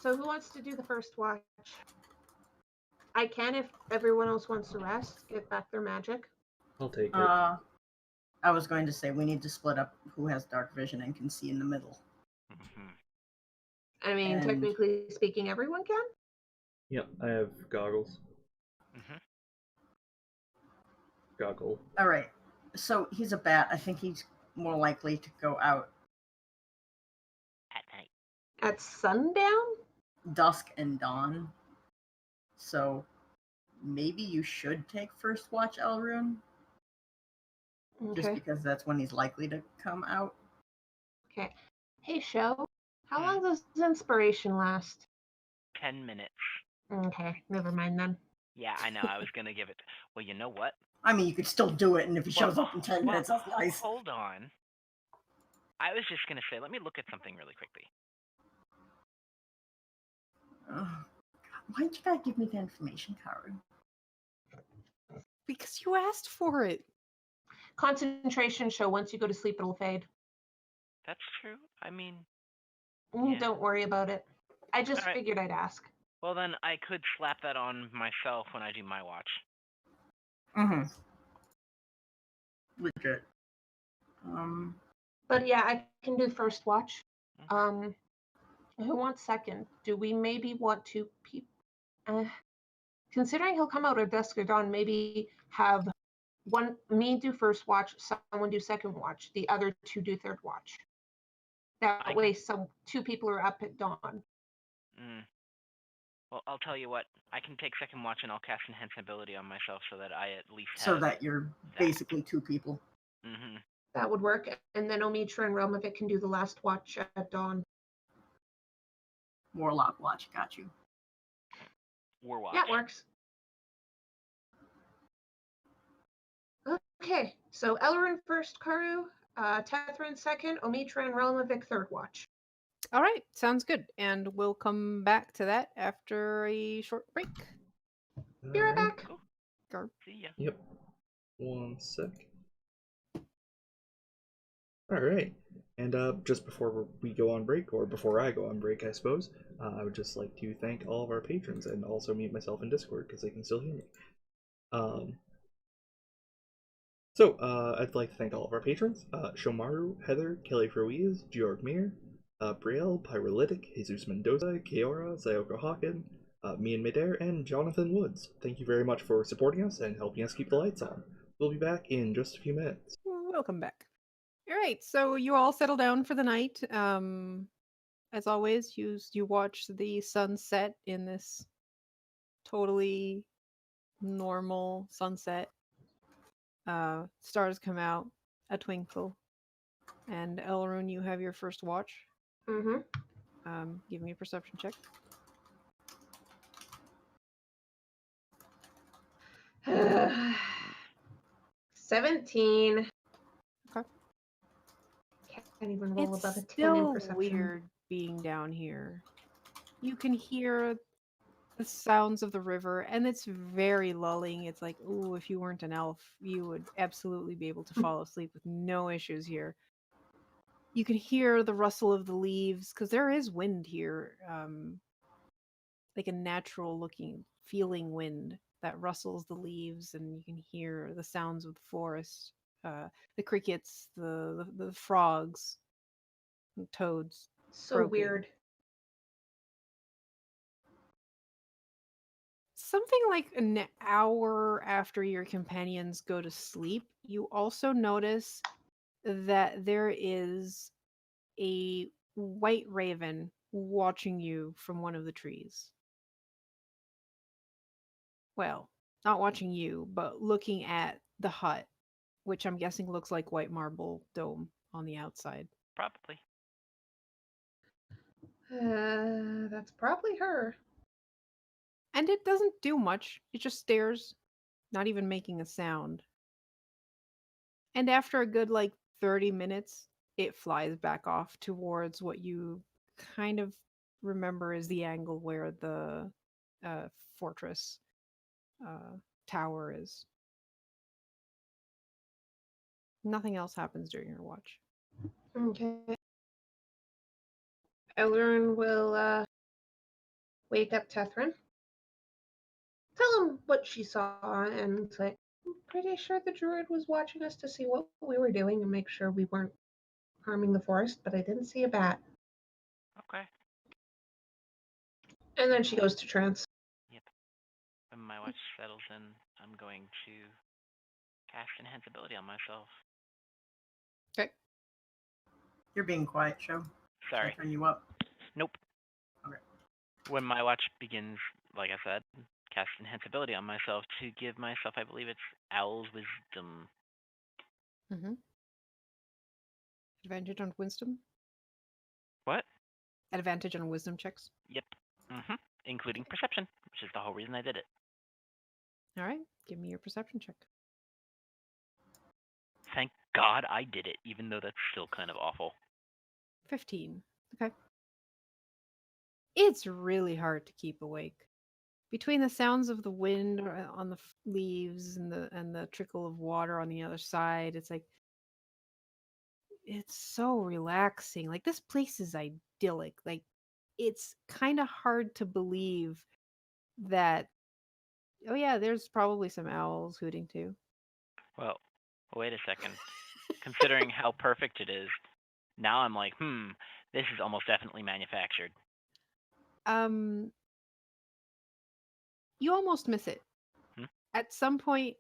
So who wants to do the first watch? I can if everyone else wants to rest, get back their magic. I'll take it. I was going to say we need to split up who has dark vision and can see in the middle. I mean, technically speaking, everyone can? Yep, I have goggles. Goggle. All right. So he's a bat. I think he's more likely to go out At night. At sundown? dusk and dawn. So maybe you should take first watch, Elrune, just Okay. because that's when he's likely to come out. Okay. Hey, show. How Hmm. long does inspiration last? 10 minutes. Okay, never mind then. Yeah, I know. I was gonna give it. Well, you know what? I mean, you could still do it, and if he shows Well, up in 10 well, minutes, that's nice. Hold on. I was just gonna say, let me look at something really quickly. Ugh. Why'd you guys give me the information card? Because you asked for it. Concentration show. Once you go to sleep, it'll fade. That's true. I mean, Yeah. Don't worry about it. I just Alright. figured I'd ask. well then I could slap that on myself when I do my watch. Mm-hmm. Legit. But yeah, I can do first watch. Mhm. Who wants second? Do we maybe want to considering he'll come out at dusk or dawn, maybe have me do first watch, someone do second watch, the other two do third watch. That way, two people are up at dawn. Well, I'll tell you what. I can take second watch and I'll cast Enhance Ability on myself so that I at least have. So that you're basically two people. Mm-hmm. That would work. And then Omitra and Realm of It can do the last watch at dawn. Warlock watch, got you. War watch. Yeah, it works. Okay, so Elrond first, Karu, Tethrin second, Omitra and Realm of It third watch. All right, sounds good. And we'll come back to that after a short break. Be right back. Cool. Garb. See ya. Yep. 1 sec. Alright. And just before we go on break, or before I go on break, I suppose, I would just like to thank all of our patrons and also mute myself in Discord because they can still hear me. So, I'd like to thank all of our patrons, Shomaru, Heather, Kelly Ruiz, Georg Mir, Brielle, Pyrolytic, Jesus Mendoza, Keora, Zayoko Hawken, me and Midair, and Jonathan Woods. Thank you very much for supporting us and helping us keep the lights on. We'll be back in just a few minutes. Welcome back. All right, so you all settle down for the night. As always, you watch the sunset in this totally normal sunset. Stars come out, a twinkle, and Elrune, you have your first watch. Mm-hmm. Give me a perception check. 17. Okay. Can't even roll above a 10 in Still perception. weird being down here. You can hear the sounds of the river, and it's very lulling. It's like, ooh, if you weren't an elf, you would absolutely be able to fall asleep with no issues here. You can hear the rustle of the leaves, because there is wind here, like a natural looking, feeling wind that rustles the leaves, and you can hear the sounds of the forest, the crickets, the frogs, and toads. So croaking. weird. Something like an hour after your companions go to sleep, you also notice that there is a white raven watching you from one of the trees. Well, not watching you, but looking at the hut, which I'm guessing looks like white marble dome on the outside. Probably. That's probably her. And it doesn't do much. It just stares, not even making a sound. And after a good 30 minutes, it flies back off towards what you kind of remember is the angle where the fortress tower is. Nothing else happens during your watch. Okay. Elrond will wake up Tethrin. Tell him what she saw and say, I'm pretty sure the druid was watching us to see what we were doing and make sure we weren't harming the forest, but I didn't see a bat. Okay. And then she goes to trance. Yep. When my watch settles in, I'm going to cast enhance ability on myself. Okay. You're being quiet, Show. Should I Sorry. turn you up? Nope. Okay. When my watch begins, like I said, cast enhance ability on myself to give myself, I believe it's Owl's Wisdom. Mm-hmm. Advantage on wisdom? What? Advantage on wisdom checks. Yep. Including perception, which is the whole reason I did it. All right. Give me your perception check. Thank God I did it, even though that's still kind of awful. 15. Okay. It's really hard to keep awake. Between the sounds of the wind on the leaves and the trickle of water on the other side, it's like it's so relaxing. Like this place is idyllic. Like it's kind of hard to believe that oh yeah, there's probably some owls hooting too. Well, wait a second. Considering how perfect it is, now I'm like, this is almost definitely manufactured. You almost miss it. At some point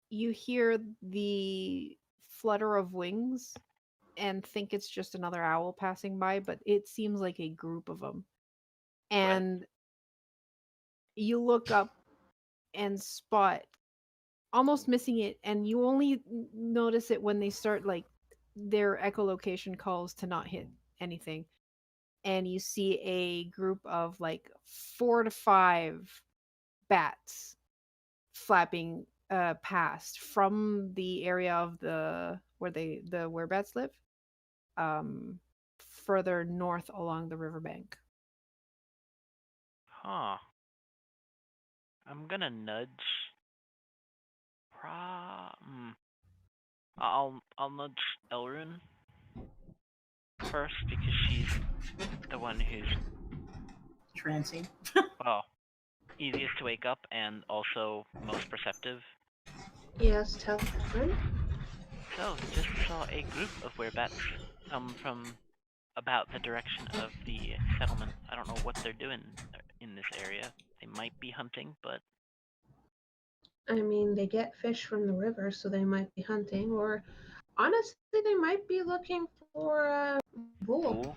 you hear the flutter of wings and think it's just another owl passing by, but it seems like a group of them. And you look up and spot almost missing it, and you only notice it when they start like their echolocation calls to not hit anything. And you see a group of like 4 to 5 bats flapping past from the area of the werebats live, further north along the riverbank. Huh. I'm gonna nudge. I'll nudge Elrune first because she's the one who's Trancing. well easiest to wake up and also most perceptive. Yes, tell her. So just saw a group of werebats come from about the direction of the settlement. I don't know what they're doing in this area. They might be hunting, but I mean, they get fish from the river, so they might be hunting, or honestly, they might be looking for a bull.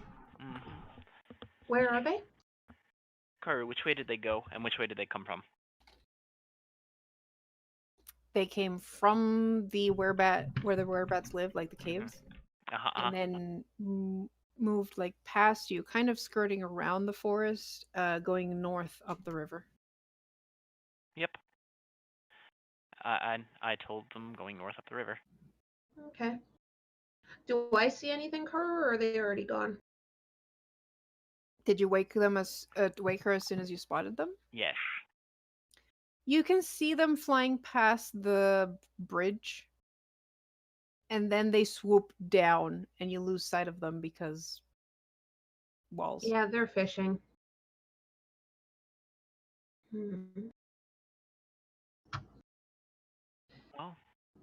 Where are they? Karu, which way did they go, and which way did they come from? They came from the werebat where the werebats live, like the caves, and then moved like past you, kind of skirting around the forest, going north up the river. Yep. I told them going north up the river. Okay. Do I see anything, Carter, or are they already gone? Did you wake her as soon as you spotted them? Yes. You can see them flying past the bridge, and then they swoop down, and you lose sight of them because walls. Yeah, they're fishing. Oh.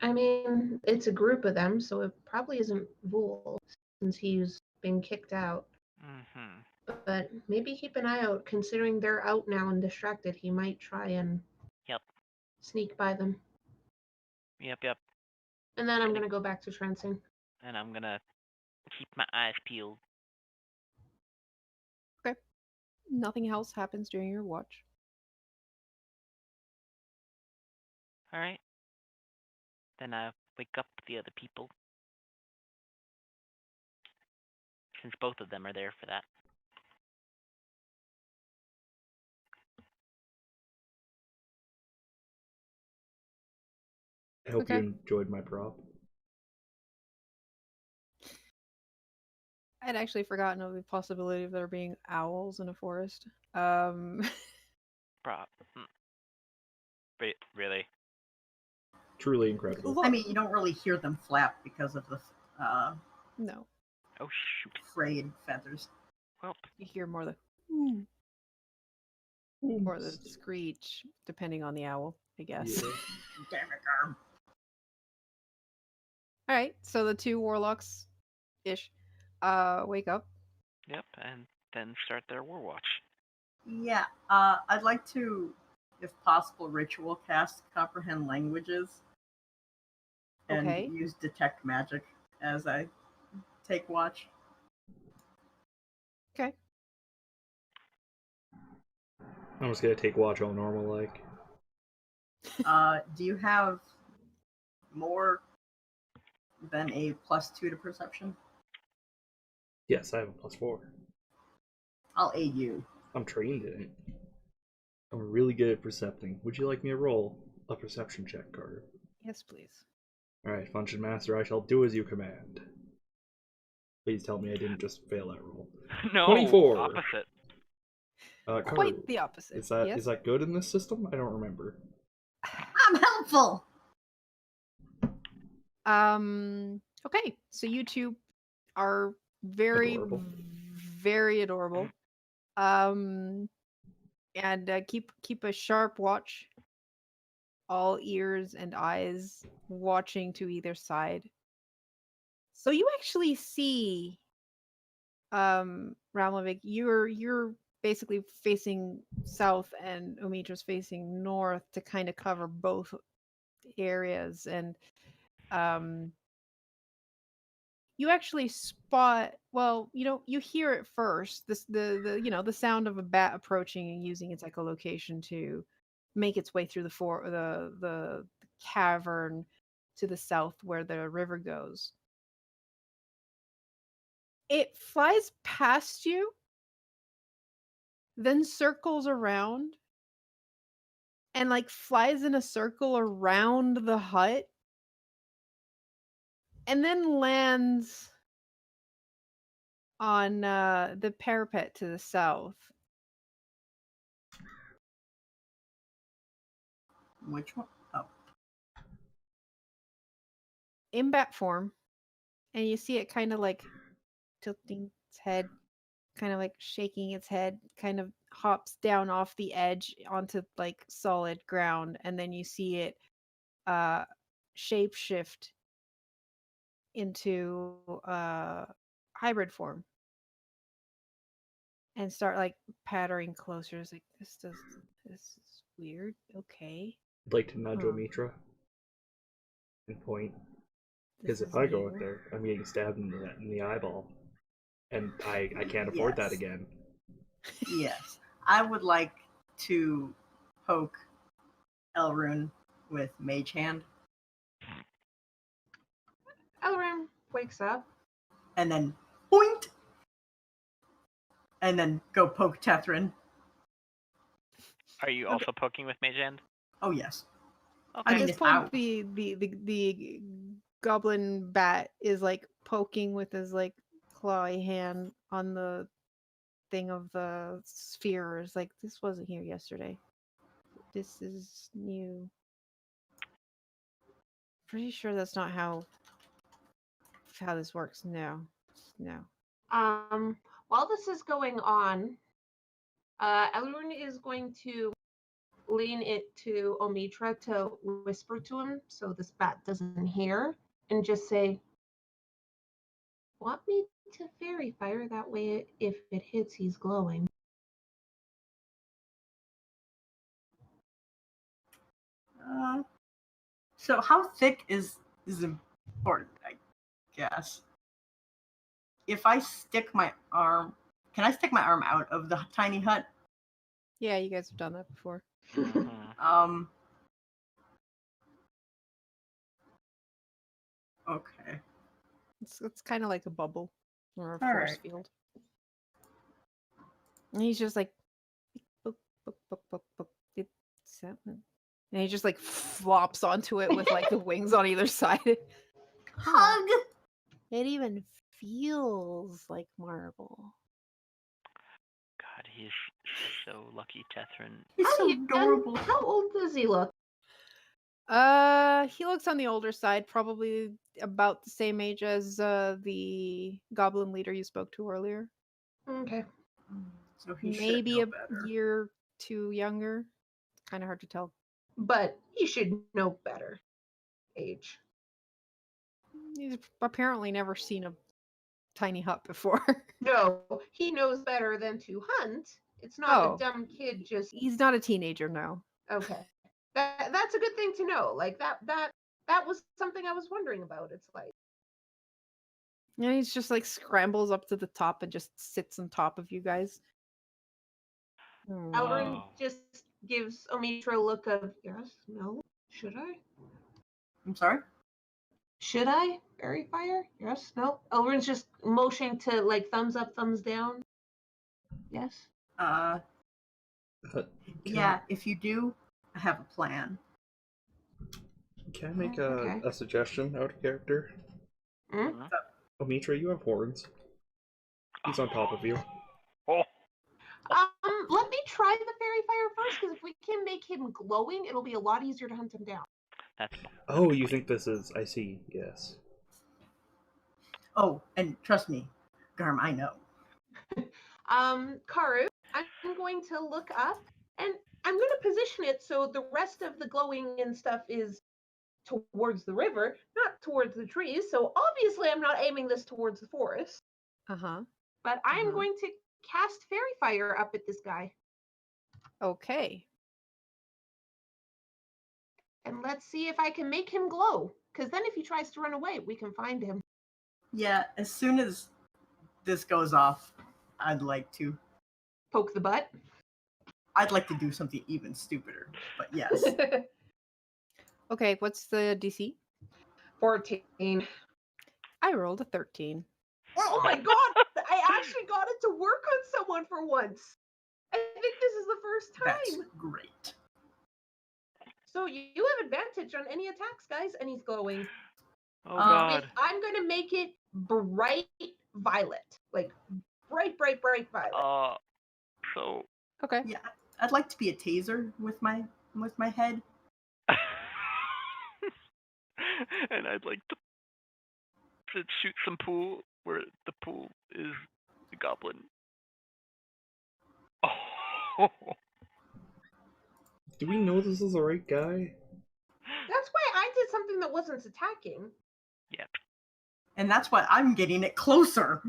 I mean, it's a group of them, so it probably isn't Vool since he's been kicked out. But maybe keep an eye out, considering they're out now and distracted. He might try and sneak by them. Yep. And then I'm going to go back to trancing. And I'm going to keep my eyes peeled. Okay. Nothing else happens during your watch. Alright. Then I wake up the other people. Since both of them are there for that. I hope you enjoyed my prop. I'd actually forgotten of the possibility of there being owls in a forest. Prop. Really? Truly incredible. Look. I mean, you don't really hear them flap because of the no. Oh shoot. Frayed feathers. Well, you hear more the or the screech, depending on the owl, I guess. Yeah. Damn it, Garm. Alright, so the two warlocks ish wake up. Yep, and then start their war watch. Yeah, I'd like to if possible, ritual cast comprehend languages and Okay. use detect magic as I take watch. Okay. I'm just gonna take watch all normal like. Do you have more than a +2 to perception? Yes, I have a +4. I'll aid you. I'm trained in it. I'm really good at percepting. Would you like me to roll a perception check, Carter? Yes, please. Alright, Function Master, I shall do as you command. Please tell me I didn't just fail that roll. No, 24. opposite. Carter, Quite the opposite. is that yes? is that good in this system? I don't remember. I'm helpful. Okay, so you two are very, Adorable. very adorable. And keep a sharp watch, all ears and eyes, watching to either side. So you actually see, Ramlavik, you're basically facing south, and Omitra's facing north to kind of cover both areas, and you actually spot, well, you hear it first, the sound of a bat approaching and using its echolocation to make its way through the cavern to the south where the river goes. It flies past you, then circles around, and like flies in a circle around the hut, and then lands on the parapet to the south. Which one? Oh, In bat form, and you see it kind of like tilting its head, kind of like shaking its head, kind of hops down off the edge onto like solid ground, and then you see it shapeshift into hybrid form and start like pattering closer. It's like this is weird. Okay. I'd like to nudge Huh. Omitra and point. Because This if is I go out new. there, I'm getting stabbed in the eyeball. And I can't afford that Yes. again. Yes. I would like to poke Elrune with Mage Hand Elrond wakes up. and then point! And then go poke Tethrin. Are you also poking with Mage Hand? Oh, yes. Okay. I At mean, this if point, I- the goblin bat is like poking with his like clawy hand on the thing of the sphere. It's like, this wasn't here yesterday. This is new. Pretty sure that's not how this works. No. While this is going on, Elrond is going to lean it to Omitra to whisper to him so this bat doesn't hear, and just say, "Want me to fairy fire? That way, if it hits, he's glowing." So how thick is important, I guess. If I stick my arm, can I stick my arm out of the tiny hut? Yeah, you guys have done that before. Mhm. Okay. It's kind of like a bubble or a All force right. field. And he's just like, book, book, book, book, book. It's happening. And he just like flops onto it with like the wings on either side. Hug! It even feels like marble. God, he's so lucky, Tethrin. He's so And adorable. how old does he look? He looks on the older side, probably about the same age as the goblin leader you spoke to earlier. Okay. So he Maybe should a know better. year or two younger. Kind of hard to tell. But he should know better. Age. He's apparently never seen a tiny hut before. No, he knows better than to hunt. It's not Oh. a dumb kid just He's not a teenager, no. Okay. That's a good thing to know. Like that was something I was wondering about. It's like, And he's just like scrambles up to the top and just sits on top of you guys. Elrin Wow. just gives Omitra a look of yes, no, should I? I'm sorry. Should I? Fairy fire? Yes, no. Elrin's just motioning to like thumbs up, thumbs down. Yes. Uh, Can, yeah. If you do, I have a plan. can I make Okay. a suggestion out of character? Hmm? Mhm. Omitra, you have horns. He's on top of you. Oh, Let me try the fairy fire first, because if we can make him glowing, it'll be a lot easier to hunt him down. that's. Oh, you think this is... I see, yes. Oh, and trust me, Garm, I know. Karu, I'm going to look up, and I'm going to position it so the rest of the glowing and stuff is towards the river, not towards the trees. So obviously I'm not aiming this towards the forest, Uh-huh. but I'm going to cast fairy fire up at this guy. Okay. And let's see if I can make him glow. Because then if he tries to run away, we can find him. Yeah, as soon as this goes off, I'd like to Poke the butt. do something even stupider. But yes. Okay, what's the DC? 14. I rolled a 13. Oh my god! I actually got it to work on someone for once. I think this is the first That's time. great. So you have advantage on any attacks, guys, and he's glowing. Oh Um, God. And I'm going to make it bright violet. Like, bright, bright, bright violet. So. Okay. Yeah, I'd like to be a taser with my head. And I'd like to shoot some pool where the pool is the goblin. Oh. Do we know this is the right guy? That's why I did something that wasn't attacking. Yep. And that's why I'm getting it closer.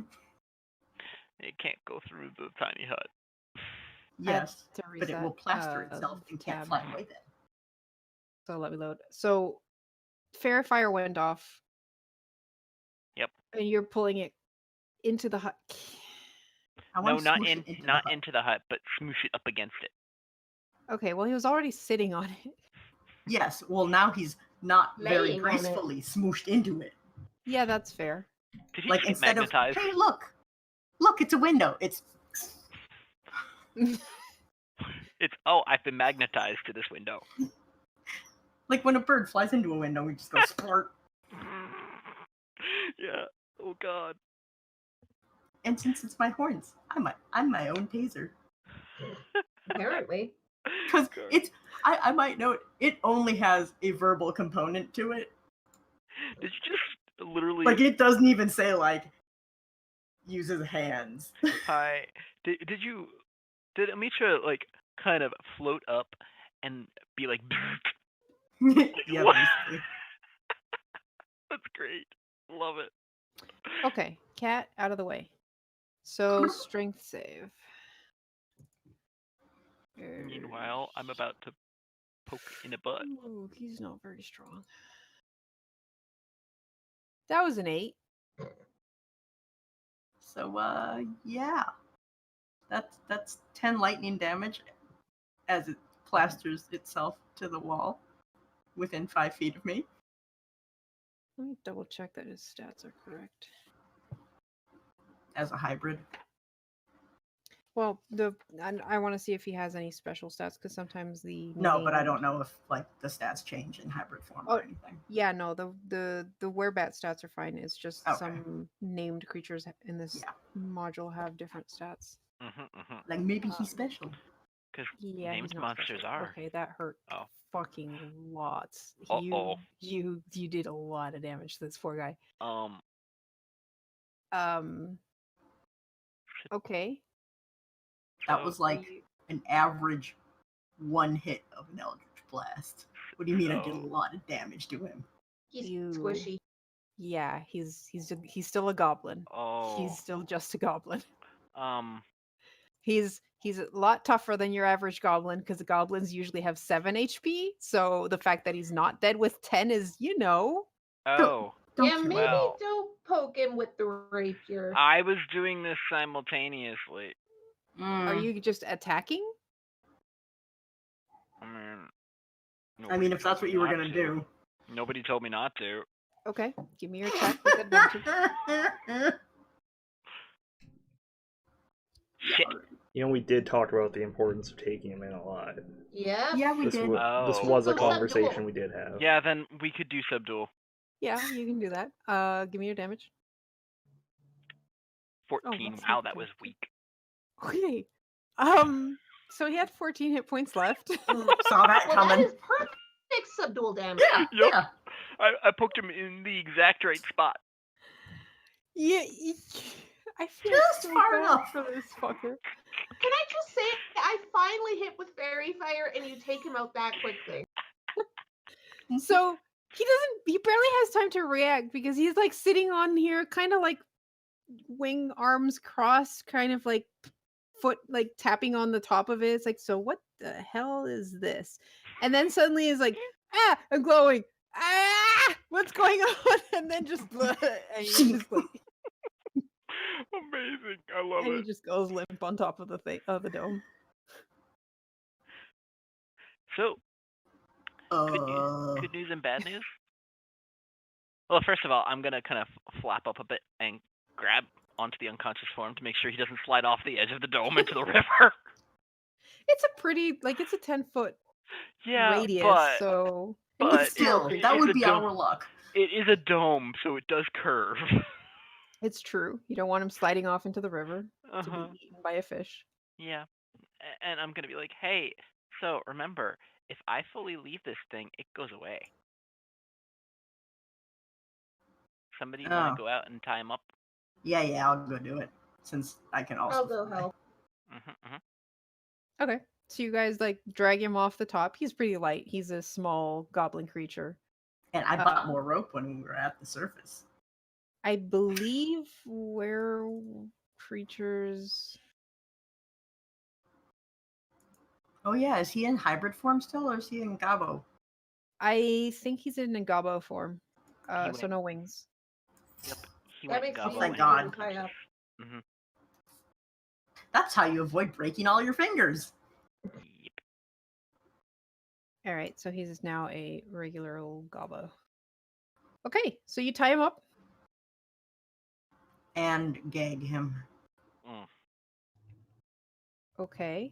It can't go through the tiny hut. Yes, To but it will reset, plaster itself and can't tab. fly away then. So let me load. So Fair Fire went off. Yep. And you're pulling it into the hut. I No, want to not smoosh in, it into not the hut. into the hut, but smoosh it up against it. Okay, well he was already sitting on it. Yes, well now he's not very Laying on it. gracefully smooshed into it. Yeah, that's fair. Did he Like get instead magnetized? of, hey look, it's a window. It's It's I've been magnetized to this window. like when a bird flies into a window, we just go splurt. Yeah. Oh God. And since it's my horns, I'm my own taser. Apparently. Because God. it's I might note it only has a verbal component to it. Did you just literally? Like it doesn't even say like use his hands. Hi. Did Amitra like kind of float up and be like? Yeah, What? basically. That's great. Love it. Okay, cat out of the way. So strength save. Meanwhile, I'm about to poke in a butt. Ooh, he's not very strong. That was an 8. So yeah. That's 10 lightning damage as it plasters itself to the wall within 5 feet of me. Let me double check that his stats are correct. As a hybrid. Well, I want to see if he has any special stats because sometimes the No, but I named- don't know if like the stats change in hybrid form Oh, or anything. Yeah, no, the werebat stats are fine. It's just Okay. some named creatures in this Yeah. module have different stats. Like maybe he's special. Because Yeah, named he's not monsters special. are. Okay, that hurt Oh. fucking lots. Uh-oh. You did a lot of damage to this poor guy. Okay. That So was like an average one hit of an Eldritch Blast. What do you mean I did a lot of damage to him? He's You- squishy. Yeah, he's still a goblin. Oh. He's still just a goblin. He's a lot tougher than your average goblin because the goblins usually have 7 HP. So the fact that he's not dead with 10 is, Oh, Yeah, Don't you maybe Well. don't poke him with the rapier. I was doing this simultaneously. Are you just attacking? I mean, I mean, nobody if that's told what me you were not gonna to. do. Nobody told me not to. Okay, give me your attack with advantage. Shit. We did talk about the importance of taking him in alive. Yeah. Yeah, we This did. was, this Oh. was a Subdual. conversation we did have. Yeah, then we could do subdual. Yeah, you can do that. Give me your damage. 14. that's Wow, not that good. was weak. Okay. So he had 14 hit points left. Saw that Well, coming. that is perfect subdual damage. Yeah, Yup. yeah. I poked him in the exact right spot. Yeah, I feel Just so far bad enough. for this fucker. Can I just say, I finally hit with fairy fire, and you take him out that quickly. So he barely has time to react because he's like sitting on here, kind of like wing arms crossed, kind of like foot like tapping on the top of it. It's like, so what the hell is this? And then suddenly is like, I'm glowing. What's going on? And then just and he just like Amazing. I love and he it. just goes limp on top of the dome. So, good news and bad news? Well, first of all, I'm going to kind of flap up a bit and grab onto the unconscious form to make sure he doesn't slide off the edge of the dome into the river. It's a pretty it's a 10-foot Yeah, radius, but so but Still, it that is would a be dome. our luck. It is a dome, so it does curve. it's true. You don't want him sliding off into the river to Uh-huh. be eaten by a fish. Yeah. And I'm going to be like, hey, so remember, if I fully leave this thing, it goes away. Somebody want to go out and tie him up? Yeah, I'll go do it. Since I can also. I'll go fly. help. Okay. So you guys like drag him off the top. He's pretty light. He's a small goblin creature. And I bought more rope when we were at the surface. I believe where creatures. Oh yeah, is he in hybrid form still, or is he in Gabo? I think he's in Ngabo form. He So went- no wings. Yep. He That went makes gobble sense. when Thank he was God. unconscious. High up. That's how you avoid breaking all your fingers. Yep. All right. So he's now a regular old Gobbo. Okay. So you tie him up. And gag him. Okay.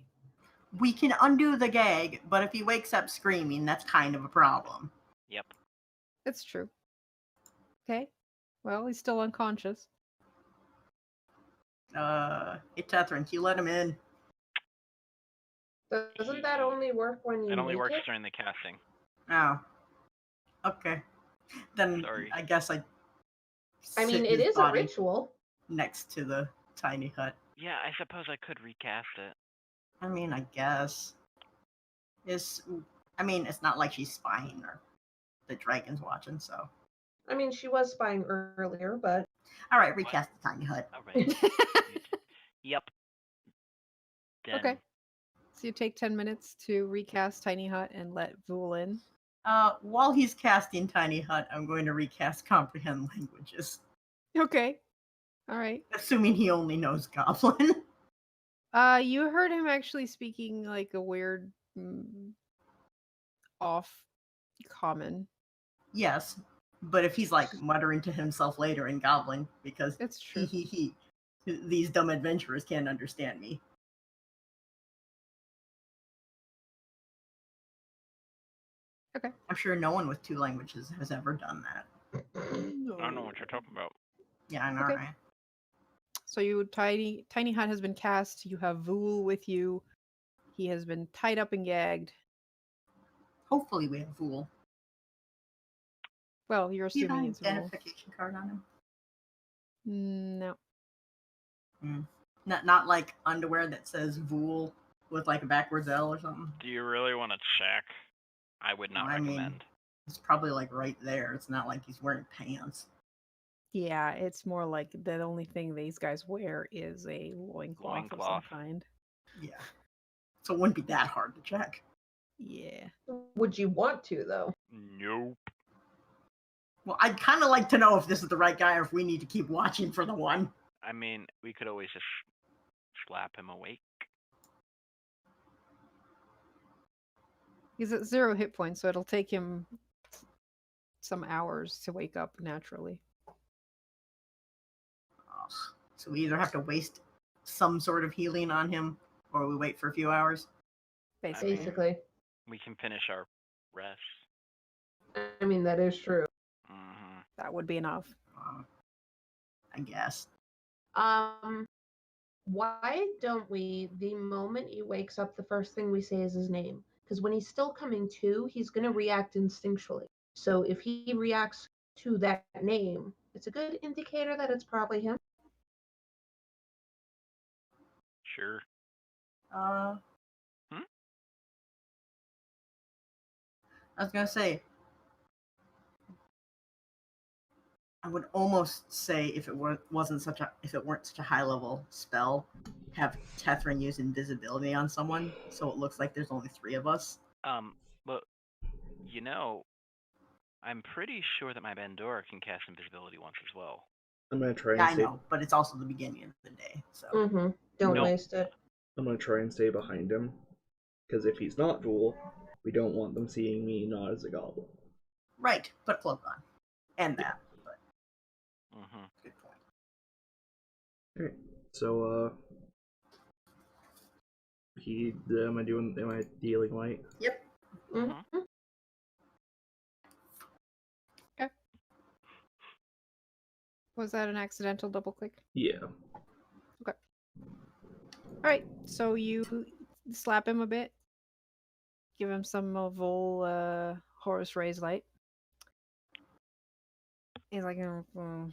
We can undo the gag, but if he wakes up screaming, that's kind of a problem. Yep. That's true. Okay. Well, he's still unconscious. Hey Tethryn, can you let him in? Doesn't that only work when you It only make works it? during the casting. Oh. Okay. Then Sorry. I guess I sit mean, it his is a body ritual. next to the tiny hut. Yeah, I suppose I could recast it. I mean, I guess. It's not like she's spying or the dragon's watching, so. I mean, she was spying earlier, but Alright, recast the tiny hut. All right. Yep. Done. Okay. So you take 10 minutes to recast Tiny Hut and let Vool in. While he's casting Tiny Hut, I'm going to recast Comprehend Languages. Okay. All right. Assuming he only knows Goblin. You heard him actually speaking like a weird off common. Yes, but if he's like muttering to himself later in Goblin, because It's true. these dumb adventurers can't understand me. Okay. I'm sure no one with 2 languages has ever done that. I don't know what you're talking about. Yeah, I know, Okay. right? So Tiny Hut has been cast. You have Vool with you. He has been tied up and gagged. Hopefully we have Fool. Well, you're Do you have assuming an it's a Vool. identification card on him? No. Not like underwear that says Vool with like a backwards L or something. Do you really want to check? I would not I mean, recommend. it's probably like right there. It's not like he's wearing pants. Yeah, it's more like the only thing these guys wear is a loincloth of some Loincloth. kind. Yeah. So it wouldn't be that hard to check. Yeah. Would you want to, though? Nope. Well, I'd kind of like to know if this is the right guy or if we need to keep watching for the one. I mean, we could always just slap him awake. He's at 0 hit points, so it'll take him some hours to wake up naturally. Ugh. So we either have to waste some sort of healing on him or we wait for a few hours. Basically. Basically. We can finish our rest. I mean, that is true. Mm-hmm. That would be enough. I guess. Why don't we, the moment he wakes up, the first thing we say is his name? Because when he's still coming to, he's going to react instinctually. So if he reacts to that name, it's a good indicator that it's probably him. Sure. I was gonna say, I would almost say if it weren't such a high level spell, have Tethrin use invisibility on someone, so it looks like there's only 3 of us. But you know, I'm pretty sure that my Bandora can cast invisibility once as well. I'm gonna try and Yeah, I stay. know, but it's also the beginning of the day, so. Mm-hmm. Don't Nope. waste it. I'm gonna try and stay behind him, because if he's not Duel, we don't want them seeing me not as a goblin. Right, put cloak on, and that. But Mm-hmm. good point. Okay, so am I dealing light? Yep. Mm-hmm. Was that an accidental double click? Yeah. Alright, so you slap him a bit. Give him some of old Horus Ray's light. He's like, Hello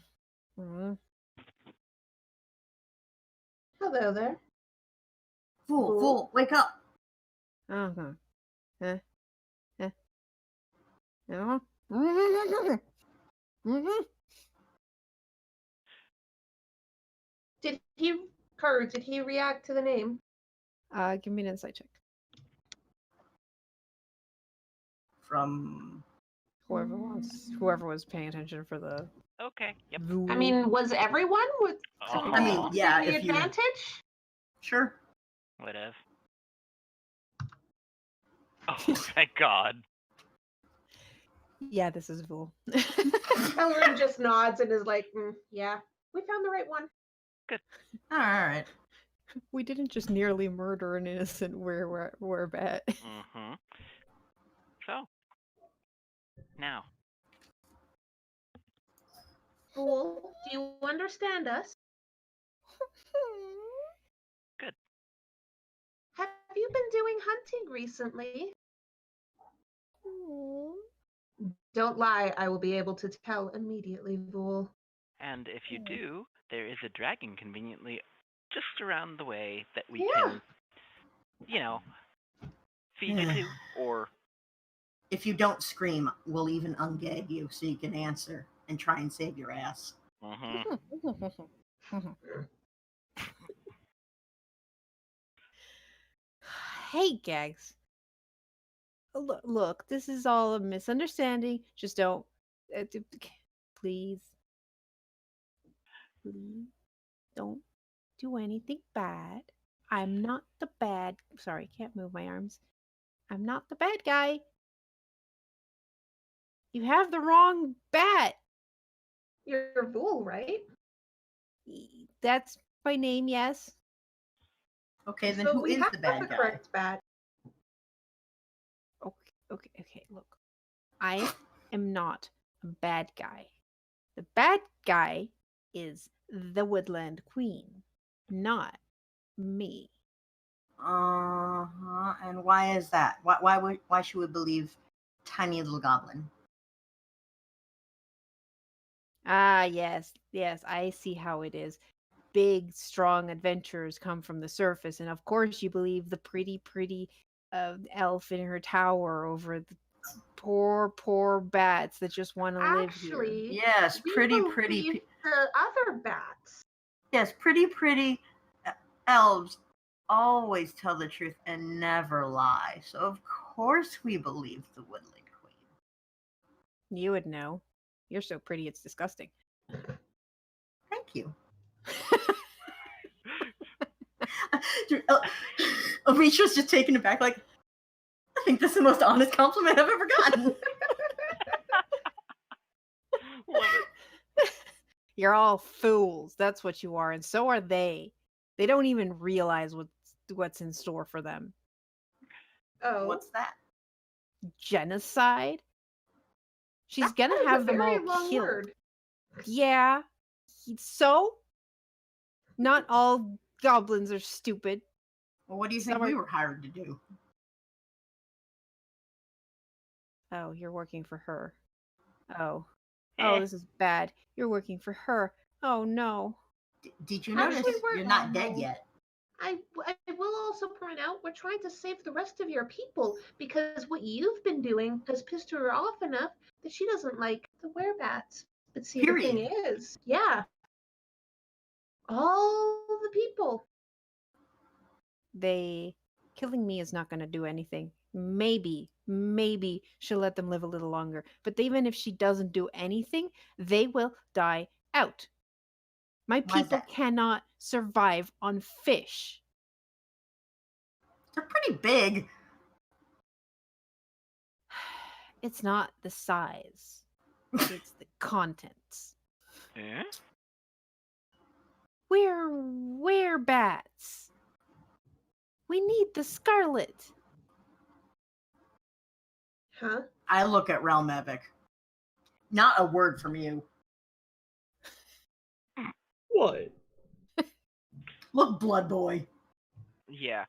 there. Fool, wake up! uh-huh. Did he react to the name? Give me an insight check. From Whoever was paying attention for the. Okay. Yep. I mean, was everyone with Oh, I mean, yeah, the if you- advantage? Sure. whatever. Oh, thank God. Yeah, this is Vul. Elrin just nods and is like, yeah, we found the right one. All right. We didn't just nearly murder an innocent werebat. Mm-hmm. So, now. Fool, do you understand us? Good. Have you been doing hunting recently? Don't lie, I will be able to tell immediately, Vul. And if you do, there is a dragon conveniently just around the way that we Yeah. can, feed you to, or If you don't scream, we'll even ungag you so you can answer and try and save your ass. mm-hmm. Hey, Gags. Look, this is all a misunderstanding. Just don't. Please. Please. Don't do anything bad. I'm not the bad. Sorry, can't move my arms. I'm not the bad guy. You have the wrong bat. You're Vul, right? That's my name, yes. Okay, then So who we is have the bad the guy? correct bat. Okay, look. I am not a bad guy. The bad guy is the Woodland Queen, not me. And why is that? Why should we believe tiny little goblin? Ah, yes, I see how it is. Big, strong adventurers come from the surface, and of course you believe the pretty elf in her tower over the poor bats that just want to live here. Actually, Yes, we pretty believe the other bats. Yes, pretty elves always tell the truth and never lie. So of course we believe the Woodland Queen. You would know. You're so pretty, it's disgusting. Thank you. Alicia's just taken aback, like, I think this is the most honest compliment I've ever gotten. Love it. You're all fools. That's what you are, and so are they. They don't even realize what's in store for them. Oh, What's that? Genocide? She's that gonna is have a them very all long killed. word. Yeah. So? Not all goblins are stupid. Well, what do you think Some are- we were hired to do? Oh, you're working for her. Oh. Eh. Oh, this is bad. You're working for her. Oh no. Did you Actually, notice we're- you're not dead yet? I will also point out we're trying to save the rest of your people because what you've been doing has pissed her off enough that she doesn't like the werebats. But see, the thing Period. is, yeah, all the people. Killing me is not going to do anything. Maybe she'll let them live a little longer. But even if she doesn't do anything, they will die out. My Why is people that? cannot survive on fish. They're pretty big. It's not the size. It's the contents. Eh? We're werebats. We need the scarlet. Huh? I look at Realm Epic. Not a word from you. What? Look, Blood Boy. Yeah.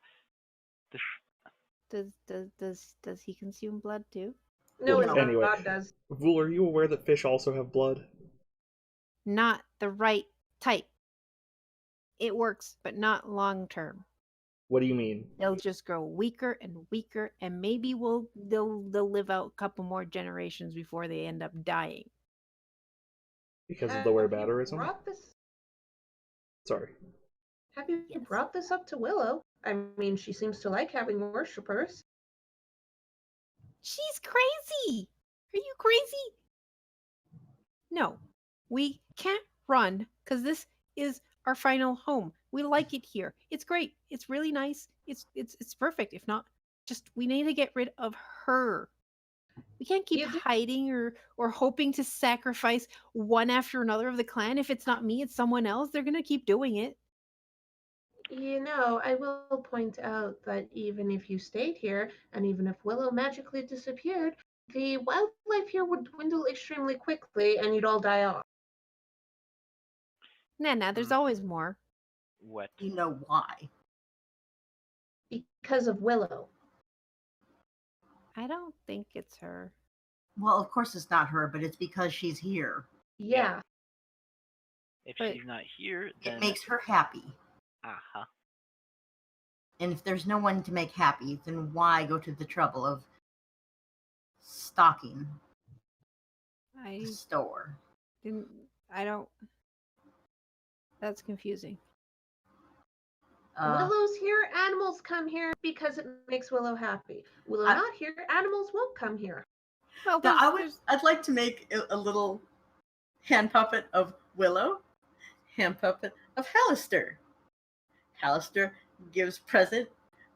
This Does he consume blood too? No, Well, his anyway. god does. Vul, are you aware that fish also have blood? Not the right type. It works, but not long term. What do you mean? They'll just grow weaker and weaker, and maybe they'll live out a couple more generations before they end up dying. Because of the Have you werebaterism? brought this? Sorry. Have you Yes. brought this up to Willow? I mean, she seems to like having worshippers. She's crazy. Are you crazy? No, we can't run because this is our final home. We like it here. It's great. It's really nice. It's perfect. If not, just we need to get rid of her. We can't keep You do- hiding or hoping to sacrifice one after another of the clan. If it's not me, it's someone else. They're gonna keep doing it. You know, I will point out that even if you stayed here, and even if Willow magically disappeared, the wildlife here would dwindle extremely quickly and you'd all die off. Nah, there's always more. what? You know why? Because of Willow. I don't think it's her. Well, of course it's not her, but it's because she's here. Yeah. If But- she's not here, then It makes her happy. uh-huh. And if there's no one to make happy, then why go to the trouble of stocking I the store? didn't. I don't. That's confusing. Willow's here, animals come here because it makes Willow happy. Willow I- not here, animals won't come here. Well, Now, there's I'd like to make a little hand puppet of Willow, hand puppet of Hallister. Hallister gives present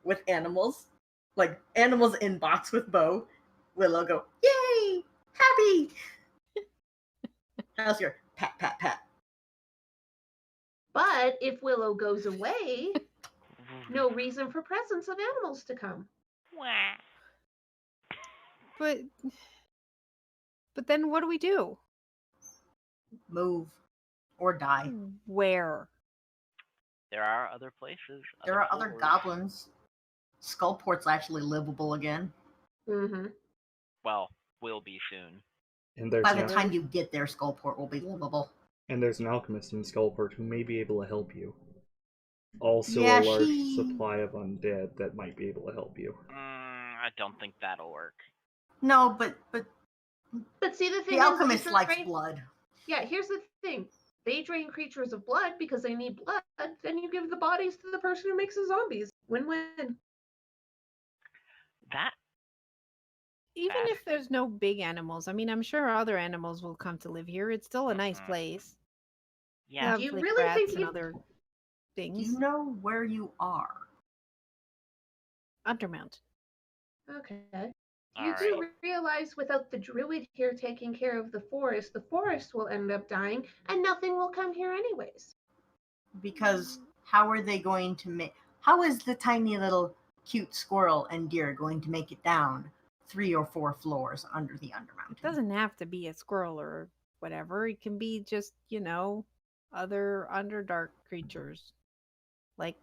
with animals, like animals in box with bow. Willow go, yay, happy. Hallister, pat, pat, pat. But if Willow goes away, no reason for presents of animals to come. Wah. but then what do we do? Move or die. Where? There are other places. There are other floors. goblins. Skullport's actually livable again. Mm-hmm. Well, will be soon. And there's By the an, time you get there, Skullport will be livable. and there's an alchemist in Skullport who may be able to help you. Also Yeah, a large she- supply of undead that might be able to help you. I don't think that'll work. No, but But see, the thing the is, alchemist it's likes right- blood. Yeah, here's the thing. they drain creatures of blood because they need blood, then you give the bodies to the person who makes the zombies. Win-win. That Even Bad. if there's no big animals, I mean, I'm sure other animals will come to live here. It's still a nice Mhm. place. yeah. Have Do you like really rats think and you- other Do things. you know where you are? Undermount. Okay. All You right. do realize without the druid here taking care of the forest will end up dying, and nothing will come here anyways. Because how are they going to make? How is the tiny little cute squirrel and deer going to make it down 3 or 4 floors under the Undermountain? It doesn't have to be a squirrel or whatever. It can be just, other Underdark creatures. Like,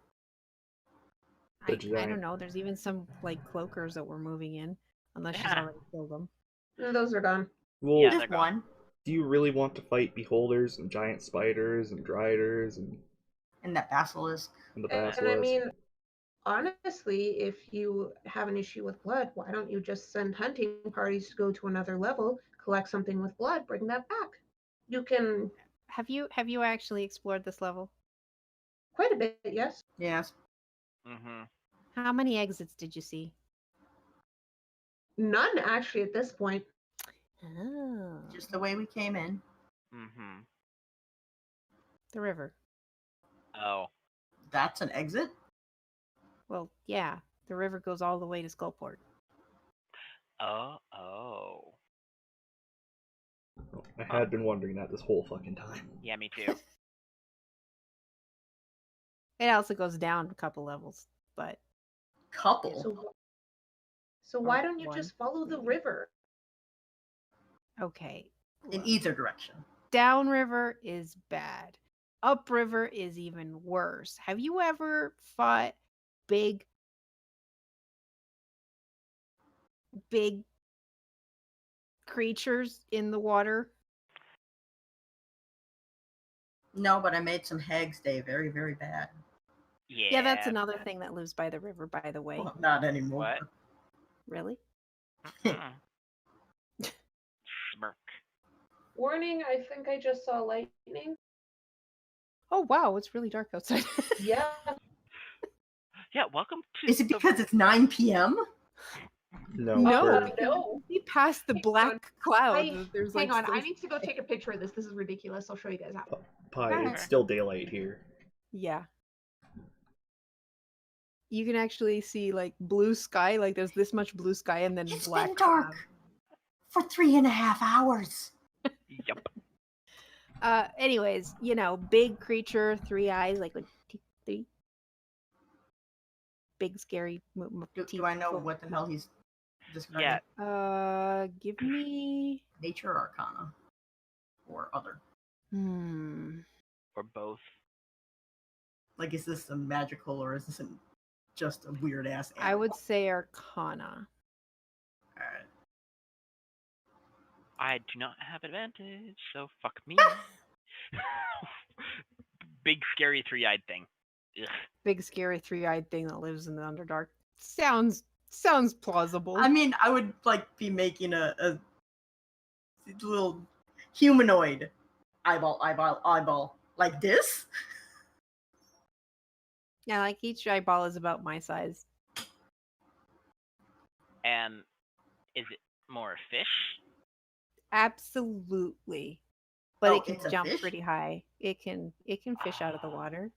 The I giant- don't know. There's even some, like, cloakers that we're moving in. Unless she's Yeah. already killed them. Those are gone. Well, Yeah, Just they're gone. one, do you really want to fight beholders and giant spiders and driders and and that basilisk. the And I basilisk? mean, honestly, if you have an issue with blood, why don't you just send hunting parties to go to another level, collect something with blood, bring that back? You can Have you actually explored this level? quite a bit, yes. Yes. Mm-hmm. How many exits did you see? None actually at this point. Oh. Just the way we came in. Mm-hmm. The river. Oh. That's an exit? Well, yeah. The river goes all the way to Skullport. Oh. I had been wondering that this whole fucking time. Yeah, me too. It also goes down a couple levels, but Couple. So why don't you one. just follow the river? okay. In look. either direction. Downriver is bad. Upriver is even worse. Have you ever fought big creatures in the water? No, but I made some hags day very, very bad. Yeah. That's another thing that lives by the river, by the way. Well, not anymore. What? Really? Mm-mm. Smirk. Warning, I think I just saw lightning. Oh wow, it's really dark outside. Yeah. Yeah, welcome to Is it because it's 9 p.m.? No. No, we're- because no. you see past the Hang black on. cloud. There's Hang like on, I still- need to go take a picture of this. This is ridiculous. I'll show you guys how. Pie, Alright. it's still daylight here. Yeah. You can actually see like blue sky, like there's this much blue sky and then It's black been dark cloud. for 3.5 hours. Yup. Anyways, big creature, 3 eyes, like 1, 2, 3. Big scary. Do I know what the hell he's describing? Yeah. Give me. Nature or Arcana? Or other? Or both. Like, is this a magical or is this just a weird ass I would say Arcana. Alright. I do not have advantage, so fuck me. Big scary 3-eyed thing. Ugh. Big scary 3-eyed thing that lives in the Underdark. Sounds plausible. I mean, I would be making a little humanoid eyeball like this. Yeah, like each eyeball is about my size. And is it more a fish? Absolutely. But Oh, it can it's a jump fish? pretty high. It can fish out of the water.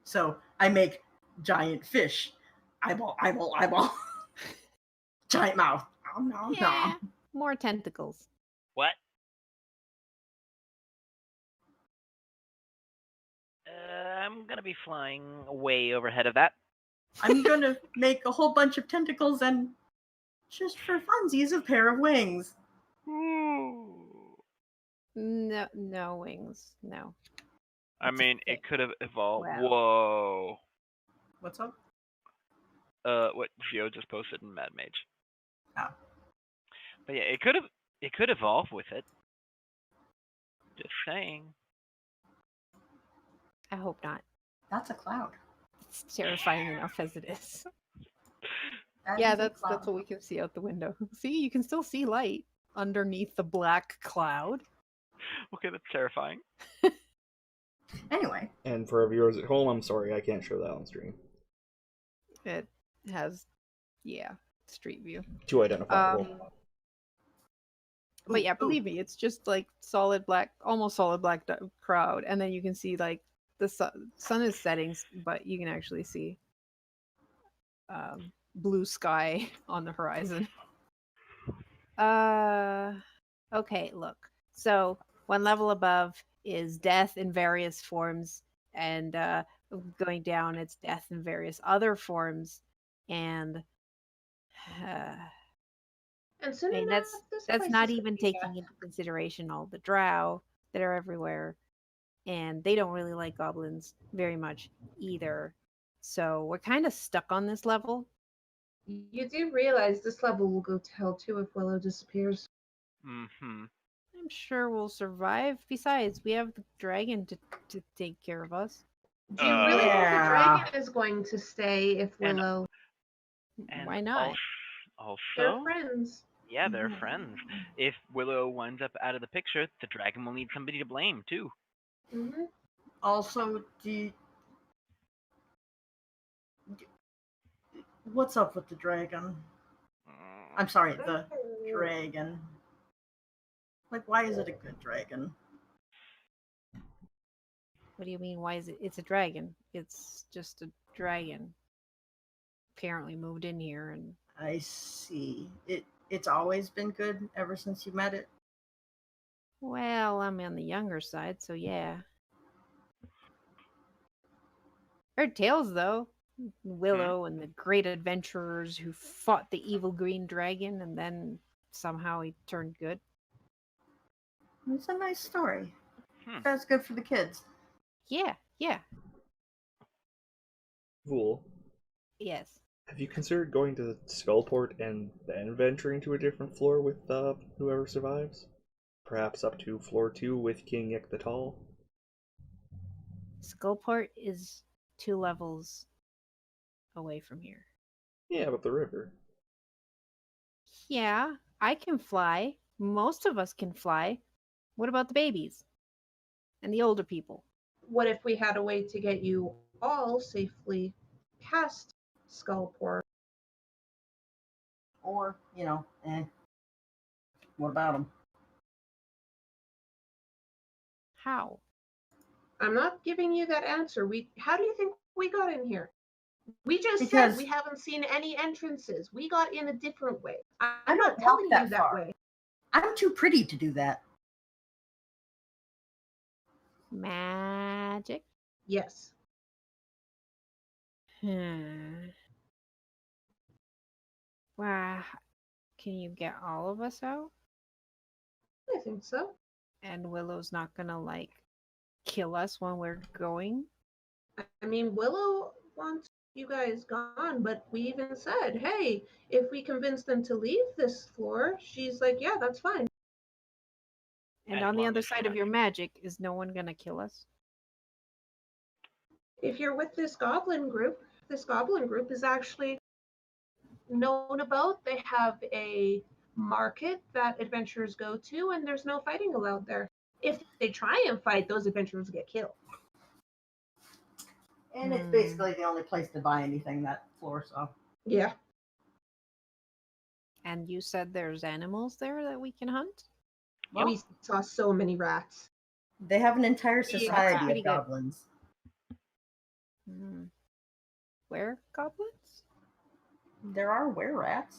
So I make giant fish, eyeball, giant mouth. Oh no, Yeah, more tentacles. What? I'm gonna be flying way overhead of that. I'm gonna make a whole bunch of tentacles and just for funsies, a pair of wings. No wings. No. I It's a mean, it fish. could have evolved. Wow. Whoa. What's up? What Geo just posted in Mad Mage. Oh. But yeah, it could evolve with it. Just saying. I hope not. That's a cloud. It's terrifying enough as it is. That Yeah, is a that's cloud. what we can see out the window. See, you can still see light underneath the black cloud. Okay, that's terrifying. Anyway, And for our viewers at home, I'm sorry, I can't show that on stream. It has, yeah, street view. Too identifiable. But yeah, Ooh. believe me, it's just like solid black, almost solid black crowd, and then you can see like the sun is setting, but you can actually see blue sky on the horizon. Okay, look. So one level above is death in various forms, and going down, it's death in various other forms, and And soon I mean, enough, this that's place not is gonna even be taking death. into consideration all the drow that are everywhere, and they don't really like goblins very much either. So we're kind of stuck on this level. You do realize this level will go to hell too if Wyllow disappears. Mm-hmm. I'm sure we'll survive. Besides, we have the dragon to take care of us. Do you really think the Yeah. dragon is going to stay if And- Wyllow? And Why not? They're Also, friends. yeah, they're friends. If Willow winds up out of the picture, the dragon will need somebody to blame too. Hmm. also, what's up with the dragon? I'm sorry, the dragon. Like, why is it a good dragon? What do you mean? Why is it? It's a dragon. It's just a dragon. Apparently moved in here, and I see. It's always been good ever since you met it. well, I'm on the younger side, so yeah. Heard tales though. Willow and the great adventurers who fought the evil green dragon, and then somehow he turned good. It's a nice story. Hmm. That's good for the kids. Yeah, yeah, Fool. yes. Have you considered going to Skullport and then venturing to a different floor with whoever survives? Perhaps up to floor 2 with King Yek the Tall? Skullport is 2 levels away from here. Yeah, but the river. Yeah, I can fly. Most of us can fly. What about the babies? And the older people? What if we had a way to get you all safely past Skullport? Or, what about them? How? I'm not giving you that answer. How do you think we got in here? We just Because- said we haven't seen any entrances. We got in a different way. I'm I not don't telling walk that you that far. way. I'm too pretty to do that. Magic? Yes. Wow. Can you get all of us out? I think so. And Willow's not gonna, like, kill us when we're going? I mean, Wyllow wants you guys gone, but we even said, hey, if we convince them to leave this floor, she's like, yeah, that's fine. And As on the long other as side of your magic, is no one gonna kill us? If you're with this goblin group is actually known about. They have a market that adventurers go to, and there's no fighting allowed there. If they try and fight, those adventurers get killed. And it's basically the only place to buy anything that floor, so. Yeah. And you said there's animals there that we can hunt? Well, We saw so many rats. they have an entire Yeah, society pretty of good. goblins. Where goblins? There are were-rats.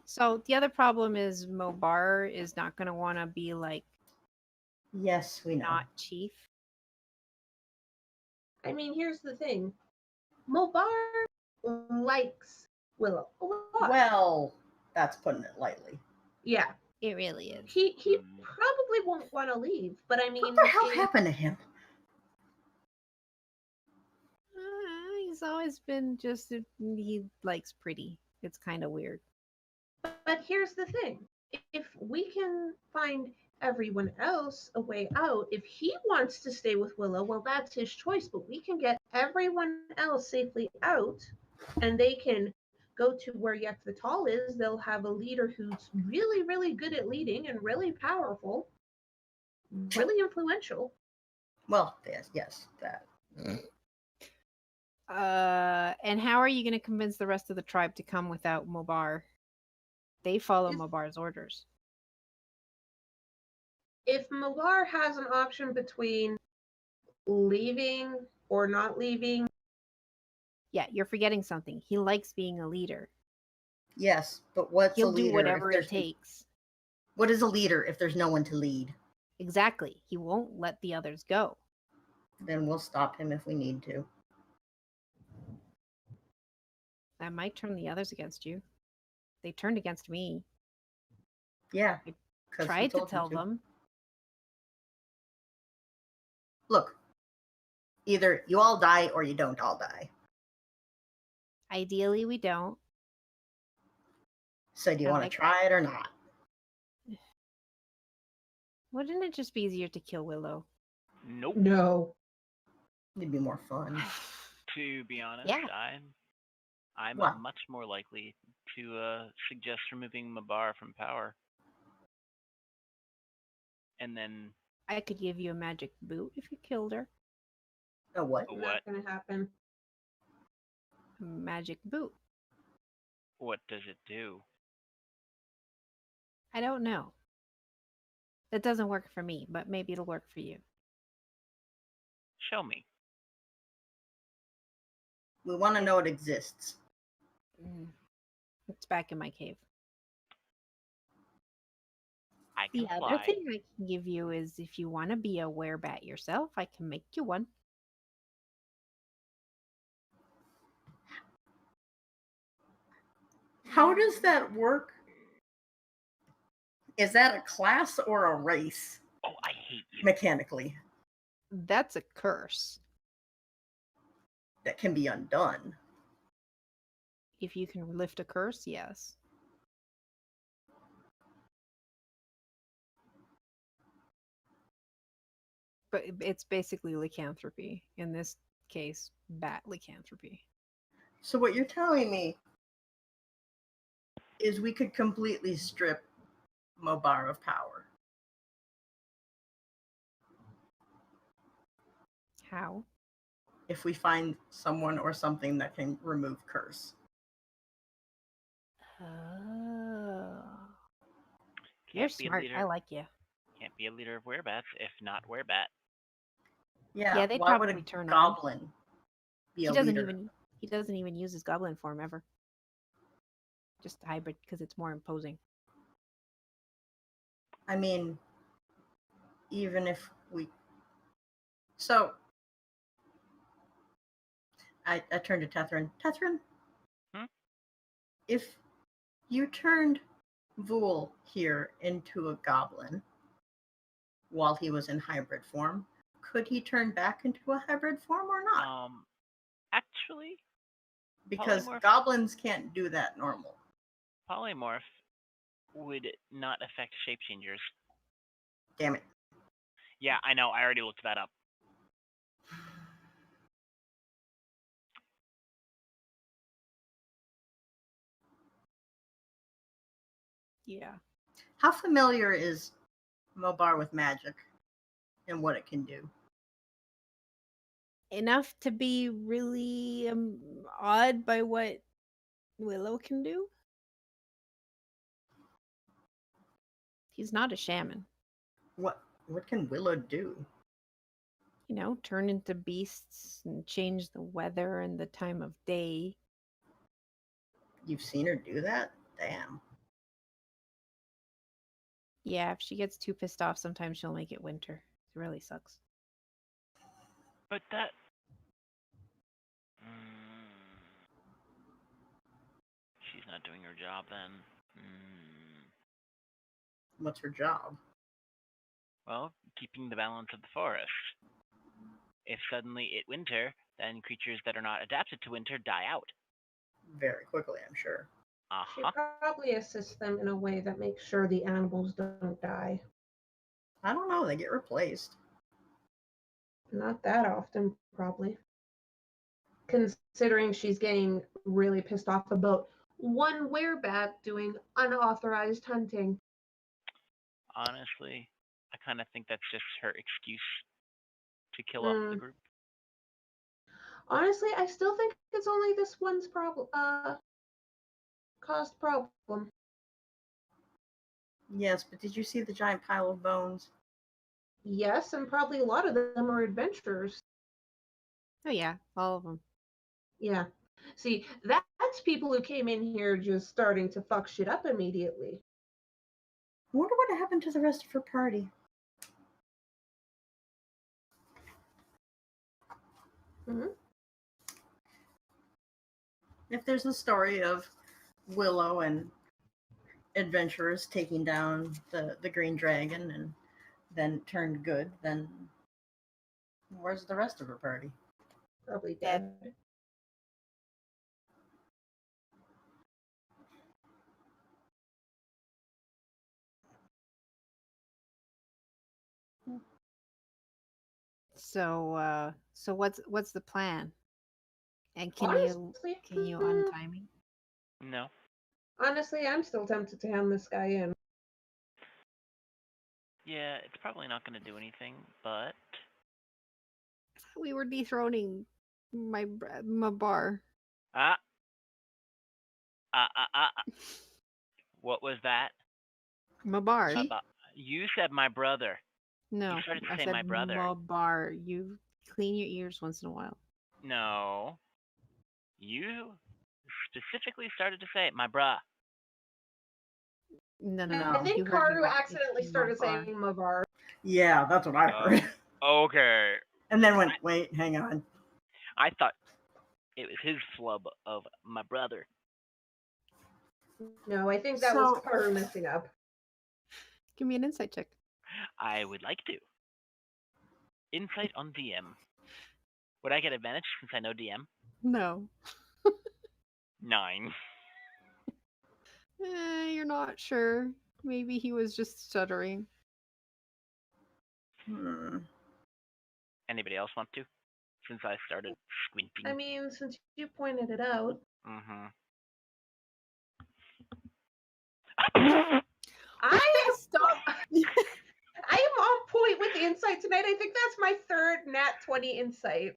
So the other problem is Mobar is not gonna want to be like Yes, we know. not chief. I mean, here's the thing. Mobar likes Wyllow a lot. Well, that's putting it lightly. Yeah. It really is. He probably won't want to leave, but I mean, What the hell happened to him? He's always been just he likes pretty. It's kind of weird. But here's the thing. If we can find everyone else a way out, if he wants to stay with Wyllow, well, that's his choice. But we can get everyone else safely out, and they can go to where Yek the Tall is, they'll have a leader who's really, really good at leading and really powerful, really influential. Well, yes, that. And how are you going to convince the rest of the tribe to come without Mobar? They follow Is- Mobar's orders. If Mobar has an option between leaving or not leaving, Yeah, you're forgetting something. He likes being a leader. Yes, but what's He'll a leader do whatever if it there's takes. What is a leader if there's no one to lead? Exactly. He won't let the others go. Then we'll stop him if we need to. That might turn the others against you. They turned against me. Yeah. I 'cause he Tried to told you tell them. Look, either you all die or you don't all die. Ideally, we don't. So do you I want to like- try it or not? Wouldn't it just be easier to kill Wyllow? Nope. no. It'd be more fun. To be honest, Yeah. I'm What? much more likely to suggest removing Mabar from power. And then I could give you a magic boot if you killed her. A what? a Not what? gonna happen. A magic boot. What does it do? I don't know. That doesn't work for me, but maybe it'll work for you. Show me. We want to know it exists. It's back in my cave. I can The other fly. thing I can give you is if you want to be a werebat yourself, I can make you one. How does that work? Is that a class or a race, Oh, I hate you. mechanically, That's a curse. that can be undone? If you can lift a curse, yes. But it's basically lycanthropy. In this case, bat lycanthropy. So what you're telling me is we could completely strip Mobar of power. How? If we find someone or something that can remove curse. Oh. Can't You're be a smart. leader. I like you. Can't be a leader of werebats if not werebat. Yeah, they'd why would a probably turn on. goblin be He a doesn't leader? even use his goblin form ever. Just hybrid because it's more imposing. I mean, even if we... So, I turned to Tethrin. Tethrin? Hmm? If you turned Vul here into a goblin while he was in hybrid form, could he turn back into a hybrid form or not? Actually, Because polymorph- goblins can't do that normal. polymorph would not affect shape changers. Damn it. Yeah, I know. I already looked that up. Yeah. How familiar is Mobar with magic and what it can do? Enough to be really awed by what Wyllow can do. He's not a shaman. What can Wyllow do? You know, turn into beasts and change the weather and the time of day. You've seen her do that? Damn. Yeah, if she gets too pissed off, sometimes she'll make it winter. It really sucks. But that. She's not doing her job then. What's her job? Well, keeping the balance of the forest. If suddenly it winter, then creatures that are not adapted to winter die out. Very quickly, I'm sure. She Uh-huh. probably assists them in a way that makes sure the animals don't die. I don't know, they get replaced. Not that often, probably. Considering she's getting really pissed off about one werebat doing unauthorized hunting. Honestly, I kind of think that's just her excuse to kill off the group. Honestly, I still think it's only this one's caused problem. Yes, but did you see the giant pile of bones? Yes, and probably a lot of them are adventurers. Oh yeah, all of them. Yeah. See, that's people who came in here just starting to fuck shit up immediately. I wonder what happened to the rest of her party. Mm-hmm. If there's a story of Wyllow and adventurers taking down the green dragon and then turned good, then where's the rest of her party? Probably dead. So what's the plan? And can Honestly, you untie me? No. honestly, I'm still tempted to hand this guy in. Yeah, it's probably not going to do anything, but We were dethroning my bar. ah. What was that? Mabar. You said my brother. No, You started to I say said my brother. Mabar. You clean your ears once in a while. No. You specifically started to say my bruh. No. I think you heard me Karu right. accidentally It's started Mabar. saying Mavar. Yeah, that's what I heard. Okay. And then went, wait, hang on. I thought it was his flub of my brother. No, I think that was Karu messing up. Give me an insight check. I would like to. Insight on DM. Would I get advantage since I know DM? No. 9. You're not sure. Maybe he was just stuttering. Anybody else want to? Since I started squinting. I mean, since you pointed it out. I stop. I am on point with the insight tonight. I think that's my third nat 20 insight.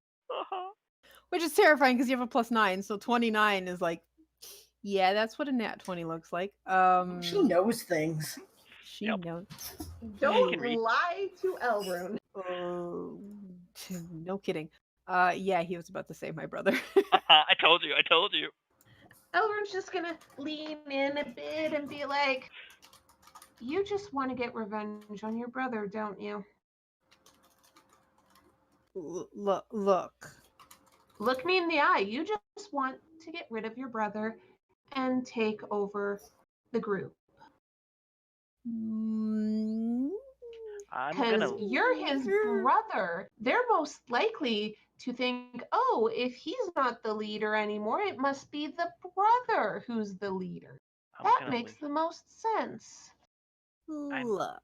Which is terrifying because you have a +9, so 29 is like, yeah, that's what a nat 20 looks like. She knows things. She knows. Don't lie to Elrune. No kidding. Yeah, he was about to say my brother. I told you. Elrune's just gonna lean in a bit and be like, you just want to get revenge on your brother, don't you? Look me in the eye. You just want to get rid of your brother and take over the group. Because you're his brother. They're most likely to think, oh, if he's not the leader anymore, it must be the brother who's the leader. That makes the most sense. Look.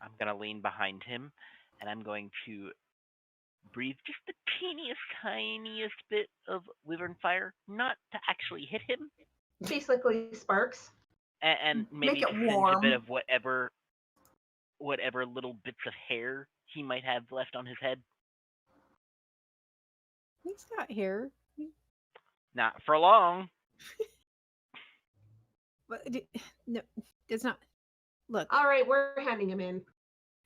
I'm going to lean behind him, and I'm going to breathe just the teeniest, tiniest bit of wyvern fire, not to actually hit him. Basically sparks. And maybe to singe a bit of whatever little bits of hair he might have left on his head. He's got hair. Not for long. But no, it's not. Look. All right, we're handing him in.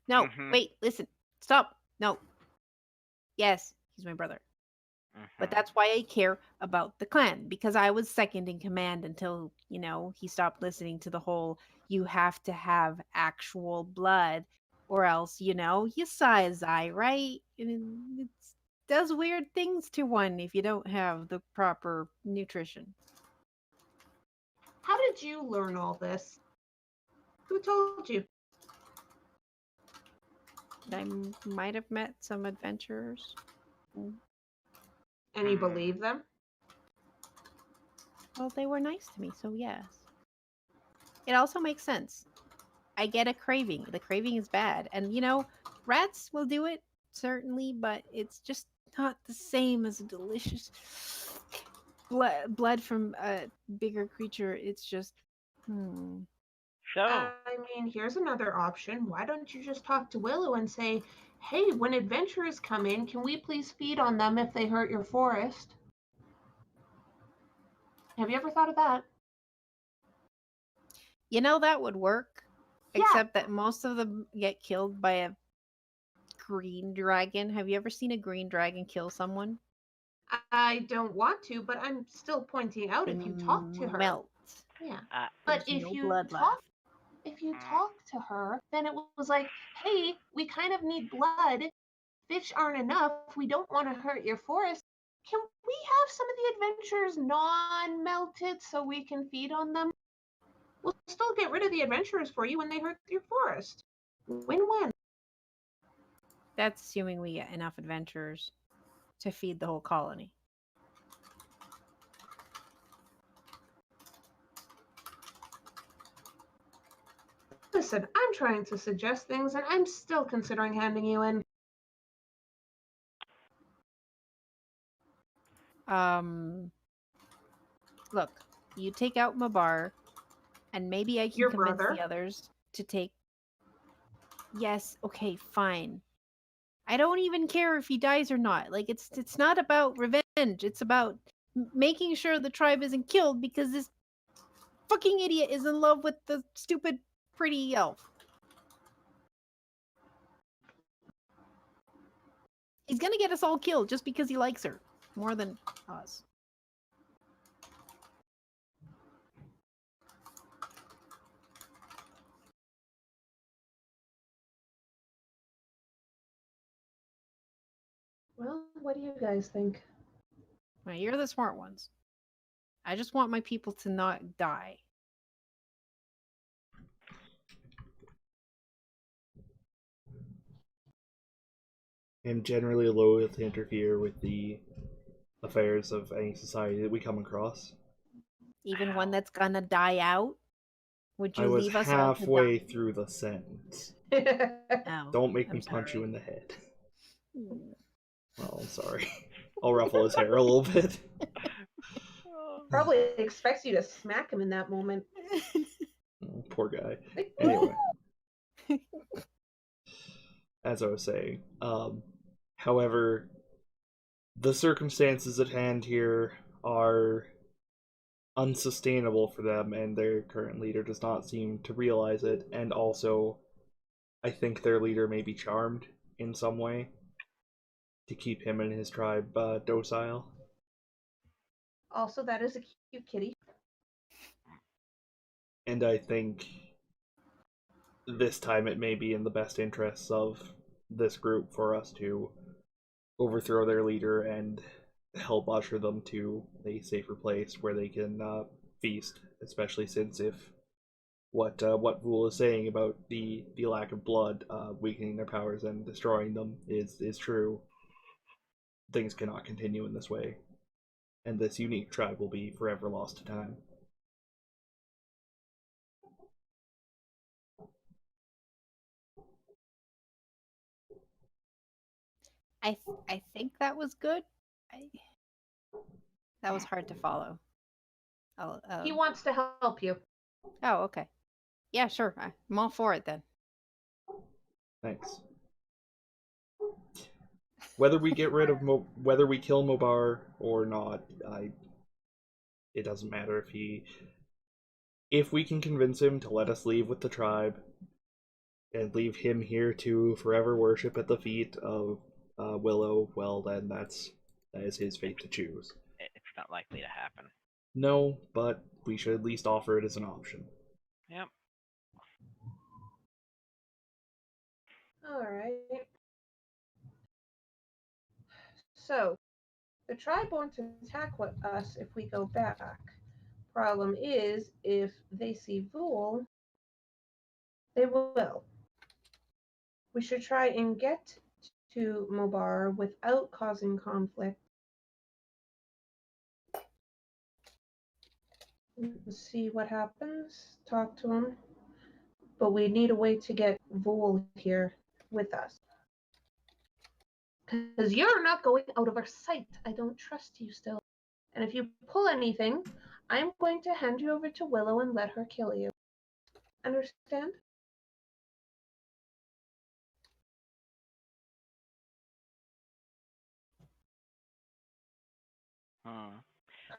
No, wait, listen. Stop. No. Yes, he's my brother. But that's why I care about the clan, because I was second in command until, he stopped listening to the whole, you have to have actual blood or else, you size eye, right? And it does weird things to one if you don't have the proper nutrition. How did you learn all this? Who told you? I might have met some adventurers. And you believe them? Well, they were nice to me, so yes. It also makes sense. I get a craving. The craving is bad. And, rats will do it, certainly, but it's just not the same as a delicious blood from a bigger creature. It's just, So, I mean, here's another option. Why don't you just talk to Wyllow and say, hey, when adventurers come in, can we please feed on them if they hurt your forest? Have you ever thought of that? that would work. Yeah. Except that most of them get killed by a green dragon. Have you ever seen a green dragon kill someone? I don't want to, but I'm still pointing out They if you talk to her. melt. Yeah. uh, But There's if no you blood talk left. if you talk to her, then it was like, hey, we kind of need blood. Fish aren't enough. We don't want to hurt your forest. Can we have some of the adventurers non-melted so we can feed on them? We'll still get rid of the adventurers for you when they hurt your forest. Win-win. That's assuming we get enough adventurers to feed the whole colony. Listen, I'm trying to suggest things, and I'm still considering handing you in. Look, you take out Mabar, and maybe I can Your convince brother? the others to take. Yes, okay, fine. I don't even care if he dies or not. Like it's not about revenge. It's about making sure the tribe isn't killed because this fucking idiot is in love with the stupid pretty elf. He's gonna get us all killed just because he likes her more than us. Well, what do you guys think? Well, you're the smart ones. I just want my people to not die. I'm generally loath to interfere with the affairs of any society that we come across. Even one that's gonna die out? Would you I was leave us all to halfway die? through the sentence. Oh, Don't make I'm me punch sorry. you in the head. Mm. Well, I'm sorry. I'll ruffle his hair a little bit. Probably expects you to smack him in that moment. Oh, poor guy. Like, Anyway, as I was saying, however, the circumstances at hand here are unsustainable for them, and their current leader does not seem to realize it. And also, I think their leader may be charmed in some way to keep him and his tribe docile. also, that is a cute kitty. And I think this time it may be in the best interests of this group for us to overthrow their leader and help usher them to a safer place where they can feast. Especially since if what Vul is saying about the lack of blood weakening their powers and destroying them is true, things cannot continue in this way, and this unique tribe will be forever lost to time. I think that was good. That was hard to follow. He wants to help you. Oh, okay. Yeah, sure. I'm all for it then. Thanks. Whether we get rid of whether we kill Mobar or not, it doesn't matter if we can convince him to let us leave with the tribe and leave him here to forever worship at the feet of Wyllow. Well, then that is his fate to choose. it's not likely to happen. No, but we should at least offer it as an option. Yep. All right. So, the tribe won't attack us if we go back. Problem is, if they see Vul, they will. We should try and get to Mobar without causing conflict. See what happens. Talk to him. But we need a way to get Vul here with us. Because you're not going out of our sight. I don't trust you still. And if you pull anything, I'm going to hand you over to Wyllow and let her kill you. Understand?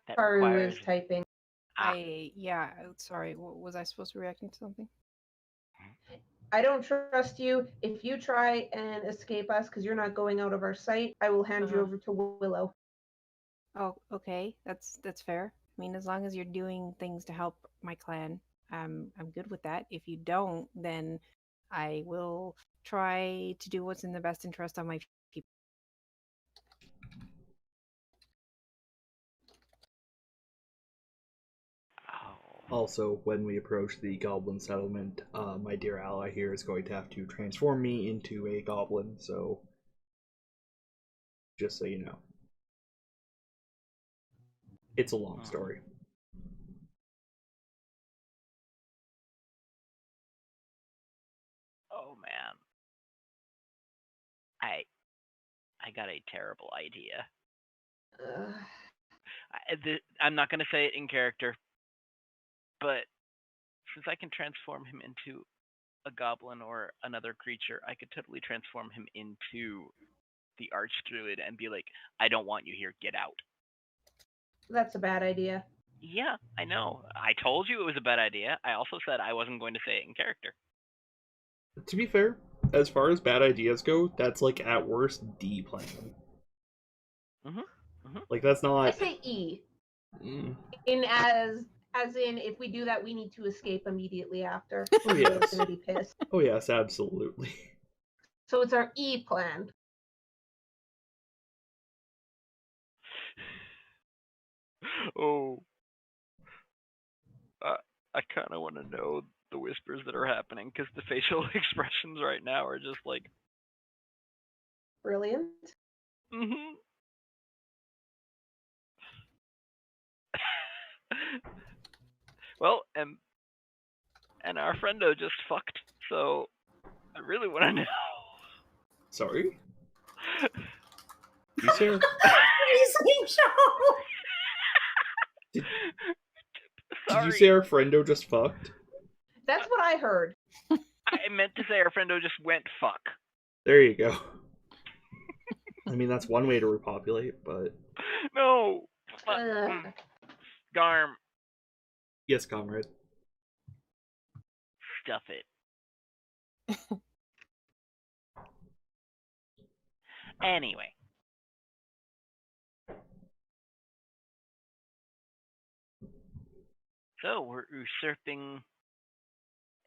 That Haru requires. is typing. Sorry. Was I supposed to be reacting to something? I don't trust you. If you try and escape us because you're not going out of our sight, I will hand you over to Wyllow. Oh, okay. That's fair. I mean, as long as you're doing things to help my clan, I'm good with that. If you don't, then I will try to do what's in the best interest of my people. Also, when we approach the goblin settlement, my dear ally here is going to have to transform me into a goblin, so just so you know. It's a long story. Oh man. I got a terrible idea. I'm not going to say it in character, but since I can transform him into a goblin or another creature, I could totally transform him into the Arch-Druid and be like, I don't want you here, get out. That's a bad idea. Yeah, I know. I told you it was a bad idea. I also said I wasn't going to say it in character. To be fair, as far as bad ideas go, that's like at worst D plan. Like that's not. I say E. In as in, if we do that, we need to escape immediately after. Oh yes. Gonna be pissed. Oh yes, absolutely. So it's our E plan. Oh. I kind of want to know the whispers that are happening because the facial expressions right now are just like brilliant. Well, and our friendo just fucked, so I really want to know. Sorry? You say Did you say our friendo just fucked? That's what I heard. I meant to say our friendo just went fuck. There you go. I mean, that's one way to repopulate, but... No! Garm. Yes, comrade. Stuff it. Anyway. So, we're usurping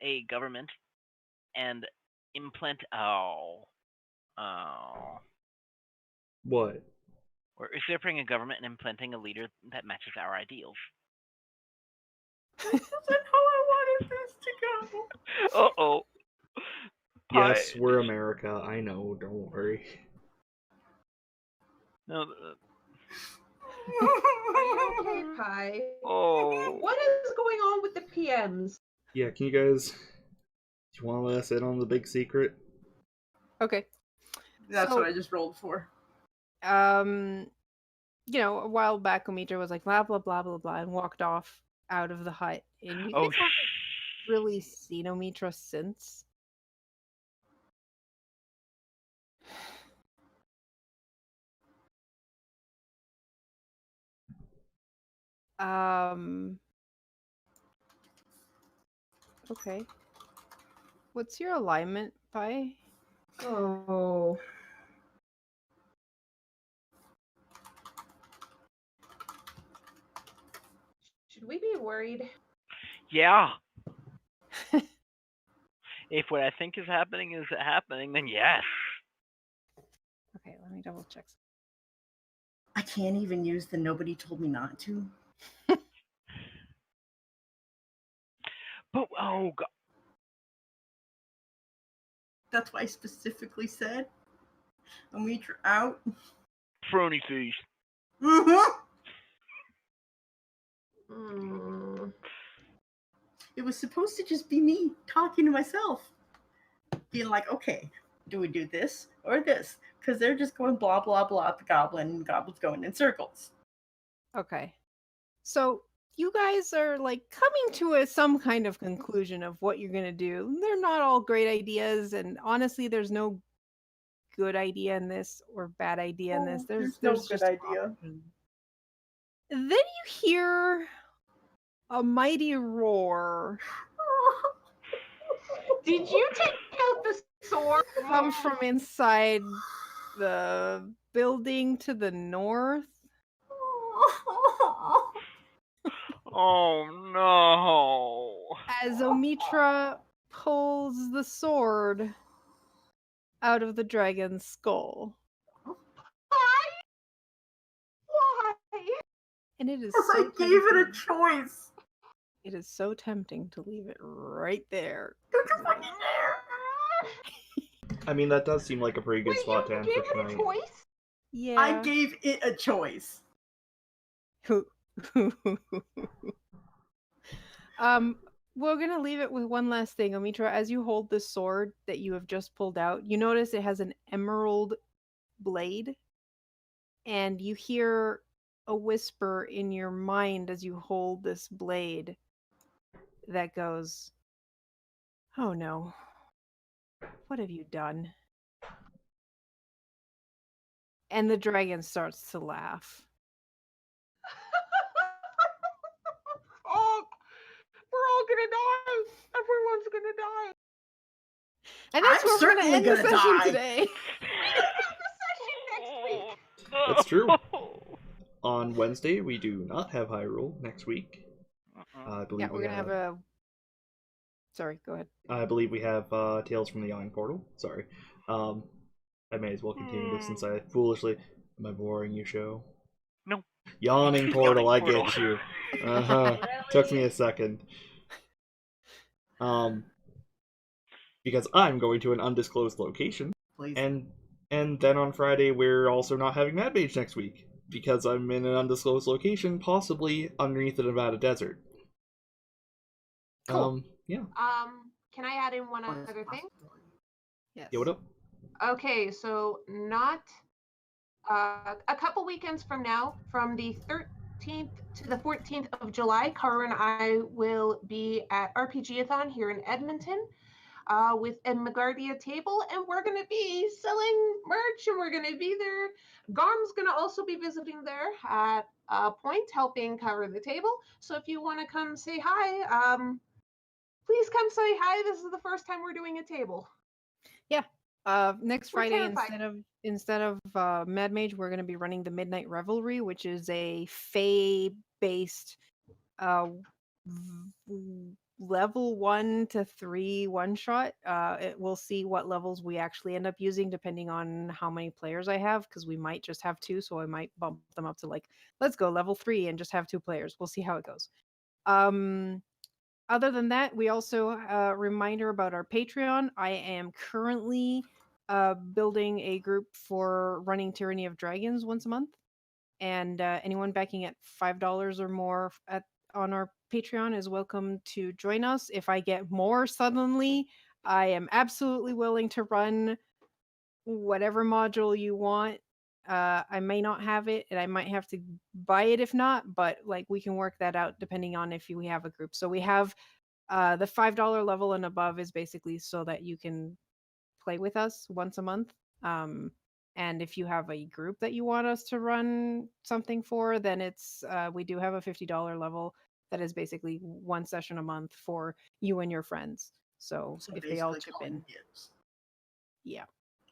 a government and implant... What? We're usurping a government and implanting a leader that matches our ideals. This isn't how I wanted this to go. Uh-oh. Yes, we're America. I know. Don't worry. No. Are you okay, Pie? Oh. What is going on with the PMs? Yeah, can you guys... Do you want to let us in on the big secret? Okay. That's what I just rolled for. You know, a while back, Omitra was like, blah, blah, blah, blah, blah, and walked off out of the hut. And you guys haven't really seen Omitra since. Okay. What's your alignment, Pi? Oh. Should we be worried? Yeah. If what I think is happening, then yes. Okay, let me double check. I can't even use the nobody told me not to. But, oh, God. That's why I specifically said, Omitra out. Frony face. It was supposed to just be me talking to myself. Being like, okay, do we do this or this? Because they're just going blah, blah, blah at the goblin, and the goblin's going in circles. Okay. So you guys are like coming to some kind of conclusion of what you're gonna do. They're not all great ideas, and honestly, there's no good idea in this or bad idea in this. There's no good just idea. options. Then you hear a mighty roar Did you take out the sword? come from inside the building to the north. Oh no. As Omitra pulls the sword out of the dragon's skull. Why? And it is Because so I gave it a tempting. choice. It is so tempting to leave it right there. Don't you fucking dare. I mean, that does seem like a pretty good Wait, spot to you end gave for it a tonight. choice? Yeah. I gave it a choice. We're gonna leave it with one last thing, Omitra. As you hold the sword that you have just pulled out, you notice it has an emerald blade, and you hear a whisper in your mind as you hold this blade that goes, "Oh no, what have you done?" And the dragon starts to laugh. Fuck! We're all gonna die. Everyone's gonna die. And that's I'm where we're gonna certainly end the gonna session die. today. We have the session next week. That's true. On Wednesday, we do not have Hyrule next week. I believe Yeah, we're we gonna have a. Sorry, go ahead. I believe we have Tales from the Yawning Portal. Sorry. I may as well continue this since I foolishly. Am I boring you, show? No. Yawning Portal, I Portal. get you. Uh-huh. Took me a second. Because I'm going to an undisclosed location. Please. And then on Friday we're also not having Mad Mage next week. Because I'm in an undisclosed location, possibly underneath the Nevada desert. Cool. Yeah. Can I add in one other thing? Yes. Yeah, what up? Okay, so not a couple weekends from now, from the 13th to the 14th of July, Cara and I will be at RPG-a-thon here in Edmonton with Ed McGardy table, and we're going to be selling merch, and we're going to be there. Garm's going to also be visiting there at a point, helping cover the table. So if you want to come say hi, please come say hi. This is the first time we're doing a table. Yeah. Next We're Friday, terrified. instead of Mad Mage, we're going to be running the Midnight Revelry, which is a Fae-based level 1 to 3 one-shot. We'll see what levels we actually end up using depending on how many players I have, because we might just have 2, so I might bump them up to like, let's go level 3 and just have 2 players. We'll see how it goes. Other than that, we also reminder about our Patreon. I am currently building a group for running Tyranny of Dragons once a month, and anyone backing at $5 or more on our Patreon is welcome to join us. If I get more suddenly, I am absolutely willing to run whatever module you want. I may not have it, and I might have to buy it if not, but like we can work that out depending on if we have a group. So we have the $5 level and above is basically so that you can play with us once a month. And if you have a group that you want us to run something for, then it's we do have a $50 level that is basically one session a month for you and your friends. So if they all chip in, yeah.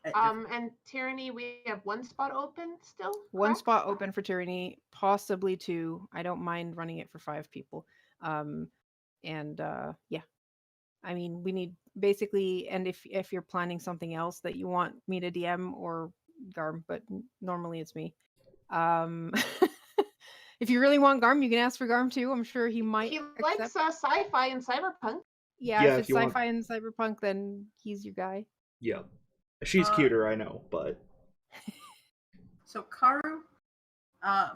And Tyranny, we have one spot open still. One correct? spot open for Tyranny, possibly 2. I don't mind running it for 5 people. Yeah. I mean, we need basically, and if you're planning something else that you want me to DM or Garm, but normally it's me. If you really want Garm, you can ask for Garm too. I'm sure he might. He accept. likes sci-fi and cyberpunk. Yeah, Yeah, if if it's you want- sci-fi and cyberpunk, then he's your guy. Yeah. She's cuter, I know, but... So, Karu,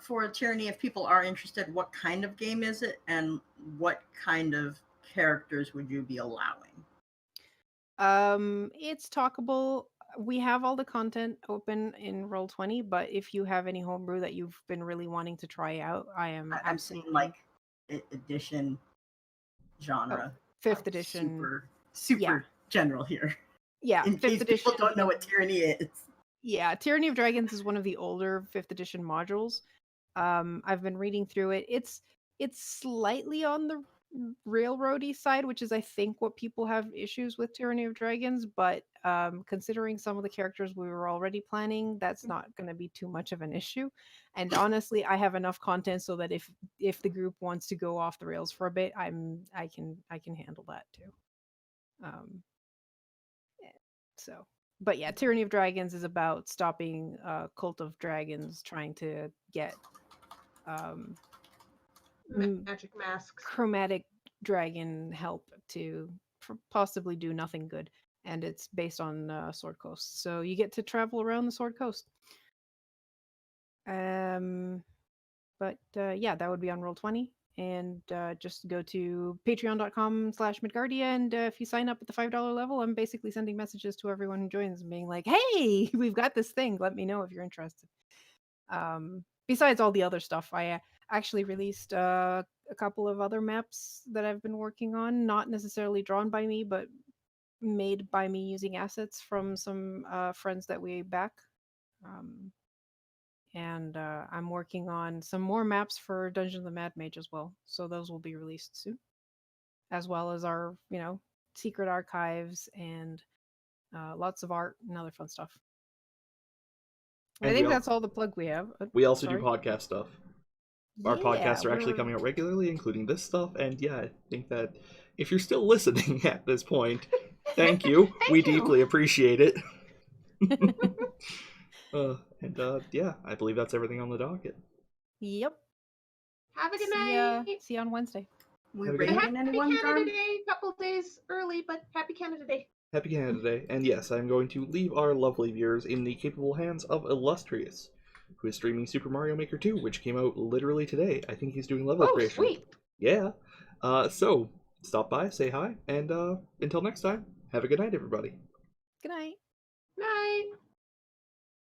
for Tyranny, if people are interested, what kind of game is it, and what kind of characters would you be allowing? It's talkable. we have all the content open in Roll20, but if you have any homebrew that you've been really wanting to try out, I'm I'm seeing like edition genre. fifth edition. Super Yeah. general here. Yeah, In fifth case edition. people don't know what tyranny is. Yeah, Tyranny of Dragons is one of the older 5th edition modules. I've been reading through it. It's slightly on the railroady side, which is I think what people have issues with Tyranny of Dragons, but considering some of the characters we were already planning, that's not going to be too much of an issue. And honestly, I have enough content so that if the group wants to go off the rails for a bit, I can handle that too. So, but yeah, Tyranny of Dragons is about stopping Cult of Dragons trying to get Magic masks. chromatic dragon help to possibly do nothing good, and it's based on Sword Coast. So you get to travel around the Sword Coast. But yeah, that would be on Roll20. And just go to patreon.com/Midgardia. And if you sign up at the $5 level, I'm basically sending messages to everyone who joins and being like, hey, we've got this thing. Let me know if you're interested. Besides all the other stuff, I actually released a couple of other maps that I've been working on, not necessarily drawn by me, but made by me using assets from some friends that we back. And I'm working on some more maps for Dungeon of the Mad Mage as well. So those will be released soon, as well as our, secret archives and lots of art and other fun stuff. And I think that's all the plug we have. We also do podcast stuff. Our podcasts are actually we're- coming out regularly, including this stuff. And yeah, I think that if you're still listening at this point, thank you. We deeply appreciate it. Yeah, I believe that's everything on the docket. Yep. Have a good night. See you on Wednesday. We Have a good rating night. Happy anyone, Canada Garm? Day, couple days early, but happy Canada Day. Happy Canada Day. And yes, I'm going to leave our lovely viewers in the capable hands of Illustrious, who is streaming Super Mario Maker 2, which came out literally today. I think he's doing level creation. Sweet. Yeah. So, stop by, say hi, and until next time, have a good night, everybody. Good night.